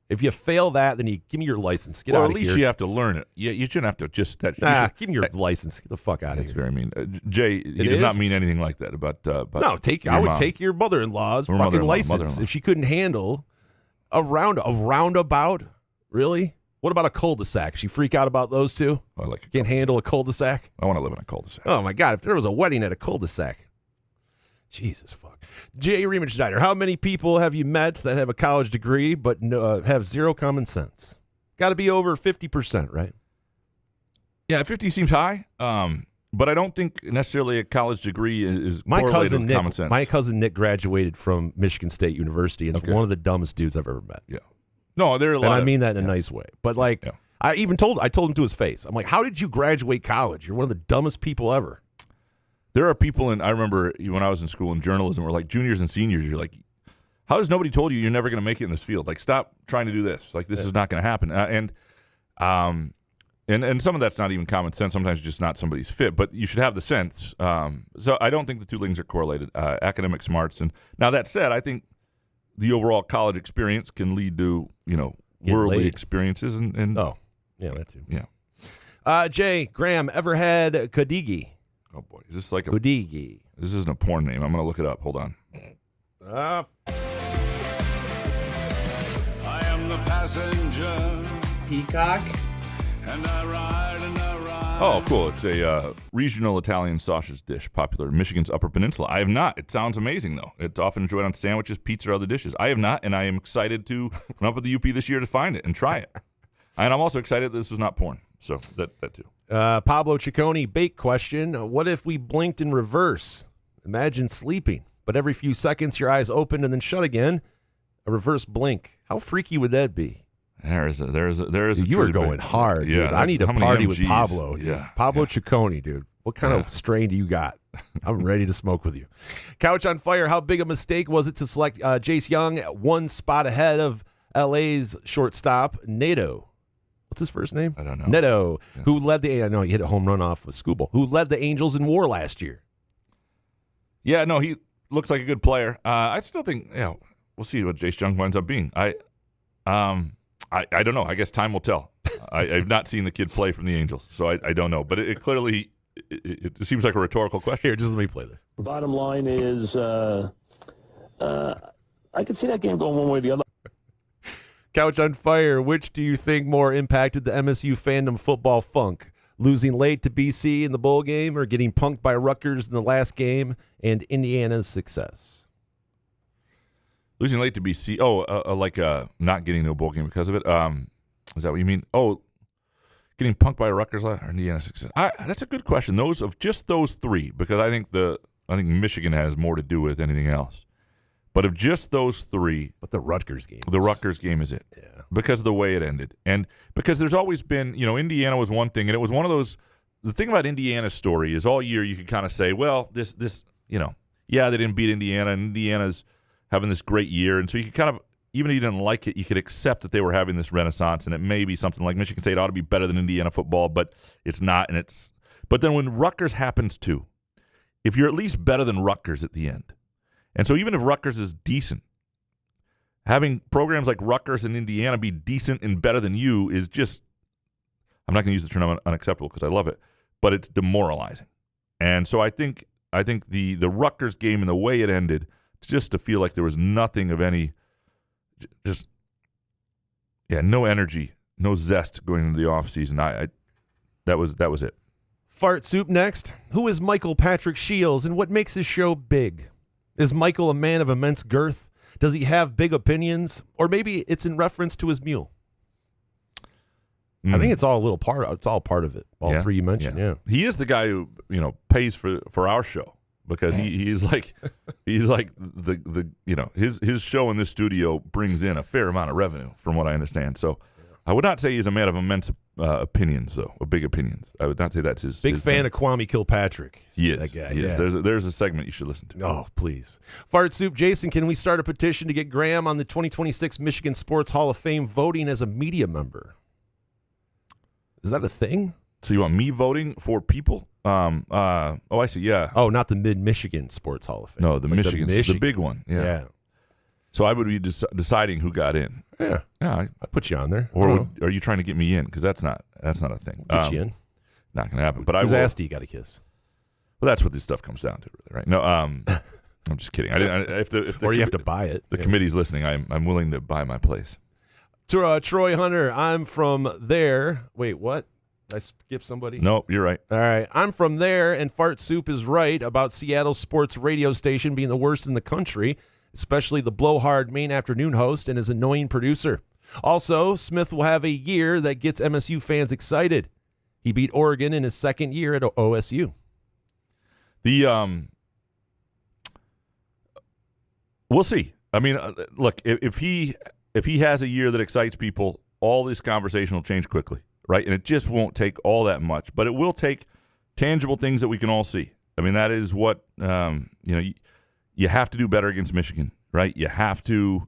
[SPEAKER 4] If you fail that, then you give me your license. Get out of here.
[SPEAKER 3] At least you have to learn it. You shouldn't have to just that.
[SPEAKER 4] Give me your license. Get the fuck out of here.
[SPEAKER 3] That's very mean. Jay, he does not mean anything like that about
[SPEAKER 4] no, I would take your mother-in-law's fucking license if she couldn't handle a roundabout. Really? What about a cul-de-sac? She freak out about those too?
[SPEAKER 3] I like
[SPEAKER 4] Can't handle a cul-de-sac?
[SPEAKER 3] I want to live in a cul-de-sac.
[SPEAKER 4] Oh, my God. If there was a wedding at a cul-de-sac. Jesus, fuck. Jay Reimage Schneider, how many people have you met that have a college degree but have zero common sense? Got to be over 50%, right?
[SPEAKER 3] Yeah, 50 seems high, but I don't think necessarily a college degree is correlated with common sense.
[SPEAKER 4] My cousin Nick graduated from Michigan State University and is one of the dumbest dudes I've ever met.
[SPEAKER 3] Yeah. No, there are a lot.
[SPEAKER 4] And I mean that in a nice way. But I told him to his face. I'm like, how did you graduate college? You're one of the dumbest people ever.
[SPEAKER 3] There are people I remember when I was in school in journalism, we're like juniors and seniors. You're like, how has nobody told you you're never going to make it in this field? Like, stop trying to do this. Like, this is not going to happen. And some of that's not even common sense. Sometimes it's just not somebody's fit. But you should have the sense. So I don't think the two things are correlated. Academic smarts. And now that said, I think the overall college experience can lead to worldly experiences. And
[SPEAKER 4] that too.
[SPEAKER 3] Yeah.
[SPEAKER 4] Jay Graham, ever had Kadigi?
[SPEAKER 3] Oh boy, is this like a
[SPEAKER 4] Kadigi?
[SPEAKER 3] This isn't a porn name. I'm gonna look it up. Hold on.
[SPEAKER 8] I am the passenger.
[SPEAKER 7] Peacock.
[SPEAKER 8] And I ride and I ride.
[SPEAKER 3] Oh, cool. It's a regional Italian sausage dish popular in Michigan's Upper Peninsula. I have not. It sounds amazing, though. It's often enjoyed on sandwiches, pizza, or other dishes. I have not, and I am excited to run up at the UP this year to find it and try it. And I'm also excited that this is not porn. So that too.
[SPEAKER 4] Pablo Ciccone, bait question. What if we blinked in reverse? Imagine sleeping, but every few seconds your eyes open and then shut again. A reverse blink. How freaky would that be?
[SPEAKER 3] There is a
[SPEAKER 4] you are going hard, dude.
[SPEAKER 3] Yeah,
[SPEAKER 4] I need to party with
[SPEAKER 3] MGs?
[SPEAKER 4] Pablo. Dude.
[SPEAKER 3] Yeah,
[SPEAKER 4] Pablo Ciccone, dude. What kind of strain do you got? I'm ready to smoke with you. Couch on Fire. How big a mistake was it to select Jace Young one spot ahead of LA's shortstop, Nato? What's his first name?
[SPEAKER 3] I don't know.
[SPEAKER 4] Neto, who led the... I know he hit a home run off of Scooble, who led the Angels in WAR last year.
[SPEAKER 3] Yeah, no, he looks like a good player. I still think, we'll see what Jace Young winds up being. I don't know. I guess time will tell. I've not seen the kid play from the Angels, so I don't know. But it clearly it seems like a rhetorical question.
[SPEAKER 4] Here, just let me play this.
[SPEAKER 11] The bottom line is I could see that game going one way or the other.
[SPEAKER 4] Couch on Fire, which do you think more impacted the MSU fandom football funk? Losing late to BC in the bowl game or getting punked by Rutgers in the last game and Indiana's success?
[SPEAKER 3] Losing late to BC. Not getting to a bowl game because of it. Is that what you mean? Oh, getting punked by Rutgers or Indiana's success. That's a good question. Those three, because I think Michigan has more to do with anything else. But of just those three,
[SPEAKER 4] but the Rutgers game
[SPEAKER 3] is it? Yeah, because of the way it ended, and because there's always been, Indiana was one thing, and it was one of those. The thing about Indiana's story is all year you could kind of say, well, they didn't beat Indiana, and Indiana's having this great year, and so you could kind of, even if you didn't like it, you could accept that they were having this renaissance, and it may be something like Michigan State ought to be better than Indiana football, but it's not, But then when Rutgers happens too, if you're at least better than Rutgers at the end. And so even if Rutgers is decent, having programs like Rutgers and Indiana be decent and better than you is just, I'm not going to use the term unacceptable because I love it, but it's demoralizing. And so I think the Rutgers game and the way it ended, just to feel like there was nothing of any, no energy, no zest going into the offseason. That was it.
[SPEAKER 4] Fart Soup next. Who is Michael Patrick Shields and what makes his show big? Is Michael a man of immense girth? Does he have big opinions? Or maybe it's in reference to his mule. I think it's all part of it. All three you mentioned, yeah.
[SPEAKER 3] He is the guy who, pays for our show because he's like the his show in this studio brings in a fair amount of revenue from what I understand. So I would not say he's a man of immense opinions, though, or big opinions. I would not say that's his
[SPEAKER 4] big
[SPEAKER 3] his
[SPEAKER 4] fan
[SPEAKER 3] thing.
[SPEAKER 4] Of Kwame Kilpatrick.
[SPEAKER 3] He is.
[SPEAKER 4] That guy.
[SPEAKER 3] He is. There's a segment you should listen to.
[SPEAKER 4] Oh, please. Fart Soup, Jason, can we start a petition to get Graham on the 2026 Michigan Sports Hall of Fame voting as a media member? Is that a thing?
[SPEAKER 3] So you want me voting for people? I see. Yeah.
[SPEAKER 4] Oh, not the Mid-Michigan Sports Hall of Fame.
[SPEAKER 3] No, the Michigan, the big one. Yeah. So I would be deciding who got in.
[SPEAKER 4] Yeah.
[SPEAKER 3] Yeah.
[SPEAKER 4] I put you on there.
[SPEAKER 3] Or are you trying to get me in? Because that's not a thing.
[SPEAKER 4] Get you in.
[SPEAKER 3] Not going to happen. But
[SPEAKER 4] Whose
[SPEAKER 3] I will.
[SPEAKER 4] ass do you got to kiss?
[SPEAKER 3] Well, that's what this stuff comes down to, really, right? No, I'm just kidding. If the
[SPEAKER 4] or you have to buy it.
[SPEAKER 3] The committee's listening. I'm willing to buy my place.
[SPEAKER 4] Troy Hunter, I'm from there. Wait, what? Did I skip somebody?
[SPEAKER 3] Nope, you're right.
[SPEAKER 4] All right. I'm from there, and Fart Soup is right about Seattle sports radio station being the worst in the country, especially the blowhard main afternoon host and his annoying producer. Also, Smith will have a year that gets MSU fans excited. He beat Oregon in his second year at OSU.
[SPEAKER 3] We'll see. I mean, look, if he has a year that excites people, all this conversation will change quickly, right? And it just won't take all that much, but it will take tangible things that we can all see. I mean, that is what you have to do better against Michigan, right? You have to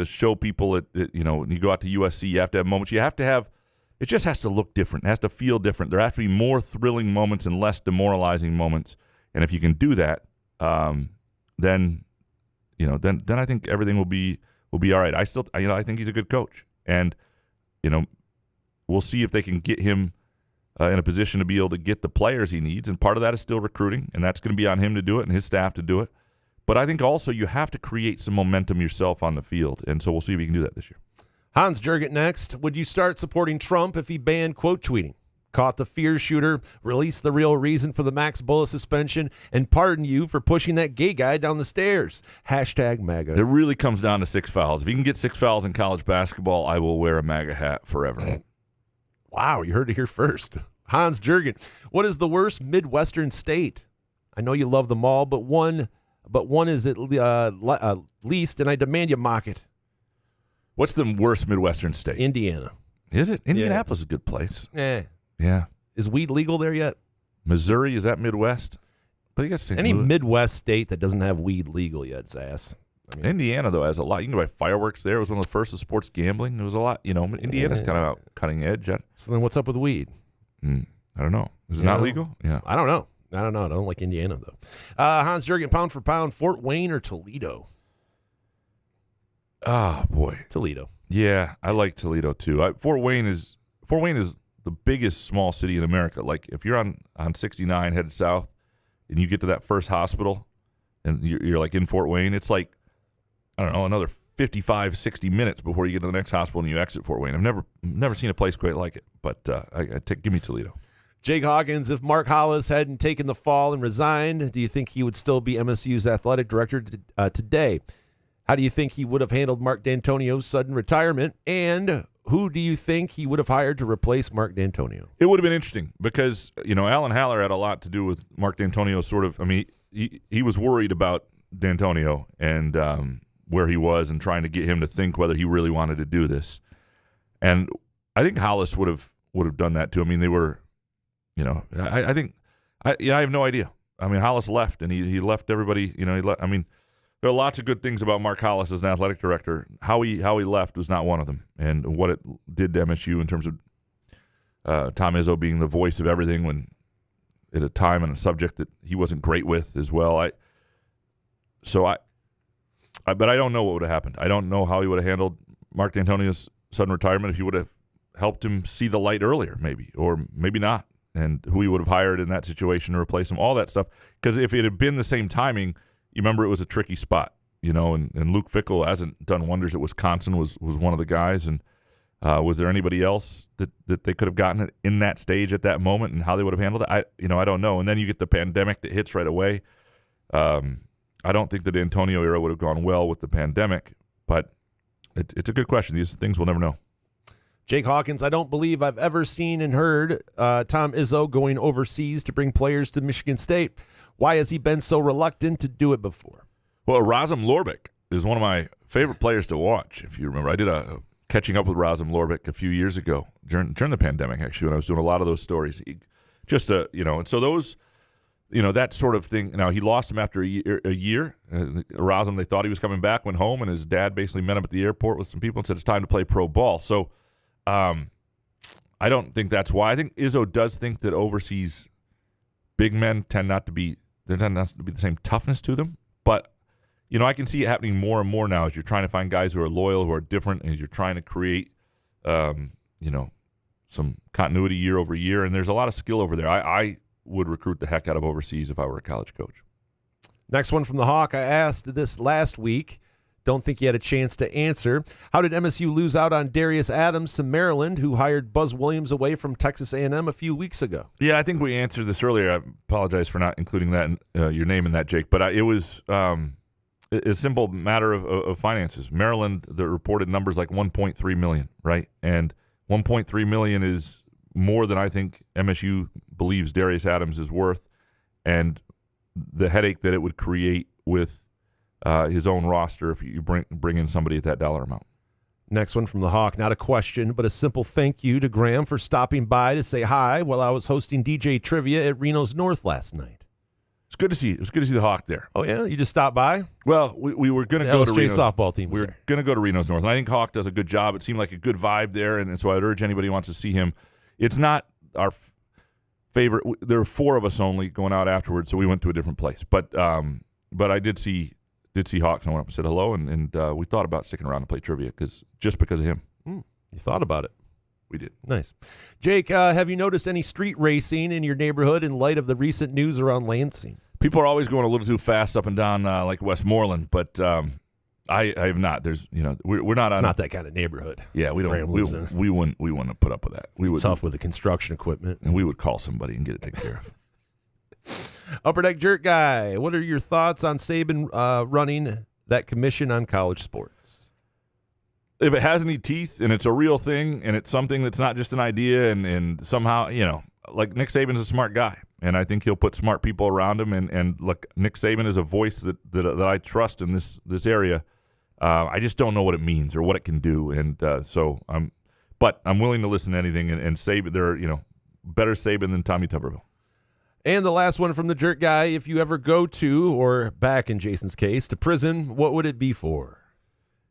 [SPEAKER 3] show people it. When you go out to USC, you have to have moments. You have to have. It just has to look different. It has to feel different. There have to be more thrilling moments and less demoralizing moments. And if you can do that, then I think everything will be all right. I think he's a good coach, and we'll see if they can get him in a position to be able to get the players he needs. And part of that is still recruiting, and that's going to be on him to do it and his staff to do it. But I think also you have to create some momentum yourself on the field, and so we'll see if he can do that this year.
[SPEAKER 4] Hans Jurget next. Would you start supporting Trump if he banned quote tweeting, caught the fear shooter, released the real reason for the Max Bullough suspension, and pardoned you for pushing that gay guy down the stairs? Hashtag MAGA.
[SPEAKER 3] It really comes down to 6 fouls. If you can get 6 fouls in college basketball, I will wear a MAGA hat forever.
[SPEAKER 4] Wow, you heard it here first. Hans Jurgen, what is the worst Midwestern state? I know you love them all, but one is at least, and I demand you mock it.
[SPEAKER 3] What's the worst Midwestern state?
[SPEAKER 4] Indiana.
[SPEAKER 3] Is it? Indianapolis is a good place. Yeah.
[SPEAKER 4] Is weed legal there yet?
[SPEAKER 3] Missouri, is that Midwest? But you got St.
[SPEAKER 4] Any
[SPEAKER 3] Louis.
[SPEAKER 4] Midwest state that doesn't have weed legal yet, Sass.
[SPEAKER 3] Indiana, though, has a lot. You can buy fireworks there. It was one of the first of sports gambling. There was a lot. Indiana's kind of out cutting edge.
[SPEAKER 4] So then what's up with weed?
[SPEAKER 3] I don't know. Is it not legal? Yeah.
[SPEAKER 4] I don't know. I don't like Indiana, though. Hans Jurgen, pound for pound, Fort Wayne or Toledo?
[SPEAKER 3] Ah, boy.
[SPEAKER 4] Toledo.
[SPEAKER 3] Yeah, I like Toledo, too. Fort Wayne is the biggest small city in America. Like, if you're on 69 headed south and you get to that first hospital and you're like in Fort Wayne, it's like, I don't know, another 55, 60 minutes before you get to the next hospital and you exit Fort Wayne. I've never seen a place quite like it, but give me Toledo.
[SPEAKER 4] Jake Hawkins, if Mark Hollis hadn't taken the fall and resigned, do you think he would still be MSU's athletic director today? How do you think he would have handled Mark D'Antonio's sudden retirement? And who do you think he would have hired to replace Mark D'Antonio?
[SPEAKER 3] It would have been interesting because, Alan Haller had a lot to do with Mark D'Antonio he was worried about D'Antonio and where he was and trying to get him to think whether he really wanted to do this. And I think Hollis would have done that too. I mean, they were, I have no idea. I mean, Hollis left and he left everybody, there are lots of good things about Mark Hollis as an athletic director. How he left was not one of them, and what it did to MSU in terms of Tom Izzo being the voice of everything when at a time and a subject that he wasn't great with as well. But I don't know what would have happened. I don't know how he would have handled Mark D'Antonio's sudden retirement, if he would have helped him see the light earlier, maybe, or maybe not, and who he would have hired in that situation to replace him, all that stuff. Because if it had been the same timing, you remember it was a tricky spot, and Luke Fickell hasn't done wonders at Wisconsin, was one of the guys. And was there anybody else that they could have gotten in that stage at that moment and how they would have handled it? I don't know. And then you get the pandemic that hits right away. I don't think the D'Antonio era would have gone well with the pandemic, but it's a good question. These things we'll never know.
[SPEAKER 4] Jake Hawkins, I don't believe I've ever seen and heard Tom Izzo going overseas to bring players to Michigan State. Why has he been so reluctant to do it before?
[SPEAKER 3] Well, Razem Lorbek is one of my favorite players to watch, if you remember. I did a catching up with Razem Lorbek a few years ago during the pandemic, actually, when I was doing a lot of those stories. And so those, that sort of thing. Now, he lost him after a year. Razem, they thought he was coming back, went home, and his dad basically met him at the airport with some people and said, it's time to play pro ball. So I don't think that's why. I think Izzo does think that overseas big men tend not to be the same toughness to them. But, I can see it happening more and more now as you're trying to find guys who are loyal, who are different, and you're trying to create, some continuity year over year. And there's a lot of skill over there. I would recruit the heck out of overseas if I were a college coach.
[SPEAKER 4] Next one from the Hawk. I asked this last week. Don't think you had a chance to answer. How did MSU lose out on Darius Adams to Maryland, who hired Buzz Williams away from Texas A&M a few weeks ago?
[SPEAKER 3] Yeah, I think we answered this earlier. I apologize for not including that your name in that, Jake. But it was a simple matter of finances. Maryland, the reported numbers like $1.3 million, right? And $1.3 million is more than I think MSU believes Darius Adams is worth, and the headache that it would create with his own roster if you bring in somebody at that dollar amount.
[SPEAKER 4] Next one from the Hawk. Not a question, but a simple thank you to Graham for stopping by to say hi while I was hosting DJ Trivia at Reno's North last night.
[SPEAKER 3] It's good to see. It was good to see the Hawk there.
[SPEAKER 4] Oh, yeah? You just stopped by?
[SPEAKER 3] Well, we were going to go to Reno's
[SPEAKER 4] softball team.
[SPEAKER 3] We were going to go to Reno's North, and I think Hawk does a good job. It seemed like a good vibe there, and so I'd urge anybody who wants to see him. It's not our favorite. There were 4 of us only going out afterwards, so we went to a different place. But I did see Hawk, and I went up and said hello, and we thought about sticking around to play trivia just because of him.
[SPEAKER 4] You thought about it.
[SPEAKER 3] We did.
[SPEAKER 4] Nice. Jake, have you noticed any street racing in your neighborhood in light of the recent news around Lansing?
[SPEAKER 3] People are always going a little too fast up and down like Westmoreland, but I have not. There's we're not.
[SPEAKER 4] It's not that kind of neighborhood.
[SPEAKER 3] Yeah, we don't. We wouldn't put up with that. We would
[SPEAKER 4] tough with the construction equipment,
[SPEAKER 3] and we would call somebody and get it taken care of.
[SPEAKER 4] Upper Deck Jerk Guy, what are your thoughts on Saban running that commission on college sports?
[SPEAKER 3] If it has any teeth and it's a real thing and it's something that's not just an idea and somehow, like Nick Saban's a smart guy, and I think he'll put smart people around him. And look, Nick Saban is a voice that I trust in this area. I just don't know what it means or what it can do, and but I'm willing to listen to anything. And Saban, they're better Saban than Tommy Tuberville.
[SPEAKER 4] And the last one from the Jerk Guy: if you ever go to, or back in Jason's case, to prison, what would it be for?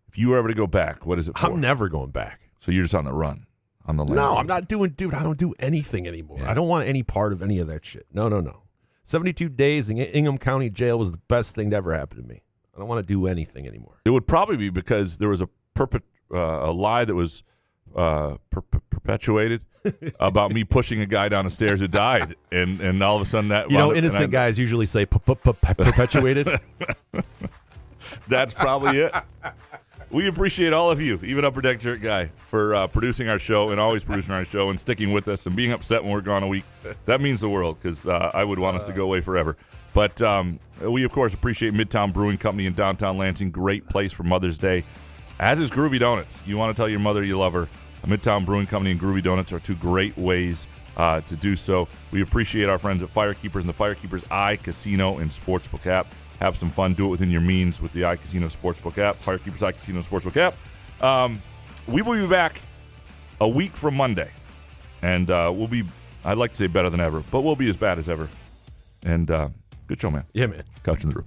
[SPEAKER 3] If you were ever to go back, what is it for?
[SPEAKER 4] I'm never going back.
[SPEAKER 3] So you're just on the run, on the land.
[SPEAKER 4] No, I'm not doing, dude. I don't do anything anymore.
[SPEAKER 3] Yeah.
[SPEAKER 4] I don't want any part of any of that shit. No. 72 days in Ingham County Jail was the best thing to ever happen to me. I don't want to do anything anymore.
[SPEAKER 3] It would probably be because there was a lie that was perpetuated about me pushing a guy down the stairs who died, and all of a sudden that
[SPEAKER 4] innocent guys usually say perpetuated.
[SPEAKER 3] That's probably it. We appreciate all of you, even Upper Deck Jerk Guy, for producing our show and always producing our show and sticking with us and being upset when we're gone a week. That means the world, because I would want us to go away forever. But we, of course, appreciate Midtown Brewing Company in downtown Lansing. Great place for Mother's Day, as is Groovy Donuts. You want to tell your mother you love her. Midtown Brewing Company and Groovy Donuts are 2 great ways to do so. We appreciate our friends at Firekeepers and the Firekeepers iCasino and Sportsbook app. Have some fun. Do it within your means with the iCasino Sportsbook app, Firekeepers iCasino Sportsbook app. We will be back a week from Monday, and we'll be, I'd like to say better than ever, but we'll be as bad as ever. And good show, man.
[SPEAKER 4] Yeah, man.
[SPEAKER 3] Couch in the Room.